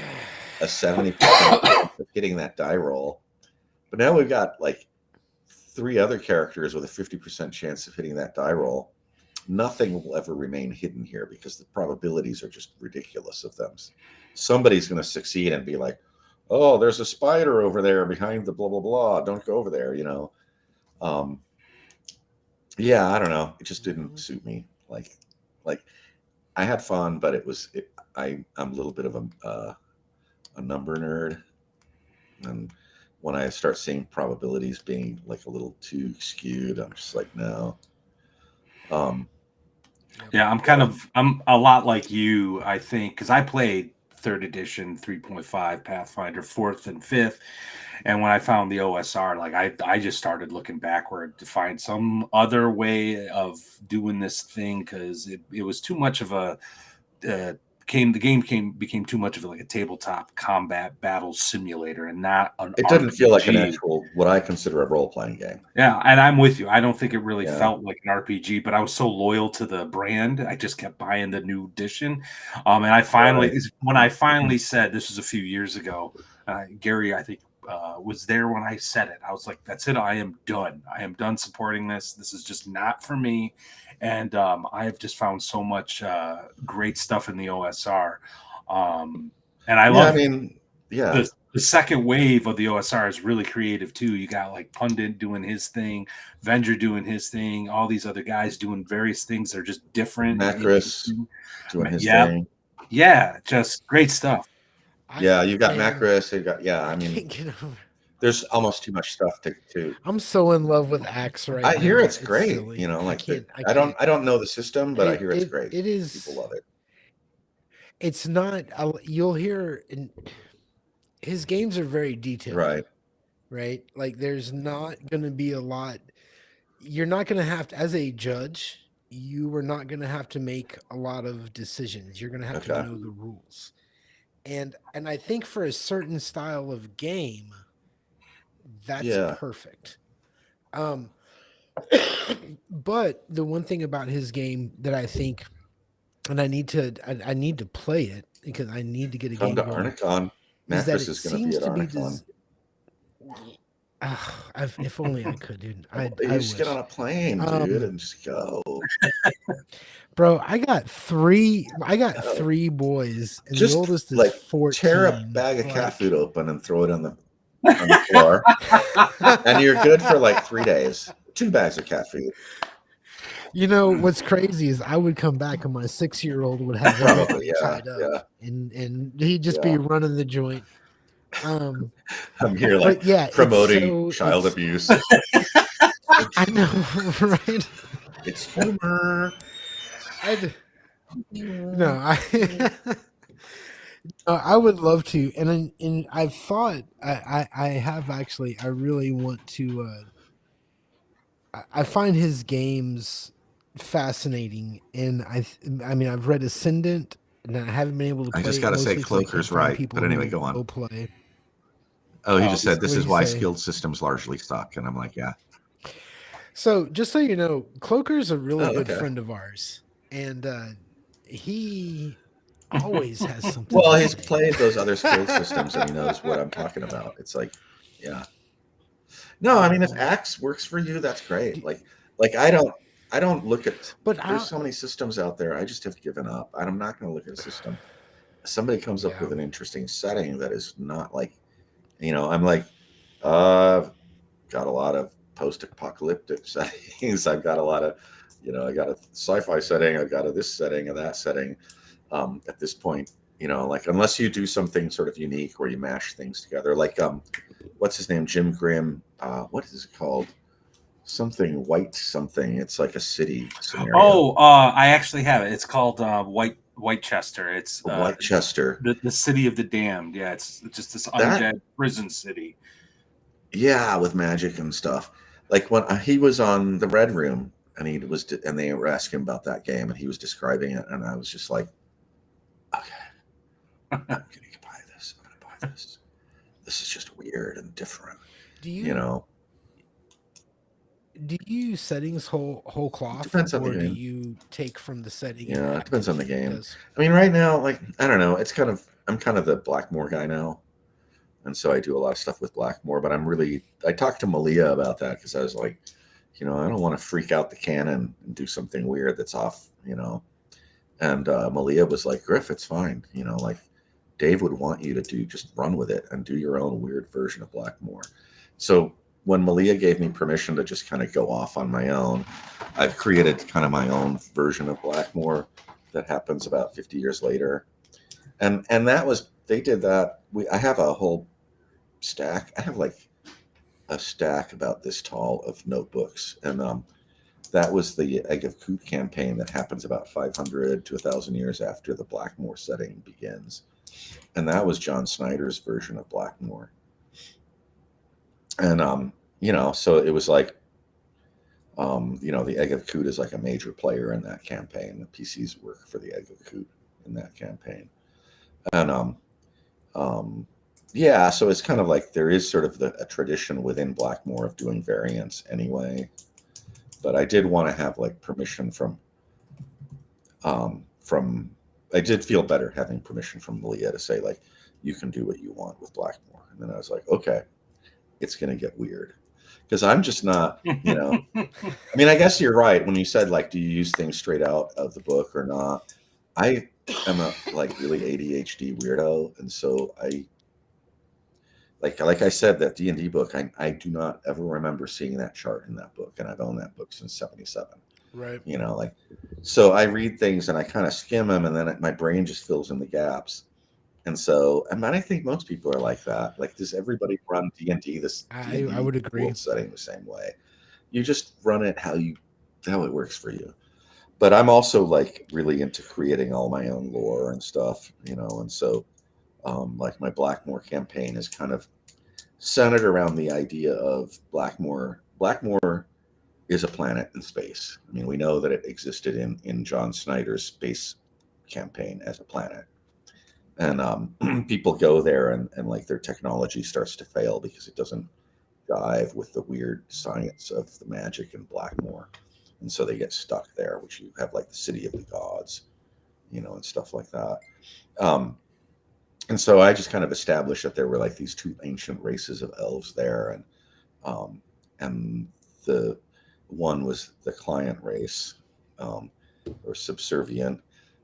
a 70% chance of hitting that die roll, but now we've got like 3 other characters with a 50% chance of hitting that die roll, nothing will ever remain hidden here because the probabilities are just ridiculous of them. Somebody's going to succeed and be like, oh, there's a spider over there behind the blah, blah, blah. Don't go over there, Yeah, I don't know. It just didn't suit me. Like I had fun, but I'm a little bit of a number nerd, and when I start seeing probabilities being like a little too skewed, I'm just like, no. Um, Yep. Yeah, I'm a lot like you, I think, because I played third edition 3.5 Pathfinder, fourth and fifth. And when I found the OSR, like I just started looking backward to find some other way of doing this thing because it was too much of a uh, became too much of like a tabletop combat battle simulator and not an it didn't feel like an RPG. actual what I consider a role playing game. Yeah, and I'm with you. I don't think it really Yeah, felt like an RPG, but I was so loyal to the brand, I just kept buying the new edition. And I right. when I finally said this was a few years ago, Gary, I think was there when I said it. I was like, "That's it. I am done. I am done supporting this. This is just not for me." And I have just found so much great stuff in the OSR, and I Yeah, I love mean, yeah, the second wave of the OSR is really creative too. You got like Pundit doing his thing, Venger doing his thing, all these other guys doing various things. They're just different and Macris interesting. doing his Yeah, thing. yeah, just great stuff. Yeah, you got Man, Macris. You got yeah. I I mean, can't get over. there's almost too much stuff to. I'm so in love with Axe right I hear now. it's It's great. silly. I Like can't. I I don't can't. I don't know the system, but I hear it's great. It People is. love it. It's not. You'll hear. His games are very detailed, Right. right? Like there's not going to be a lot. You're not going to have to, as a judge, you are not going to have to make a lot of decisions. You're going to have to Okay. know the rules. And I think for a certain style of game, that's Yeah. perfect. Um but the one thing about his game that I think, and I need to play it because I need to get a Come game to going, Arnicon. is that Macris it is going to be seems at to be Arnicon. if only I could, dude. You I just get on wish. a plane, dude, Um, and just go. bro, I got Go. three boys, and the Just oldest is like tear a 14. bag of cat food Like, open and throw it on the floor, and you're good for like 3 days. 2 bags of cat food, you know what's crazy is I would come back and my 6-year-old would have probably. everybody Yeah, tied up, yeah, and he'd just yeah. be running the joint. Um, I'm here like but yeah, promoting child abuse. I know, right? It's humor. I'd no, I would love to, and I've thought I have actually. I really want to. I find his games fascinating, and I mean I've read Ascendant, and I haven't been able to I play just it got to say, mostly because I can't Cloaker's find right. people But who anyway, will go on. go play. Oh, he just said What this do is you why say? skilled systems largely suck, and I'm like, yeah. So just so you know, Cloaker's a really Oh, good okay. friend of ours, and he always has something Well, to he's say. played those other skilled systems, and he knows what I'm talking about. It's like, yeah. No, I mean, if Axe works for you, that's great. Do- Like I don't look at. But There's I, so many systems out there. I just have given up. I'm not going to look at a system. Somebody comes up yeah. with an interesting setting that is not like, I'm like, I've got a lot of post-apocalyptic settings. I've got a lot of, I got a sci-fi setting. I've got a this setting and that setting. At this point, like unless you do something sort of unique where you mash things together, like what's his name, Jim Grimm. What is it called? Something white something. It's like a city scenario. Oh, I actually have it. It's called Whitechester. It's Whitechester. the city of the damned. Yeah, it's just this That undead prison city. yeah, with magic and stuff. Like when he was on the Red Room and they were asking him about that game and he was describing it and I was just like, okay, I'm gonna buy this. I'm gonna buy this. This is just weird and different. Do You you know, do you use settings whole it cloth, depends on the or do game. you take from the setting and Yeah, it depends on the active? game. Because I mean, right now, like I don't know. I'm kind of the Blackmoor guy now, and so I do a lot of stuff with Blackmoor. But I talked to Malia about that because I was like, I don't want to freak out the canon and do something weird that's off. And Malia was like, Griff, it's fine. Like Dave would want you to just run with it and do your own weird version of Blackmoor. So when Malia gave me permission to just kind of go off on my own, I've created kind of my own version of Blackmoor that happens about 50 years later, and that was they did that. I have a whole stack. I have like a stack about this tall of notebooks, and that was the Egg of Coot campaign that happens about 500 to 1,000 years after the Blackmoor setting begins, and that was John Snyder's version of Blackmoor. And so it was like, the Egg of Coot is like a major player in that campaign. The PCs work for the Egg of Coot in that campaign, and yeah, so it's kind of like there is sort of a tradition within Blackmoor of doing variants anyway. But I did want to have like permission from. I did feel better having permission from Leah to say like, you can do what you want with Blackmoor, and then I was like, okay, it's going to get weird because I'm just not, I mean, I guess you're right when you said like, do you use things straight out of the book or not? I am a like really ADHD weirdo, and so I like I said, that D&D book, I do not ever remember seeing that chart in that book, and I've owned that book since '77. Right. So I read things and I kind of skim them, and then my brain just fills in the gaps. And so, I think most people are like that. Like, does everybody run D&D I would agree. world setting the same way? You just run it how it works for you. But I'm also like really into creating all my own lore and stuff, and so like my Blackmoor campaign is kind of centered around the idea of Blackmoor. Blackmoor is a planet in space. I mean, we know that it existed in John Snyder's space campaign as a planet. And people go there and like their technology starts to fail because it doesn't jive with the weird science of the magic in Blackmoor. And so they get stuck there, which you have like the city of the gods, and stuff like that. And so I just kind of established that there were like these two ancient races of elves there, and the one was the client race, or subservient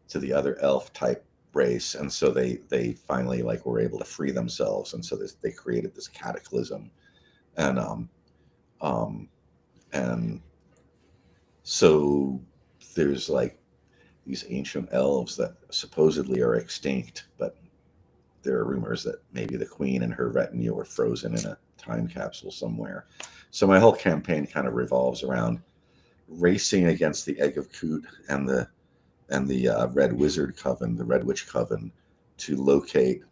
to the other elf type race, and so they finally like were able to free themselves, and so they created this cataclysm, and and so there's like these ancient elves that supposedly are extinct, but there are rumors that maybe the queen and her retinue were frozen in a time capsule somewhere. So my whole campaign kind of revolves around racing against the Egg of Coot and the Red Wizard Coven, the Red Witch Coven, to locate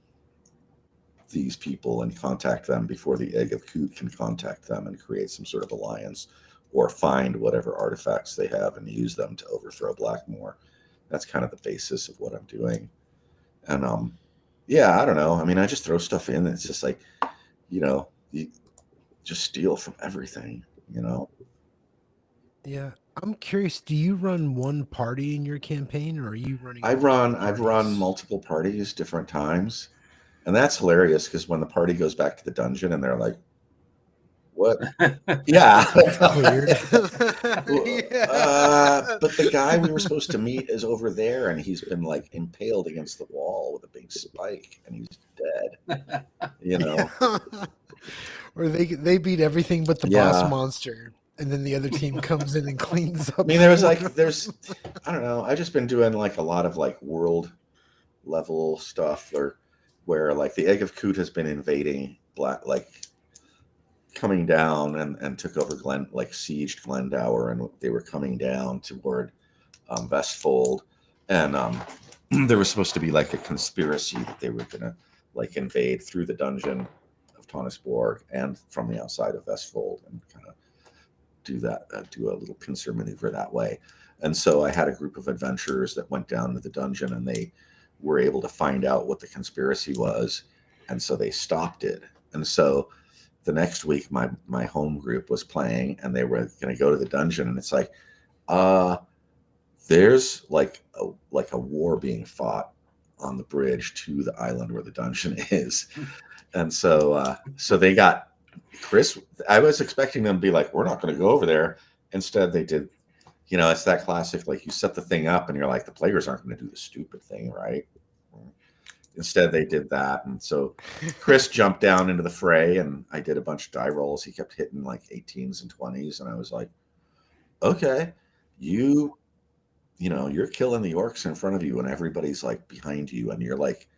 these people and contact them before the Egg of Coot can contact them and create some sort of alliance, or find whatever artifacts they have and use them to overthrow Blackmoor. That's kind of the basis of what I'm doing. And yeah, I don't know. I mean, I just throw stuff in. It's just like, you just steal from everything, Yeah. I'm curious, do you run one party in your campaign, or are you running I've run multiple parties different times. And that's hilarious because when the party goes back to the dungeon and they're like, what? Yeah. That's weird. But the guy we were supposed to meet is over there, and he's been like impaled against the wall with a big spike, and he's dead. Or they beat everything but the boss monster, and then the other team comes in and cleans up. I mean, there's I don't know. I've just been doing like a lot of like world level stuff, or where like the Egg of Coot has been invading coming down and took over sieged Glendower, and they were coming down toward Vestfold, and there was supposed to be like a conspiracy that they were gonna like invade through the dungeon of Tonisborg and from the outside of Vestfold, and kind of do a little pincer maneuver that way. And so I had a group of adventurers that went down to the dungeon, and they were able to find out what the conspiracy was, and so they stopped it. And so the next week, my home group was playing, and they were going to go to the dungeon, and it's like, there's like a war being fought on the bridge to the island where the dungeon is. And so they got Chris. I was expecting them to be like, we're not going to go over there. Instead, they did. It's that classic, like you set the thing up and you're like, the players aren't going to do the stupid thing, right? Instead, they did that. And so Chris jumped down into the fray, and I did a bunch of die rolls. He kept hitting like 18s and 20s. And I was like, okay. you you're killing the orcs in front of you and everybody's like behind you, and you're like,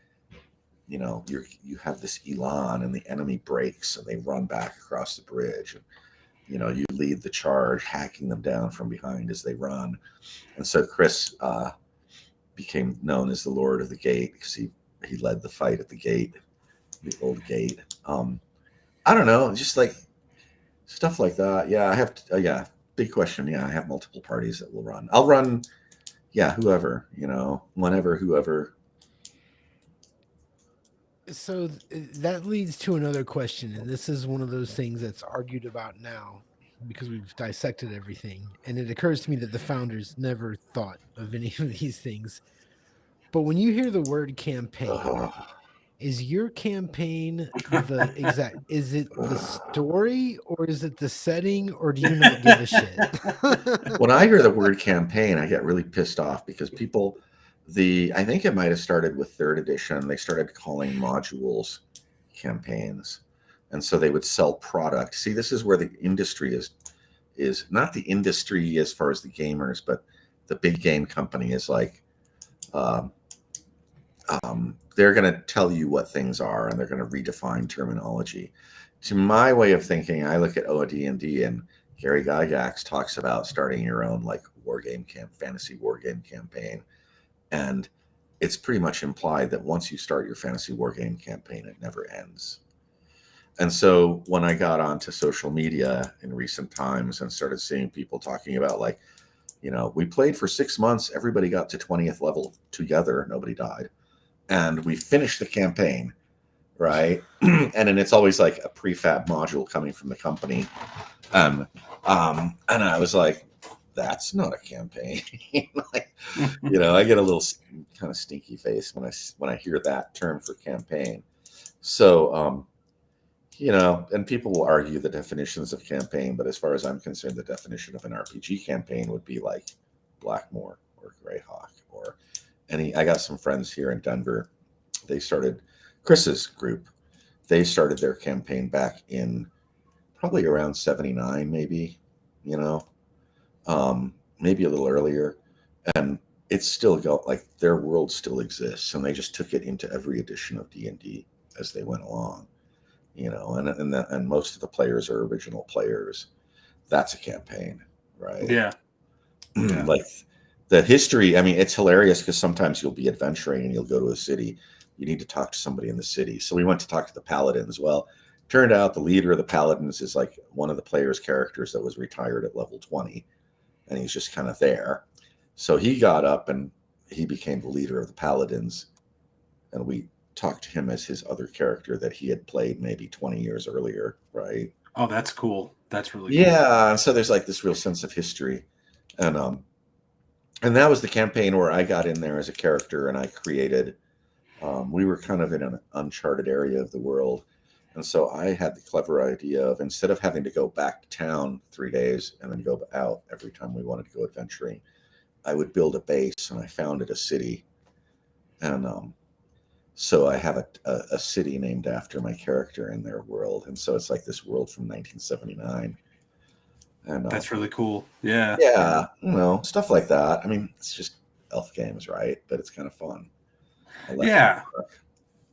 you have this elan and the enemy breaks and they run back across the bridge, and you lead the charge, hacking them down from behind as they run. And so Chris became known as the Lord of the Gate because he led the fight at the gate, the old gate. I don't know, just like stuff like that. Yeah, I have yeah, big question. Yeah, I have multiple parties that will run. I'll run, yeah, whoever, whenever, whoever. So that leads to another question, and this is one of those things that's argued about now because we've dissected everything. And it occurs to me that the founders never thought of any of these things. But when you hear the word campaign, is your campaign the exact? Is it the story, or is it the setting, or do you not give a shit? When I hear the word campaign, I get really pissed off because I think it might have started with third edition. They started calling modules campaigns, and so they would sell product. See, this is where the industry is not the industry as far as the gamers, but the big game company is like, they're going to tell you what things are, and they're going to redefine terminology. To my way of thinking, I look at OD&D, and Gary Gygax talks about starting your own like fantasy war game campaign, and it's pretty much implied that once you start your fantasy war game campaign, it never ends. And so when I got onto social media in recent times and started seeing people talking about like, we played for 6 months, everybody got to 20th level together, nobody died, and we finished the campaign, right? And then it's always like a prefab module coming from the company. And I was like, that's not a campaign. Like, I get a little kind of stinky face when I hear that term for campaign. So, and people will argue the definitions of campaign, but as far as I'm concerned, the definition of an RPG campaign would be like Blackmoor or Greyhawk or I got some friends here in Denver. They started Chris's group. They started their campaign back in probably around 79, maybe, maybe a little earlier. And it's still like their world still exists. And they just took it into every edition of D&D as they went along, and most of the players are original players. That's a campaign, right? Yeah. Like the history, I mean, it's hilarious because sometimes you'll be adventuring and you'll go to a city. You need to talk to somebody in the city. So we went to talk to the paladins. Well, turned out the leader of the paladins is like one of the players' characters that was retired at level 20, and he's just kind of there. So he got up and he became the leader of the paladins, and we talked to him as his other character that he had played maybe 20 years earlier, right? Oh, that's cool. That's really cool. Yeah. So there's like this real sense of history. And that was the campaign where I got in there as a character and I created, we were kind of in an uncharted area of the world. And so I had the clever idea of, instead of having to go back to town 3 days and then go out every time we wanted to go adventuring, I would build a base, and I founded a city. And so I have a city named after my character in their world. And so it's like this world from 1979. And that's really cool. Yeah. Yeah, stuff like that. I mean, it's just elf games, right? But it's kind of fun. Yeah.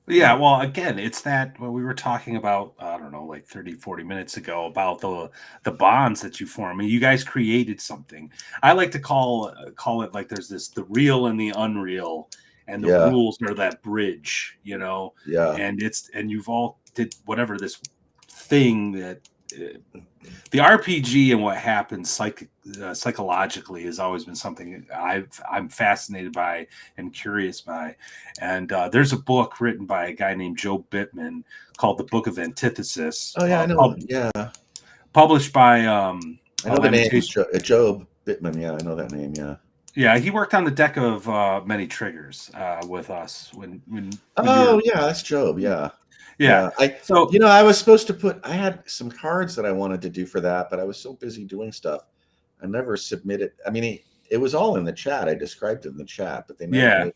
Yeah, well, again, it's that what we were talking about, I don't know, like 30, 40 minutes ago about the bonds that you form. I mean, you guys created something. I like to call it like there's the real and the unreal, and the rules are that bridge, Yeah. And you've all did whatever this thing that the RPG and what happens psychologically has always been something I'm fascinated by and curious by. And there's a book written by a guy named Joe Bittman called The Book of Antithesis. Oh yeah, I know. Published by I know the name Joe Bittman. Yeah, I know that name. Yeah. Yeah, he worked on the deck of Many Triggers with us when that's Job. Yeah. Yeah. I was supposed to I had some cards that I wanted to do for that, but I was so busy doing stuff. I never submitted. I mean, it was all in the chat. I described it in the chat, but they never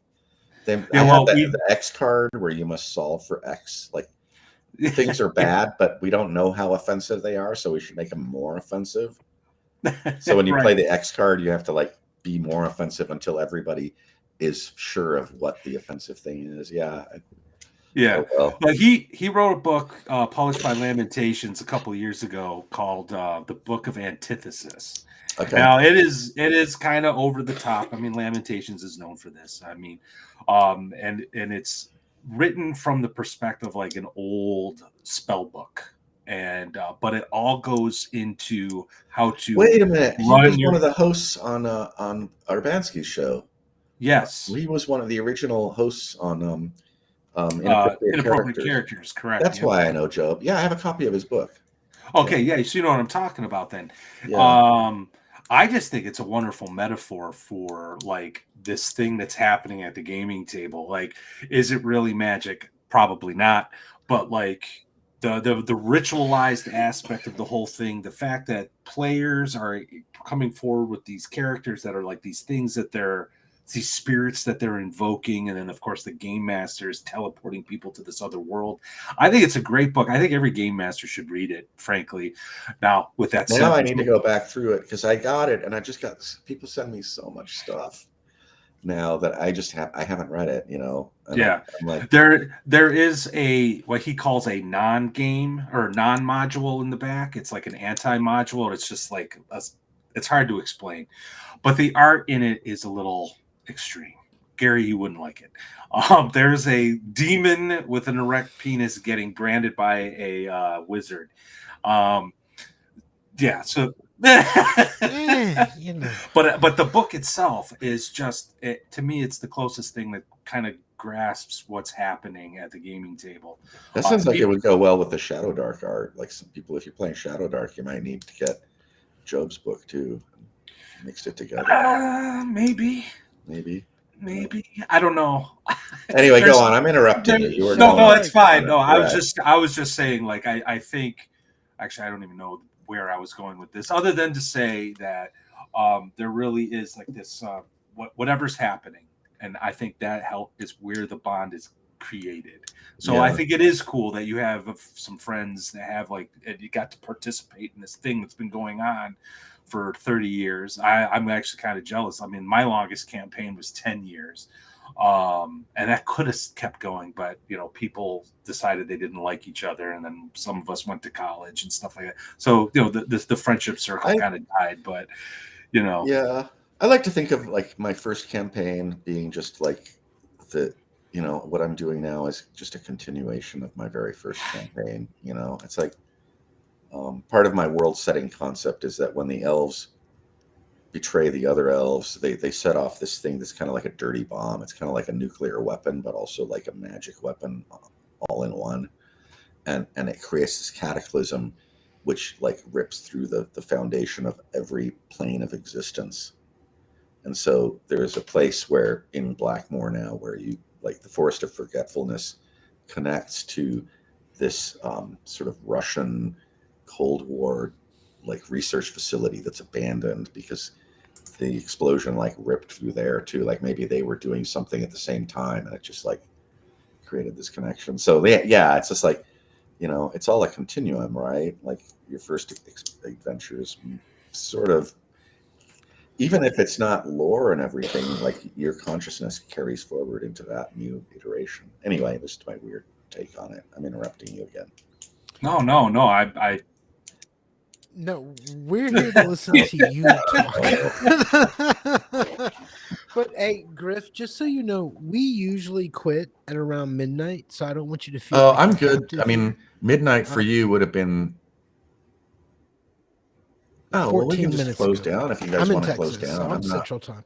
the X card where you must solve for X. Like things are bad, but we don't know how offensive they are, so we should make them more offensive. So when you Right. play the X card, you have to like be more offensive until everybody is sure of what the offensive thing is. Yeah. Yeah, Oh well. but he wrote a book published by Lamentations a couple of years ago called "The Book of Antithesis." Okay. Now it is kind of over the top. I mean, Lamentations is known for this. I mean, and it's written from the perspective like an old spell book, and but it all goes into how to Wait a minute. He was run one your of the hosts on Urbanski's show. yes, He was one of the original hosts on Inappropriate inappropriate Characters. characters. Correct. That's Yep. why I know Job. Yeah, I have a copy of his book. Yeah. Okay, yeah, so you know what I'm talking about then. Yeah. Um, I just think it's a wonderful metaphor for like this thing that's happening at the gaming table. Like, is it really magic? Probably not. But like the ritualized aspect of the whole thing, the fact that players are coming forward with these characters that are like these things that they're these spirits that they're invoking, and then of course the game master is teleporting people to this other world. I think it's a great book. I think every game master should read it, frankly. Now, with that Now said, I need to go back through it because I got it and I just got people send me so much stuff now that I haven't read it, And yeah, I'm like, there is a what he calls a non-game or non-module in the back. It's like an anti-module. It's just like it's hard to explain, but the art in it is a little extreme. Gary, you wouldn't like it. There's a demon with an erect penis getting branded by a wizard. Um, yeah, so You know. but the book itself is just to me it's the closest thing that kind of grasps what's happening at the gaming table. that sounds like Yeah, it would go well with the Shadow Dark art. Like some people, if you're playing Shadow Dark, you might need to get Job's book too, mixed it together. maybe Maybe. I don't know. Anyway, go There's on. I'm interrupting you. There- You were no, going no, on. it's fine. No, Go ahead. I was just saying, like, I think, actually, I don't even know where I was going with this, other than to say that there really is like this, whatever's happening, and I think that help is where the bond is created. So I Yeah. think it is cool that you have some friends that have like and you got to participate in this thing that's been going on for 30 years. I'm actually kind of jealous. I mean, my longest campaign was 10 years. And that could have kept going, but people decided they didn't like each other, and then some of us went to college and stuff like that. So the friendship circle kind of died, but Yeah. I like to think of like my first campaign being just like the what I'm doing now is just a continuation of my very first campaign. It's like part of my world setting concept is that when the elves betray the other elves, they set off this thing that's kind of like a dirty bomb. It's kind of like a nuclear weapon, but also like a magic weapon all in one. And it creates this cataclysm which like rips through the foundation of every plane of existence. And so there is a place where in Blackmoor now where you like the Forest of Forgetfulness connects to this sort of Russian Cold War like research facility that's abandoned because the explosion like ripped through there too. Like maybe they were doing something at the same time and it just like created this connection. So yeah, it's just like, it's all a continuum, right? Like your first adventures sort of, even if it's not lore and everything, like your consciousness carries forward into that new iteration. Anyway, this is my weird take on it. I'm interrupting you again. no, I No, we're here to listen to you talk. But hey, Griff, just so you know, we usually quit at around midnight, so I don't want you to feel Oh, like I'm you're good. captive I mean, here. midnight for you would have been. Oh, well, we 14 can just minutes close ago. down if you guys I'm in want to close Texas, so down. I'm I'm not. Central Time.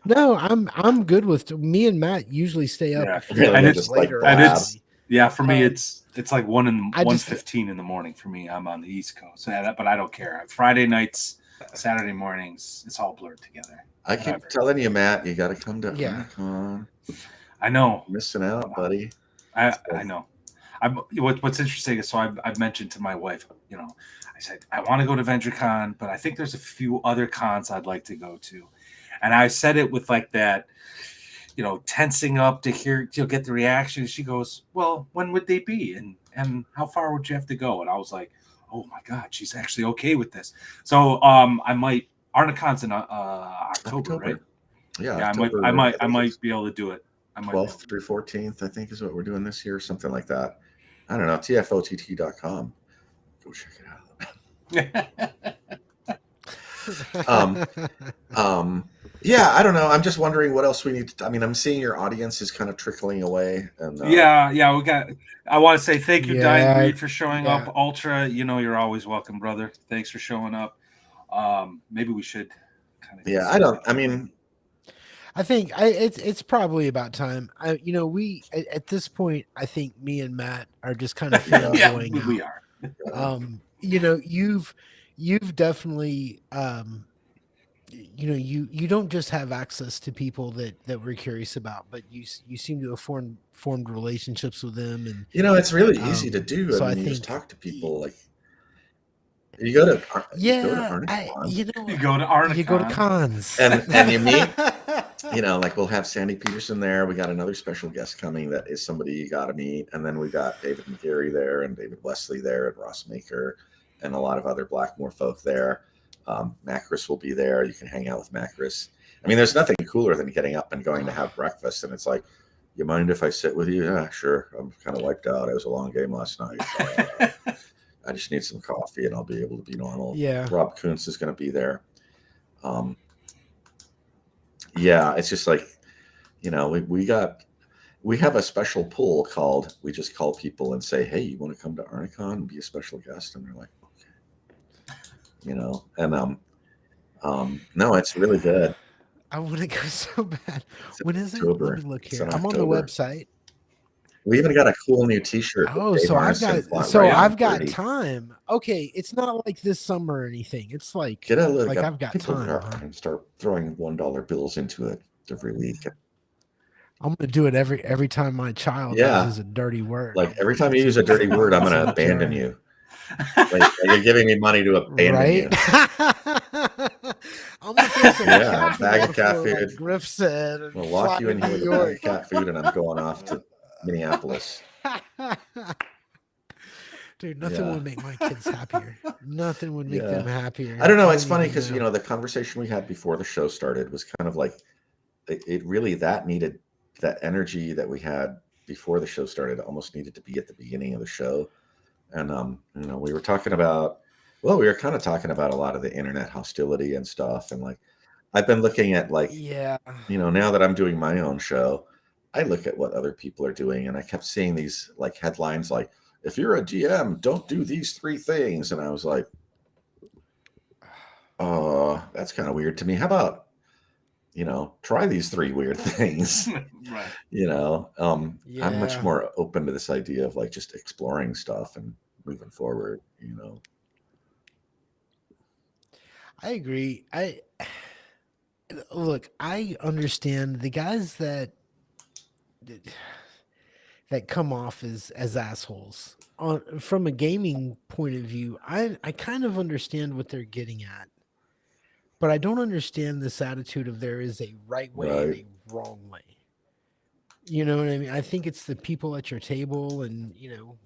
No, I'm good with me and Matt usually stay up Yeah. a few Okay, and hours it's later. like actually. yeah, for me Um, it's like 1:15 in the morning for me. I'm on the East Coast, but I don't care. Friday nights, Saturday mornings, it's all blurred together. I keep Whatever. telling you, Matt, you got to come to Yeah. Unicon. I know. Missing out, buddy. I know. What's interesting is I've mentioned to my wife, I said I want to go to VentureCon, but I think there's a few other cons I'd like to go to, and I said it with like that, tensing up to hear, get the reaction. She goes, "Well, when would they be, and how far would you have to go?" And I was like, oh my god, she's actually okay with this. So I might. Arnicon's in October, right? Yeah, Yeah, October. I might be able to do it. I might 12th through 14th, I think, is what we're doing this year, something like that. I don't know. TFOTT.com. Go check it out. Yeah, I don't know. I'm just wondering what else we need to. I mean, I'm seeing your audience is kind of trickling away, and yeah, we got. I want to say thank you, Dying Yeah, Breed, for showing yeah. up. Ultra, you're always welcome, brother. Thanks for showing up. Maybe we should kind of. yeah, I don't. I mean, I think it's probably about time. We at this point, I think me and Matt are just kind of fanboying out. We are. You've definitely you don't just have access to people that we're curious about, but you seem to have formed relationships with them, and it's really easy to do. so I I mean, you just think- talk to people. Like you go to yeah, Arnicon, You go to Arnicon. you go to cons, and you meet. Like we'll have Sandy Peterson there. We got another special guest coming that is somebody you got to meet, and then we got David McGarry there, and David Wesley there, and Ross Maker, and a lot of other Blackmoor folk there. Macris will be there. You can hang out with Macris. I mean, there's nothing cooler than getting up and going to have breakfast, and it's like, you mind if I sit with you? Yeah, sure. I'm kind of wiped out. It was a long game last night. I just need some coffee, and I'll be able to be normal. Yeah. Rob Kuntz is going to be there. Yeah, it's just like, we have a special pool called, we just call people and say, hey, you want to come to Arnicon and be a special guest? And they're like, okay, and no, it's really good. I want to go so bad. It's When is October. it? Let me look It's here. in I'm on the October. website. We even got a cool new T-shirt. Oh, with Dave so Arneson I've got 30. time. Okay, it's not like this summer or anything. It's like Get a look. like I've got people time. are- Huh? and start throwing $1 bills into it every week. I'm gonna do it every time my child Yeah. uses a dirty word. Like every time you use a dirty word, I'm going to abandon you. Like you're giving me money to abandon you. I'm gonna throw some Yeah, cat bag food of cat before, like food. Griff said. And We'll lock fly you in to here with New a bag York. of cat food, and I'm going off to Minneapolis. Dude, nothing Yeah. would make my kids happier. Nothing would make them happier. I don't know. It's don't funny even because know. the conversation we had before the show started was kind of like it really needed that energy that we had before the show started. Almost needed to be at the beginning of the show, and we were talking about. Well, we were kind of talking about a lot of the internet hostility and stuff, and like I've been looking at like Yeah. now that I'm doing my own show, I look at what other people are doing, and I kept seeing these like headlines like, if you're a GM, don't do these 3 things. And I was like, that's kind of weird to me. How about, try these 3 weird things? Right. I'm much Yeah. more open to this idea of like just exploring stuff and moving forward, I agree. I understand the guys that come off as assholes. From a gaming point of view, I kind of understand what they're getting at, but I don't understand this attitude of there is a right way and Right. a wrong way. You know what I mean? I think it's the people at your table and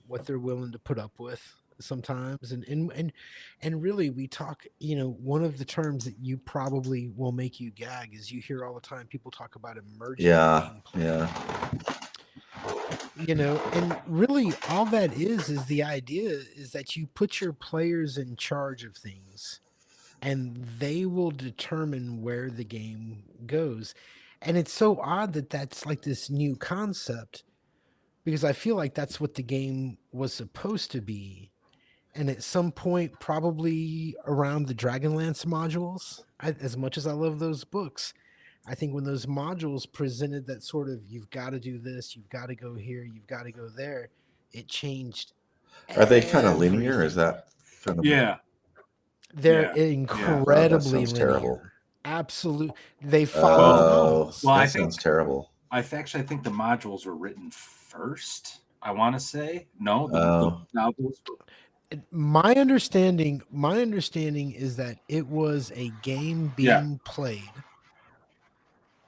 what they're willing to put up with sometimes, and really we talk. One of the terms that you probably will make you gag is you hear all the time people talk about emergent gameplay. And really all that is the idea is that you put your players in charge of things and they will determine where the game goes. And it's so odd that that's like this new concept, because I feel like that's what the game was supposed to be. And at some point, probably around the Dragonlance modules, as much as I love those books, I think when those modules presented that sort of, you've got to do this, you've got to go here, you've got to go there, it changed. Are they kind of linear? Is that kind of Yeah. They're Yeah. incredibly sounds linear. terrible. Absolutely. They follow the novels. Well, that I sounds terrible. I think the modules were written first. I want to say no. The Oh. novels. My understanding is that it was a game being played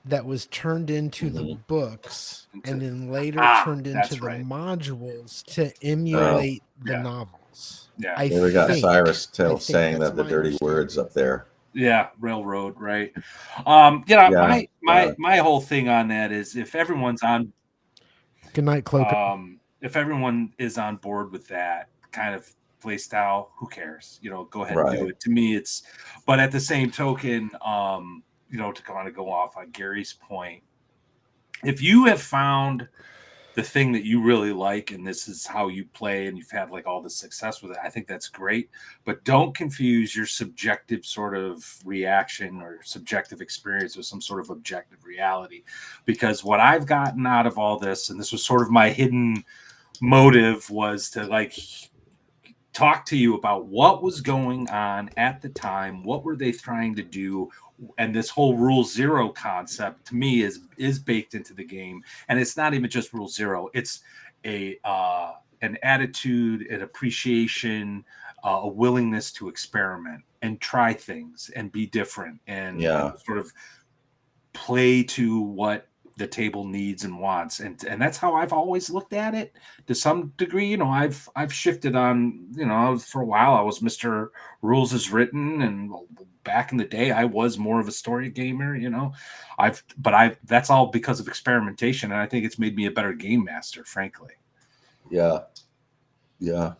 that was turned into the books and then later turned into that's the right. modules to emulate the Yeah. novels. else. Yeah. I we got think. Cyrus I think saying that's that the my dirty words understanding. up there. Yeah, railroad, right? You know, Yeah, my whole thing on that is if everyone's on Good night, Cloaker. if everyone is on board with that kind of play style, who cares? You know, go ahead and do right. it. To me, it's but at the same token, you know, to kind of go off on Gary's point, if you have found the thing that you really like and this is how you play and you've had like all the success with it, I think that's great. But don't confuse your subjective sort of reaction or subjective experience with some sort of objective reality, because what I've gotten out of all this, and this was sort of my hidden motive, was to like talk to you about what was going on at the time, what were they trying to do, and this whole rule zero concept to me is baked into the game. And it's not even just rule zero, it's a an attitude, an appreciation, a willingness to experiment and try things and be different and Yeah. sort of play to what the table needs and wants, and that's how I've always looked at it to some degree. You know, I've shifted on, you know, for a while I was Mr. Rules is Written, and back in the day I was more of a story gamer, you know. I've that's all because of experimentation, and I think it's made me a better game master, frankly. Yeah. Yeah.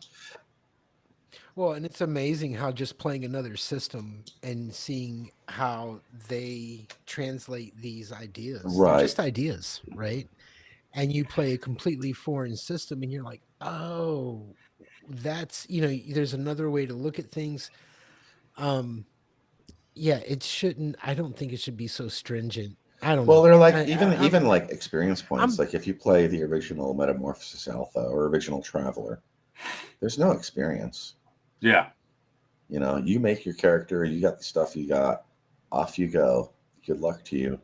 Well, and it's amazing how just playing another system and seeing how they translate these ideas. They're Right. just ideas, right? And you play a completely foreign system and you're like, oh, that's, you know, there's another way to look at things. Um, yeah, it shouldn't, I don't think it should be so stringent. I don't Well, know. they're like I, even I, I'm, even like experience points. I'm, Like if you play the original Metamorphosis Alpha or original Traveler, there's no experience. Yeah. You know, you make your character, you got the stuff you got, off you go. Good luck to you.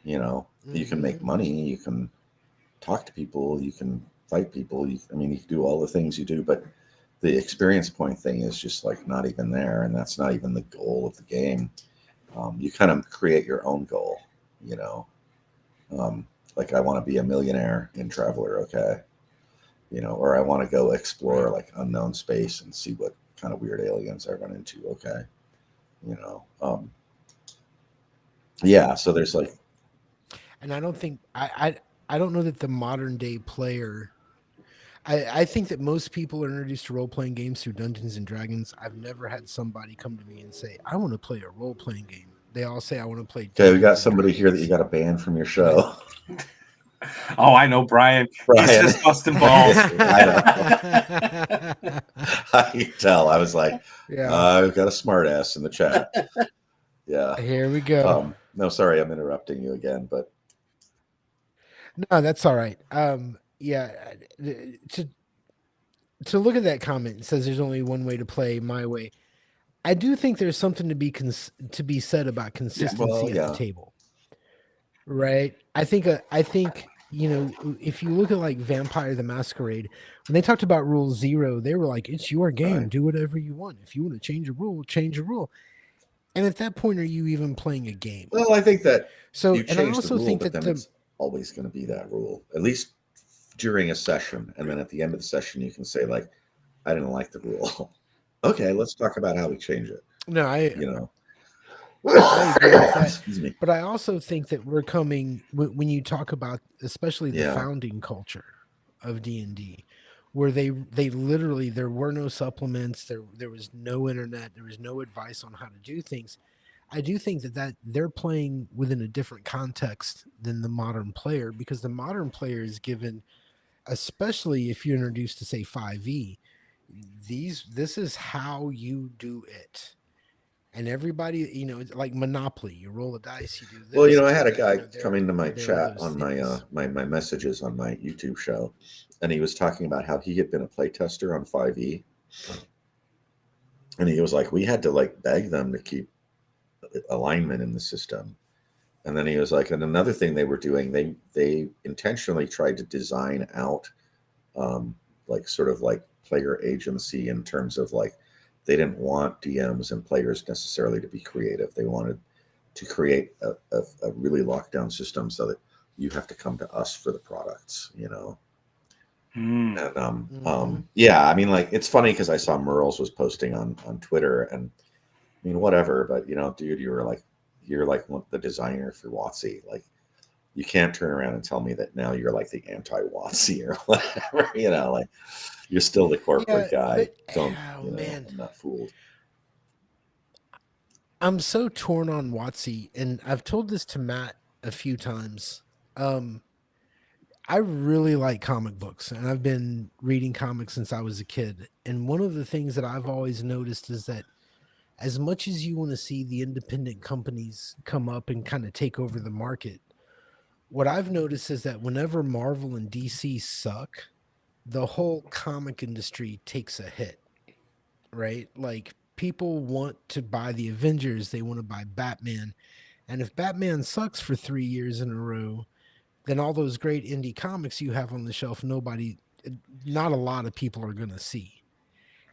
You know, you can make money, you can talk to people, you can fight people. I mean, you can do all the things you do, but the experience point thing is just like not even there, and that's not even the goal of the game. You kind of create your own goal. You know, um, like I want to be a millionaire in Traveler, okay? You know, or I want to go explore right. like unknown space and see what kind of weird aliens I run into, okay? You know, yeah. So there's like, And I don't think, I don't know that the modern day player, I think that most people are introduced to role playing games through Dungeons and Dragons. I've never had somebody come to me and say, I want to play a role playing game. They all say, I want to play okay, we got Dungeons and somebody here that you Dragons. got to ban from your And show. Oh, I know, Brian. He's Brian. just busting balls. I know. I can tell. I was like, yeah. I've got a smart ass in the chat. Yeah. Here we go. No, sorry, I'm interrupting you again, but No, that's all right. Yeah, to look at that comment, it says there's only one way to play my way. I do think there's something to be said about consistency at the yeah. table, right? I think you know, if you look at like Vampire the Masquerade, when they talked about Rule Zero, they were like, "It's your game. Right. Do whatever you want. If you want to change a rule, change a rule." And at that point, are you even playing a game? Well, I think that So, you and I change the also rule, think but that then it's always going to be that rule, at least during a session. And then at the end of the session, you can say, like, I didn't like the rule. Okay, let's talk about how we change it. no, You know, I agree with that. excuse me. But I also think that we're coming when you talk about especially the Yeah. founding culture of D&D, where they literally, there were no supplements, there was no internet, there was no advice on how to do things. I do think that they're playing within a different context than the modern player, because the modern player is given, especially if you're introduced to say 5e, this is how you do it. And everybody, you know, it's like Monopoly. You roll a dice, you do this. Well, you know, I do had a that. guy You know, come into my there are chat those on things. my messages on my YouTube show, and he was talking about how he had been a playtester on 5e, and he was like, we had to like beg them to keep alignment in the system. And then he was like, and another thing they were doing, they intentionally tried to design out like sort of like player agency in terms of like they didn't want DMs and players necessarily to be creative. They wanted to create a really locked down system so that you have to come to us for the products, you know. Mm. And yeah, I mean, like, it's funny because I saw Merles was posting on Twitter, and I mean, whatever, but dude, you're like the designer for WotC. Like, you can't turn around and tell me that now you're like the anti-WotC or whatever. Like, you're still the corporate guy. Don't man, I'm not fooled. I'm so torn on WotC, and I've told this to Matt a few times. I really like comic books, and I've been reading comics since I was a kid. And one of the things that I've always noticed is that as much as you want to see the independent companies come up and kind of take over the market, what I've noticed is that whenever Marvel and DC suck, the whole comic industry takes a hit, right? Like, people want to buy the Avengers, they want to buy Batman. And if Batman sucks for 3 years in a row, then all those great indie comics you have on the shelf, not a lot of people are going to see.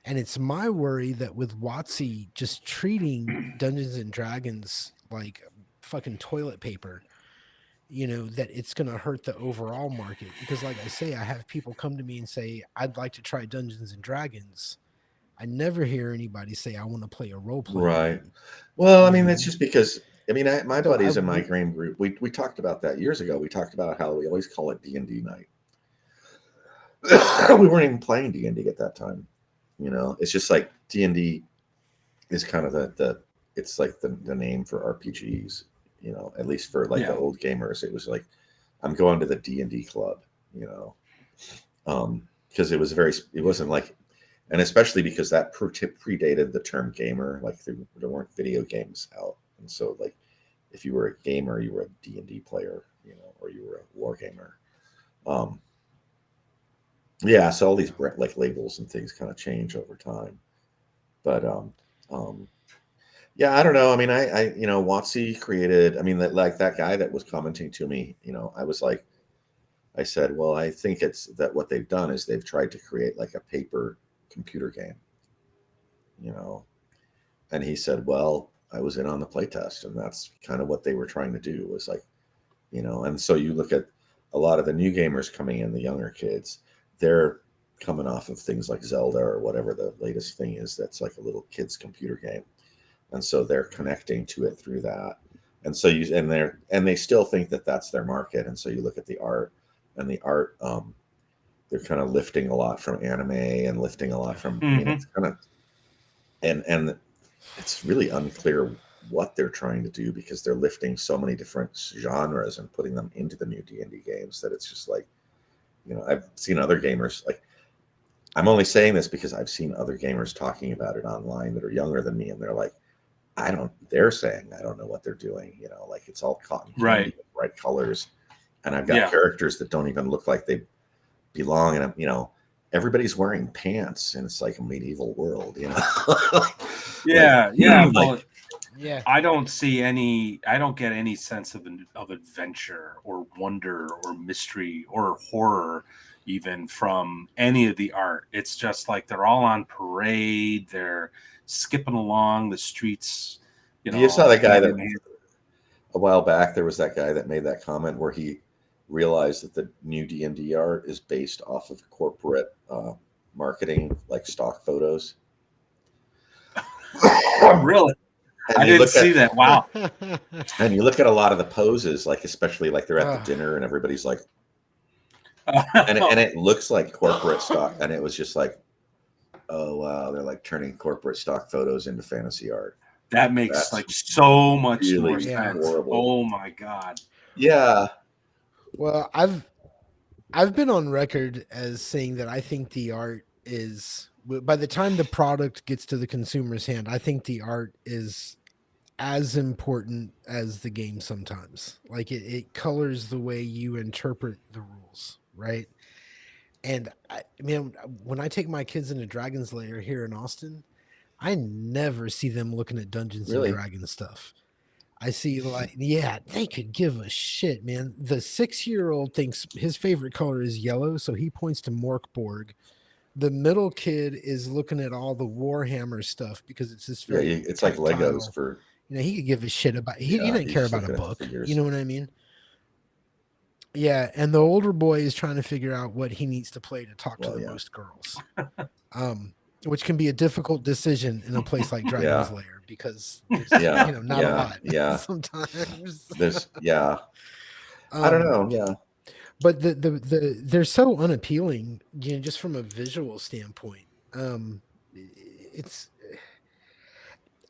And it's my worry that with WotC just treating Dungeons and Dragons like fucking toilet paper, that it's going to hurt the overall market. Because, like I say, I have people come to me and say, I'd like to try Dungeons and Dragons. I never hear anybody say, I want to play a role playing Right. game. Well, I mean, it's just because my So buddies in my game group, we talked about that years ago. We talked about how we always call it D&D night. We weren't even playing D&D at that time. It's just like D&D is kind of it's like the name for RPGs. At least for like the old gamers, it was like, I'm going to the D&D club. Because it wasn't like, and especially because that predated the term gamer. Like, there weren't video games out, and so, like, if you were a gamer, you were a D&D player, or you were a war gamer. Yeah, so all these like labels and things kind of change over time, but yeah, I don't know. I mean, I WotC created. I mean, that guy that was commenting to me, I said, well, I think it's that what they've done is they've tried to create like a paper computer game, and he said, well, I was in on the playtest, and that's kind of what they were trying to do, was like, and so you look at a lot of the new gamers coming in, the younger kids, they're coming off of things like Zelda or whatever the latest thing is that's like a little kid's computer game, and so they're connecting to it through that, and so they still think that that's their market, and so you look at the art, and they're kind of lifting a lot from anime and lifting a lot from, I mean, it's kind of, and it's really unclear what they're trying to do, because they're lifting so many different genres and putting them into the new D&D games that it's just like, I've seen other gamers, like, I'm only saying this because I've seen other gamers talking about it online that are younger than me, and they're like, they're saying, I don't know what they're doing, like, it's all cotton candy with bright colors, and I've got characters that don't even look like they belong, and everybody's wearing pants, and it's like a medieval world, Yeah, like, yeah. I don't get any sense of adventure or wonder or mystery or horror even from any of the art. It's just like they're all on parade, they're skipping along the streets. You saw that guy that a while back, there was that guy that made that comment where he realized that the new D&D art is based off of corporate marketing, like stock photos. Really? I didn't see that. Wow. And you look at a lot of the poses, like, especially like they're at the dinner and everybody's like, and it looks like corporate stock, and it was just like, oh wow, they're like turning corporate stock photos into fantasy art. That makes like so much really more sense. horrible. Oh my god. Yeah. Well, I've been on record as saying that I think the art is, by the time the product gets to the consumer's hand, I think the art is as important as the game sometimes. Like, it colors the way you interpret the rules, right? And I mean, when I take my kids into Dragon's Lair here in Austin, I never see them looking at Dungeons and Dragons stuff. I see, like, yeah, they could give a shit, man. The 6-year-old thinks his favorite color is yellow, so he points to Morkborg. The middle kid is looking at all the Warhammer stuff because it's this very it's tactile, like Legos for, he could give a shit about, he didn't care about a book. You know what I mean? Yeah, and the older boy is trying to figure out what he needs to play to talk to Well, the yeah. most girls. Which can be a difficult decision in a place like Dragon's Yeah. Lair because there's Yeah. not a Yeah. lot Yeah. sometimes. There's, yeah. I don't know. Yeah. But they're so unappealing, just from a visual standpoint. It's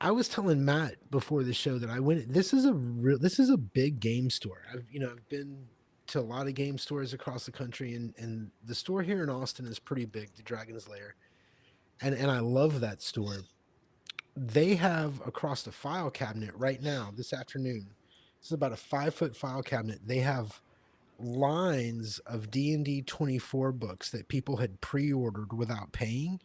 I was telling Matt before the show that I went. This is a big game store. I've been to a lot of game stores across the country, and the store here in Austin is pretty big, the Dragon's Lair, and I love that store. They have across the file cabinet right now this afternoon. This is about a 5 foot file cabinet. They have lines of D&D 24 books that people had pre-ordered without paying,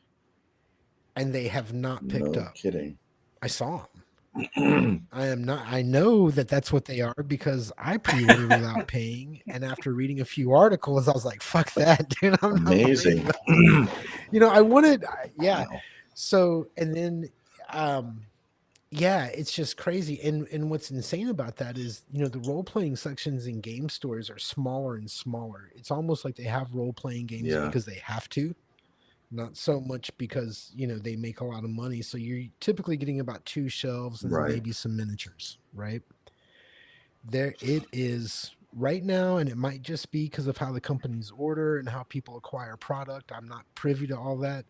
and they have not picked No up. kidding. I saw them. I am not. I know that that's what they are because I pre-ordered without paying, and after reading a few articles, I was like, "Fuck that, dude! I'm Amazing. not paying those." I wanted, yeah. Wow. So, and then, yeah, it's just crazy. And what's insane about that is, the role playing sections in game stores are smaller and smaller. It's almost like they have role playing games Yeah. because they have to, not so much because they make a lot of money. So you're typically getting about 2 shelves and then Right. maybe some miniatures, right? There it is right now, and it might just be because of how the companies order and how people acquire product. I'm not privy to all that,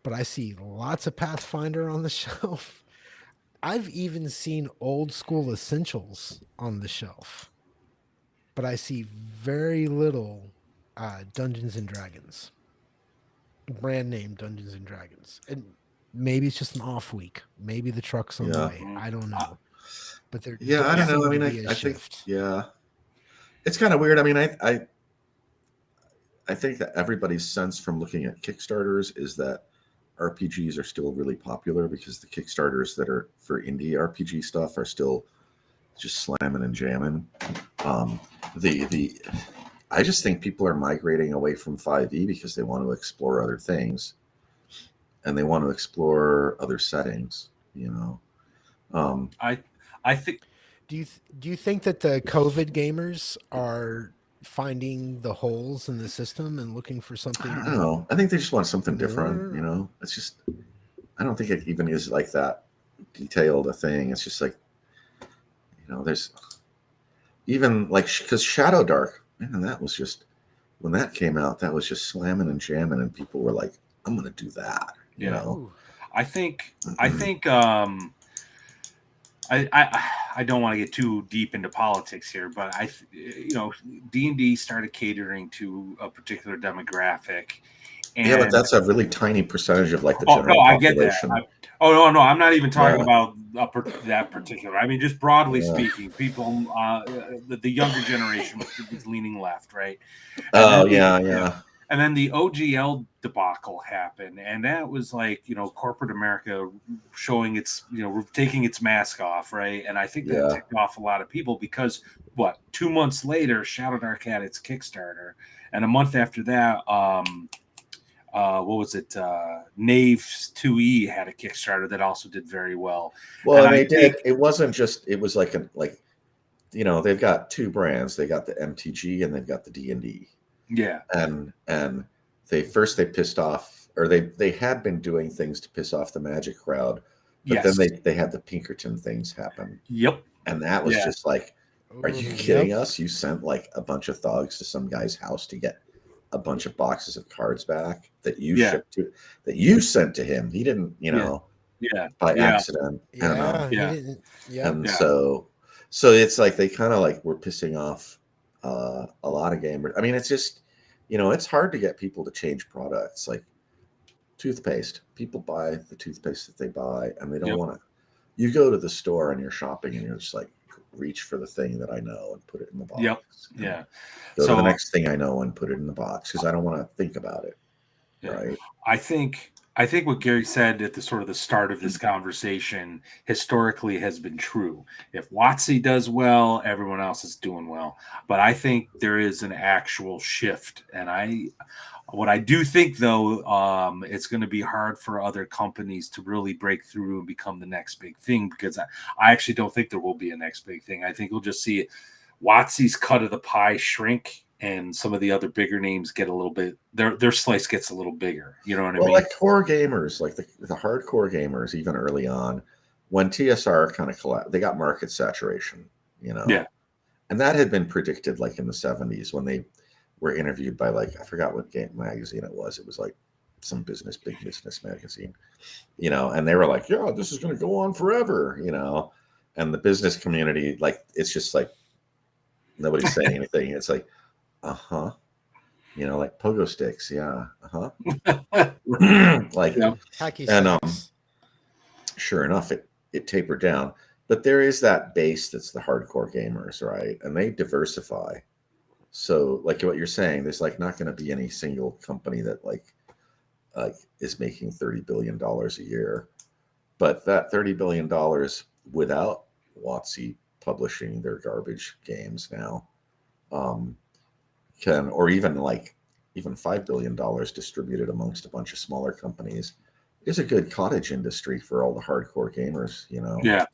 but I see lots of Pathfinder on the shelf. I've even seen old school essentials on the shelf, but I see very little Dungeons and Dragons, brand name Dungeons and Dragons. And maybe it's just an off week. Maybe the truck's on the Yeah. way. I don't know. But there Yeah. I does don't know. I seem to mean, be a I think, shift. yeah, it's kind of weird. I mean, I think that everybody's sense from looking at Kickstarters is that RPGs are still really popular because the Kickstarters that are for indie RPG stuff are still just slamming and jamming. Um, the I just think people are migrating away from 5e because they want to explore other things and they want to explore other settings. I think Do you think that the COVID gamers are finding the holes in the system and looking for I something don't know. I think they just want something different. more? It's just I don't think it even is like that detailed a thing. It's just like there's even like because Shadow Dark, man, that was just when that came out, that was just slamming and jamming, and people were like, "I'm gonna do that." Yeah. Ooh. I think I don't want to get too deep into politics here, but D&D started catering to a particular demographic. Yeah, but And that's a really tiny percentage of like the oh general no, I get that. population. No, I'm not even talking Yeah. about that particular. I mean, just broadly Yeah. speaking, people, the younger generation was leaning left, right? Oh And then yeah. and then the OGL debacle happened, and that was like corporate America showing its taking its mask off, right? And I think that Yeah. ticked off a lot of people because 2 months later, Shadow Dark had its Kickstarter, and a month after that, what was it? Knaves 2E had a Kickstarter that also did very well. Well, And and I they think, did. It wasn't just. It was like they've got 2 brands. They got the MTG and they've got the D&D. yeah, And they pissed off, or they had been doing things to piss off the Magic crowd, but yes, then they had the Pinkerton things happen, yep, and that was yeah, just like, are you Ooh, kidding yep. us? You sent like a bunch of thugs to some guy's house to get a bunch of boxes of cards back that you yeah, sent to him. He didn't, yeah, yeah, by yeah, accident, Yeah, he yeah, didn't. Yep. and yeah, so it's like they kind of like were pissing off a lot of gamers. I mean, it's just it's hard to get people to change products. Like toothpaste, people buy the toothpaste that they buy, and they don't yep, want to. You go to the store and you're shopping, and you're just like, reach for the thing that I know and put it in the yep, box. yeah. Go to the So next thing I know and put it in the box because I don't want to think about it. yeah. Right. I think what Gary said at the sort of the start of this conversation historically has been true. If WotC does well, everyone else is doing well. But I think there is an actual shift, and what I do think though, it's going to be hard for other companies to really break through and become the next big thing because I actually don't think there will be a next big thing. I think we'll just see WotC's cut of the pie shrink, and some of the other bigger names get a little bit, their slice gets a little bigger. You know what I Well, mean? like core gamers, like the hardcore gamers, even early on, when TSR kind of collapsed, they got market saturation, Yeah. and that had been predicted like in the 70s when they were interviewed by like, I forgot what game magazine it was. It was like some big business magazine, and they were like, yeah, this is going to go on forever, and the business community, like, it's just like nobody's saying anything. It's like, uh-huh, like pogo sticks. Yeah. Uh-huh. Like, Yeah. Hacky and sacks. sure enough, it tapered down. But there is that base that's the hardcore gamers, right? And they diversify. So, like what you're saying, there's like not going to be any single company that like is making $30 billion a year. But that $30 billion without WotC publishing their garbage games now, um, can, or even $5 billion distributed amongst a bunch of smaller companies, is a good cottage industry for all the hardcore gamers. Yeah.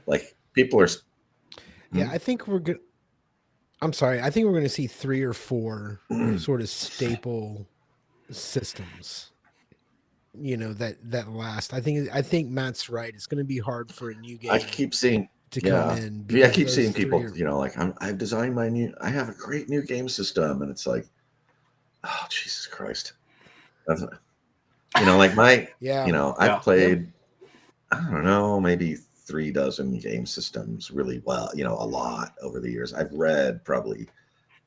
Like people are. Yeah, I think we're good. I'm sorry. I think we're going to see 3 or 4 sort of staple systems. That last. I think Matt's right. It's going to be hard for a new I game keep seeing. to come Yeah, in yeah. I because keep those seeing 3 people. are. Like I've designed I have a great new game system, and it's like, oh Jesus Christ. That's, like my. Yeah. I've Yeah. played. I don't know, maybe 3 dozen game systems really well. A lot over the years. I've read probably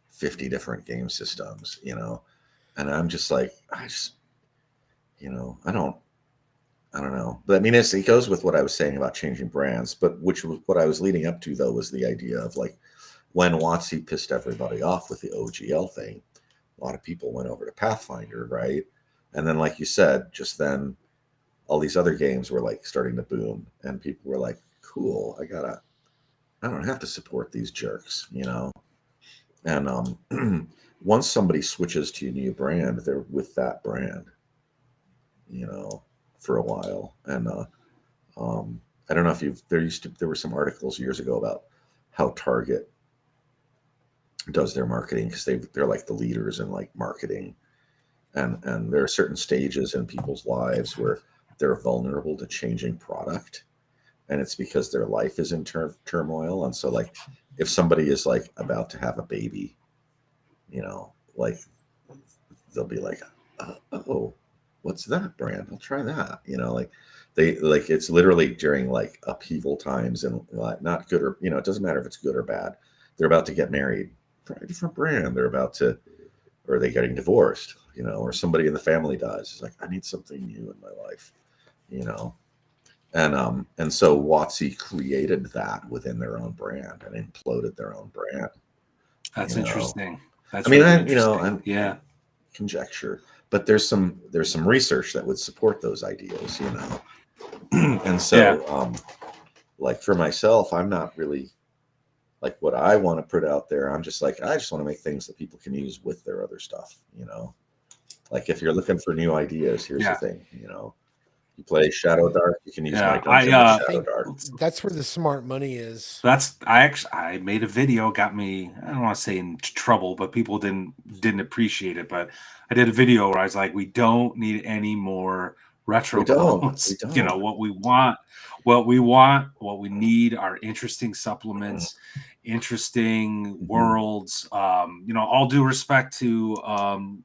50 different game systems. And I'm just like, I don't know. But I mean, it goes with what I was saying about changing brands, but which was what I was leading up to, though, was the idea of like when WotC pissed everybody off with the OGL thing, a lot of people went over to Pathfinder, right? And then, like you said, just then all these other games were like starting to boom, and people were like, cool, I don't have to support these jerks, And once somebody switches to a new brand, they're with that brand, for a while. And I don't know if there were some articles years ago about how Target does their marketing because they're like the leaders in like marketing, and there are certain stages in people's lives where they're vulnerable to changing product, and it's because their life is in turmoil. And so like if somebody is like about to have a baby, like they'll be like, oh, what's that brand? I'll try that. Like they like it's literally during like upheaval times and not good, or it doesn't matter if it's good or bad. They're about to get married, try a different brand. They're about to, or they're getting divorced, or somebody in the family dies. It's like, I need something new in my life, you know. And so WotC created that within their own brand and imploded their own brand. That's interesting. That's I mean, really I interesting. Yeah. conjecture, but there's some research that would support those ideas, And so, like for myself, I'm not really like what I want to put out there. I'm just like, I just want to make things that people can use with their other stuff, Like if you're looking for new ideas, here's the thing, you play Shadow Dark, you can use my dungeon with Shadow Dark. That's where the smart money is. I made a video, got me, I don't want to say in trouble, but people didn't appreciate it. But I did a video where I was like, we don't need any more retro clones. We don't. What we need are interesting supplements, interesting worlds. All due respect to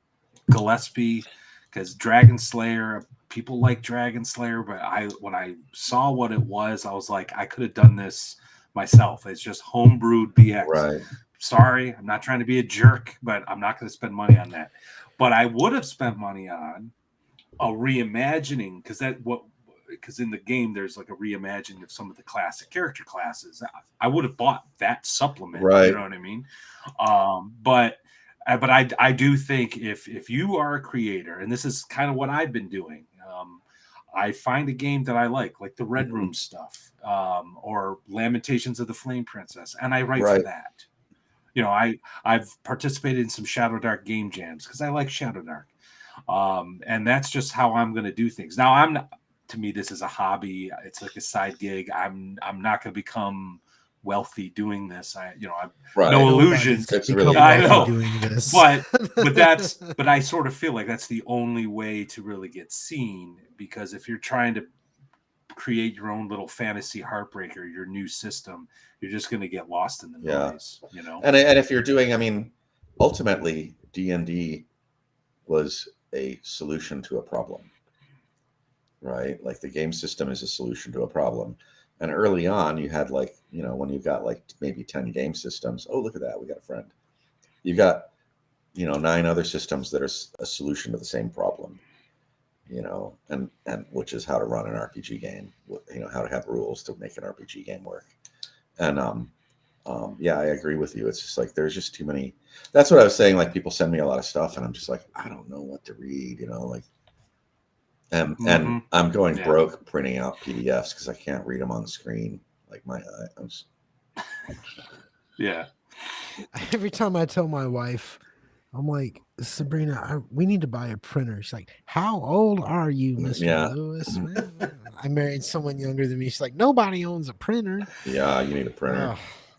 Gillespie, because Dragon Slayer, people like Dragon Slayer, but when I saw what it was, I was like, I could have done this myself. It's just homebrewed BX. Right. Sorry, I'm not trying to be a jerk, but I'm not going to spend money on that. But I would have spent money on a reimagining, because in the game there's like a reimagining of some of the classic character classes. I would have bought that supplement, right? You know what I mean? But I do think if you are a creator, and this is kind of what I've been doing, I find a game that I like the Red Room stuff, or Lamentations of the Flame Princess, and I write for that. I've participated in some Shadow Dark game jams because I like Shadow Dark, and that's just how I'm going to do things. Now, I'm not. To me, this is a hobby. It's like a side gig. I'm not going to become wealthy doing this. I'm Right. no I know illusions. nobody's It's really become I wealthy know. doing this. But I sort of feel like that's the only way to really get seen, because if you're trying to create your own little fantasy heartbreaker, your new system, you're just going to get lost in the noise, And if you're doing, I mean, ultimately D&D was a solution to a problem, right? Like the game system is a solution to a problem. And early on you had like, when you got like maybe 10 game systems, oh, look at that, we got a friend. You got 9 other systems that are a solution to the same problem, and which is how to run an RPG game, how to have rules to make an RPG game work. And yeah, I agree with you. It's just like there's just too many. That's what I was saying. Like people send me a lot of stuff, and I'm just like, I don't know what to read. Like, and I'm going broke printing out PDFs because I can't read them on the screen. Like yeah. Every time I tell my wife, I'm like, Sabrina, we need to buy a printer. She's like, how old are you, Mr. Lewis? I married someone younger than me. She's like, nobody owns a printer. Yeah, you need a printer.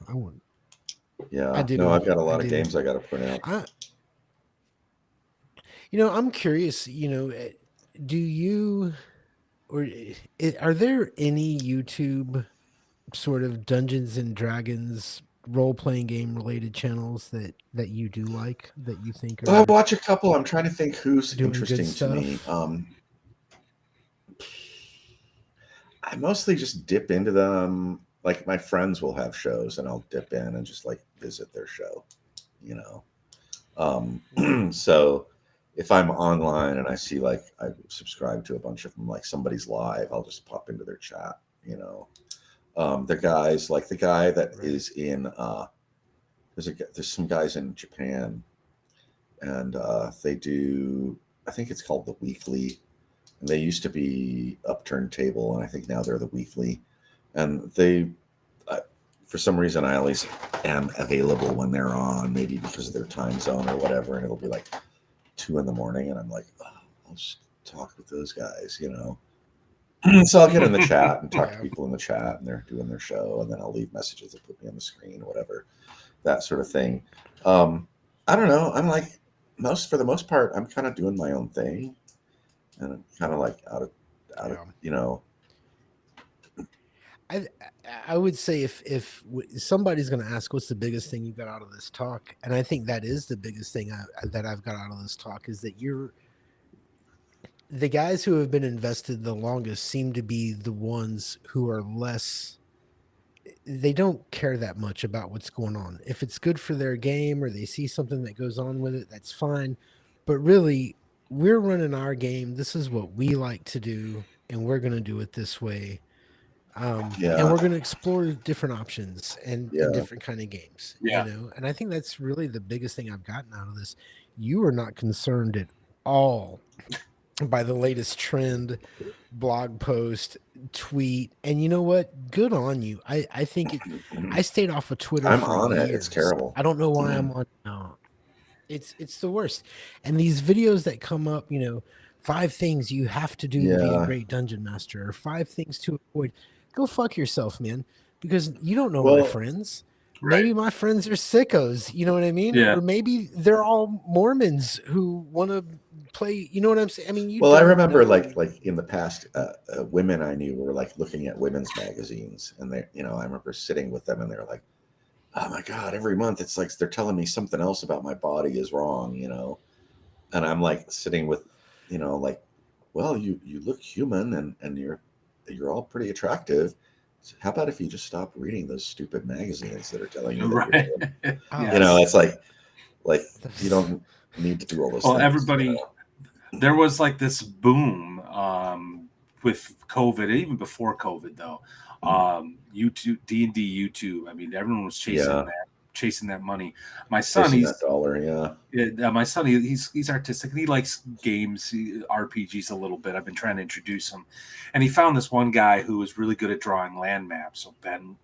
I want. Yeah, I do. No, I've got a lot of games I got to print out. I'm curious. Do you, or are there any YouTube sort of Dungeons and Dragons role-playing game related channels that you do like, that you think are I watch a couple. I'm trying to think who's doing interesting good to me. I mostly just dip into them. Like my friends will have shows and I'll dip in and just like visit their show, so if I'm online and I see like I subscribe to a bunch of them, like somebody's live, I'll just pop into their chat, the guys, like the guy that is in there's some guys in Japan, and they do, I think it's called the Weekly, and they used to be Upturned Table, and I think now they're the Weekly, and they for some reason I always am available when they're on, maybe because of their time zone or whatever, and it'll be like 2 a.m, and I'm like, oh, I'll just talk with those guys, So I'll get in the chat and talk to people in the chat, and they're doing their show, and then I'll leave messages that put me on the screen, whatever, that sort of thing. I don't know. I'm like for the most part, I'm kind of doing my own thing, and I'm kind of like out of. I would say if somebody's going to ask what's the biggest thing you got out of this talk, and I think that is the biggest thing that I've got out of this talk, is that the guys who have been invested the longest seem to be the ones who are less. They don't care that much about what's going on. If it's good for their game or they see something that goes on with it, that's fine. But really, we're running our game. This is what we like to do, and we're going to do it this way. And we're going to explore different options and different kind of games, and I think that's really the biggest thing I've gotten out of this. You are not concerned at all by the latest trend, blog post, tweet, and you know what? Good on you. I think I stayed off of Twitter. I'm for on years. it. It's terrible. I don't know why I'm on now. It's the worst. And these videos that come up, 5 things you have to do to be a great dungeon master, or 5 things to avoid. Go fuck yourself, man, because you don't know my friends. Maybe my friends are sickos, you know what I mean? Yeah. Or maybe they're all Mormons who want to play, you know what I'm saying? I mean, I remember like in the past, women I knew were like looking at women's magazines, and they, I remember sitting with them, and they're like, oh my God, every month it's like they're telling me something else about my body is wrong, and I'm like sitting with, like, well, you look human, and you're all pretty attractive. So how about if you just stop reading those stupid magazines that are telling you that you're it's like you don't need to do all those things. Everybody, there was like this boom with COVID, even before COVID though. YouTube, D&D YouTube. I mean, everyone was chasing that money. My son, he's that dollar, my son, he's artistic. He likes games, RPGs a little bit. I've been trying to introduce him, and he found this one guy who was really good at drawing land maps. So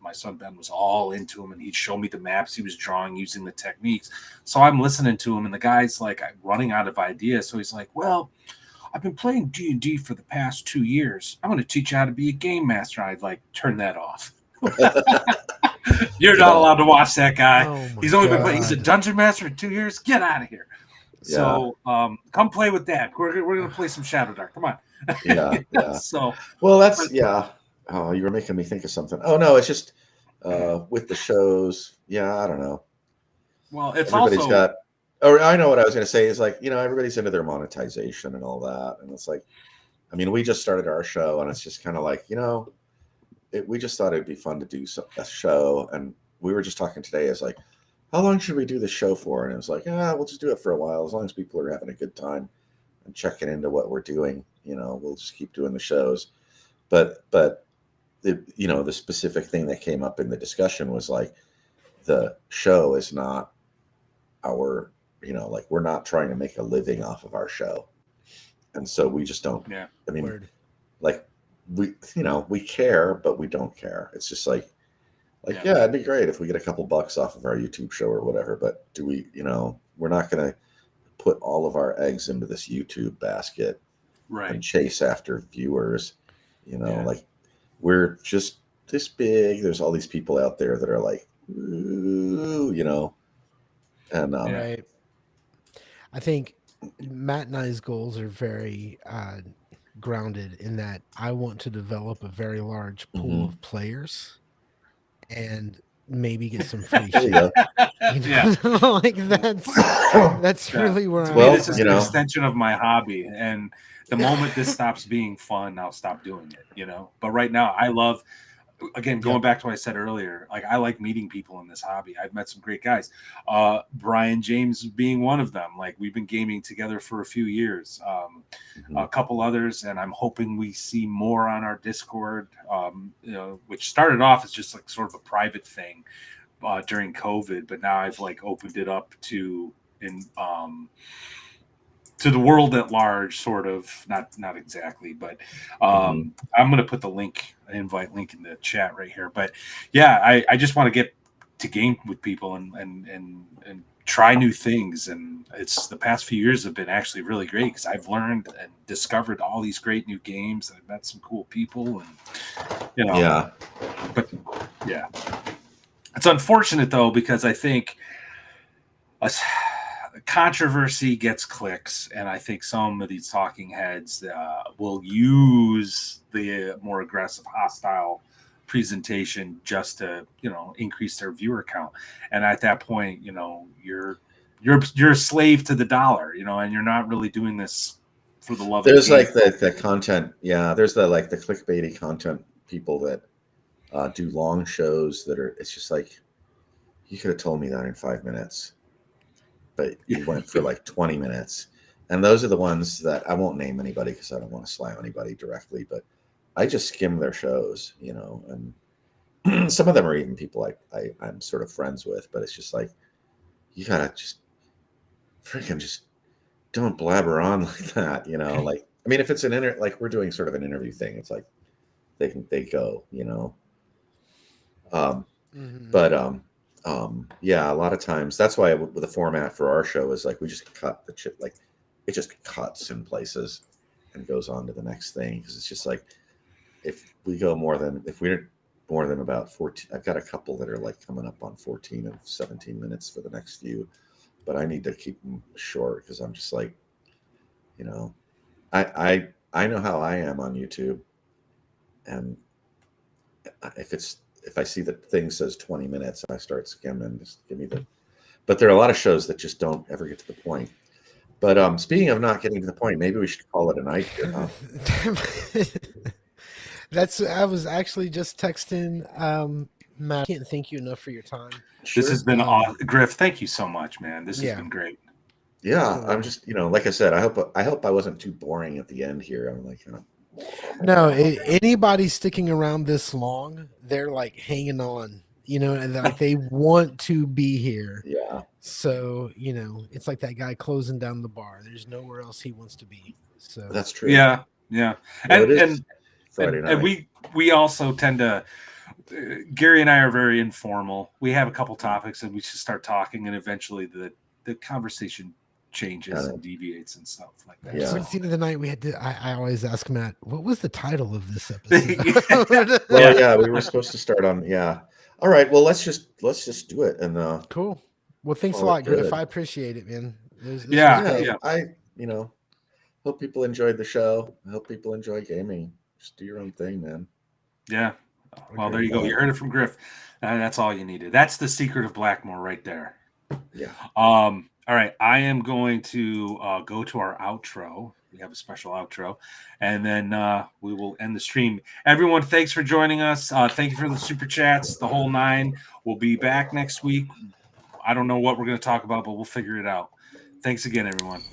my son Ben, was all into him, and he'd show me the maps he was drawing using the techniques. So I'm listening to him, and the guy's like running out of ideas. So he's like, well, I've been playing D&D for the past 2 years. I'm going to teach you how to be a game master. I'd like turn that off. You're not allowed to watch that guy. Oh my He's only been playing. He's a God. dungeon master in 2 years. Get out of here. So come play with Dad. We're gonna play some Shadow Dark. Come on. Yeah. So Well, that's Oh, you were making me think of something. Oh no, it's just with the shows. Yeah, I don't know. well, it's Everybody's also got. Or I know what I was going to say is like everybody's into their monetization and all that, and it's like, I mean, we just started our show, and it's just kind of like we just thought it'd be fun to do a show, and we were just talking today as like, how long should we do the show for? And it was like, we'll just do it for a while as long as people are having a good time and checking into what we're doing. We'll just keep doing the shows. But the specific thing that came up in the discussion was like the show is not our like we're not trying to make a living off of our show, and so we just don't. Yeah. I mean, Word. like we care, but we don't care. It's just like it'd be great if we get a couple bucks off of our YouTube show or whatever, but do we we're not going to put all of our eggs into this YouTube basket and chase after viewers. Like we're just this big. There's all these people out there that are like, ooh, and Right. I think Matt and I's goals are very grounded in that I want to develop a very large pool of players and maybe get some free there you shit. go. Like that's really where to I'm me, Well, this is an extension of my hobby, and the moment this stops being fun, I'll stop doing it. But right now, I love. Again, going back to what I said earlier, like I like meeting people in this hobby. I've met some great guys. Brian James being one of them. Like we've been gaming together for a few years. A couple others, and I'm hoping we see more on our Discord. Which started off as just like sort of a private thing during COVID, but now I've like opened it up to the world at large, sort of. Not exactly, but I'm going to put the invite link in the chat right here. But yeah, I just want to get to game with people and try new things. And it's the past few years have been actually really great because I've learned and discovered all these great new games. I've met some cool people, and But yeah, it's unfortunate though because I think controversy gets clicks, and I think some of these talking heads will use the more aggressive, hostile presentation just to increase their viewer count. And at that point, you're a slave to the dollar, and you're not really doing this for the love. There's of like the content, there's the like the clickbaity content people that do long shows that are. It's just like you could have told me that in 5 minutes. But you went for like 20 minutes. And those are the ones that I won't name anybody because I don't want to slam anybody directly, but I just skim their shows, and some of them are even people I'm sort of friends with, but it's just like, you gotta just freaking just don't blabber on like that, like, I mean, if it's like we're doing sort of an interview thing, it's like they go, but a lot of times that's why with the format for our show is like we just cut the chip, like it just cuts in places and goes on to the next thing because it's just like if we're more than about 14, I've got a couple that are like coming up on 14 and 17 minutes for the next few, but I need to keep them short because I'm just like, I know how I am on YouTube, and if I see the thing says 20 minutes, I start skimming. Just give me the. But there are a lot of shows that just don't ever get to the point. But speaking of not getting to the point, maybe we should call it a night here, huh? I was actually just texting Matt. I can't thank you enough for your time. This has been awesome. Griff, thank you so much, man. This has been great. Yeah, I'm just like I said, I hope I wasn't too boring at the end here. I'm like, no, anybody sticking around this long, they're like hanging on, and like they want to be here. Yeah. So, it's like that guy closing down the bar. There's nowhere else he wants to be. So that's true. Yeah. Well, and Friday night. And we also tend to Gary and I are very informal. We have a couple topics and we just start talking, and eventually the conversation changes and deviates and stuff like that. Yeah. Towards the end of the night, we had to. I always ask Matt, "What was the title of this episode?" Well, yeah, we were supposed to start on. Yeah. All right. Well, let's just do it. And Cool. Well, thanks a call lot, it Griff. good. I appreciate it, man. This was Yeah. great. I hope people enjoyed the show. I hope people enjoy gaming. Just do your own thing, man. Yeah. Well, there you go. You heard it from Griff. That's all you needed. That's the secret of Blackmoor right there. Yeah. All right. I am going to go to our outro. We have a special outro, and then we will end the stream. Everyone, thanks for joining us. Thank you for the super chats, the whole 9. We'll be back next week. I don't know what we're going to talk about, but we'll figure it out. Thanks again, everyone.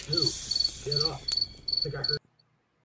Dude, get up. I think I heard.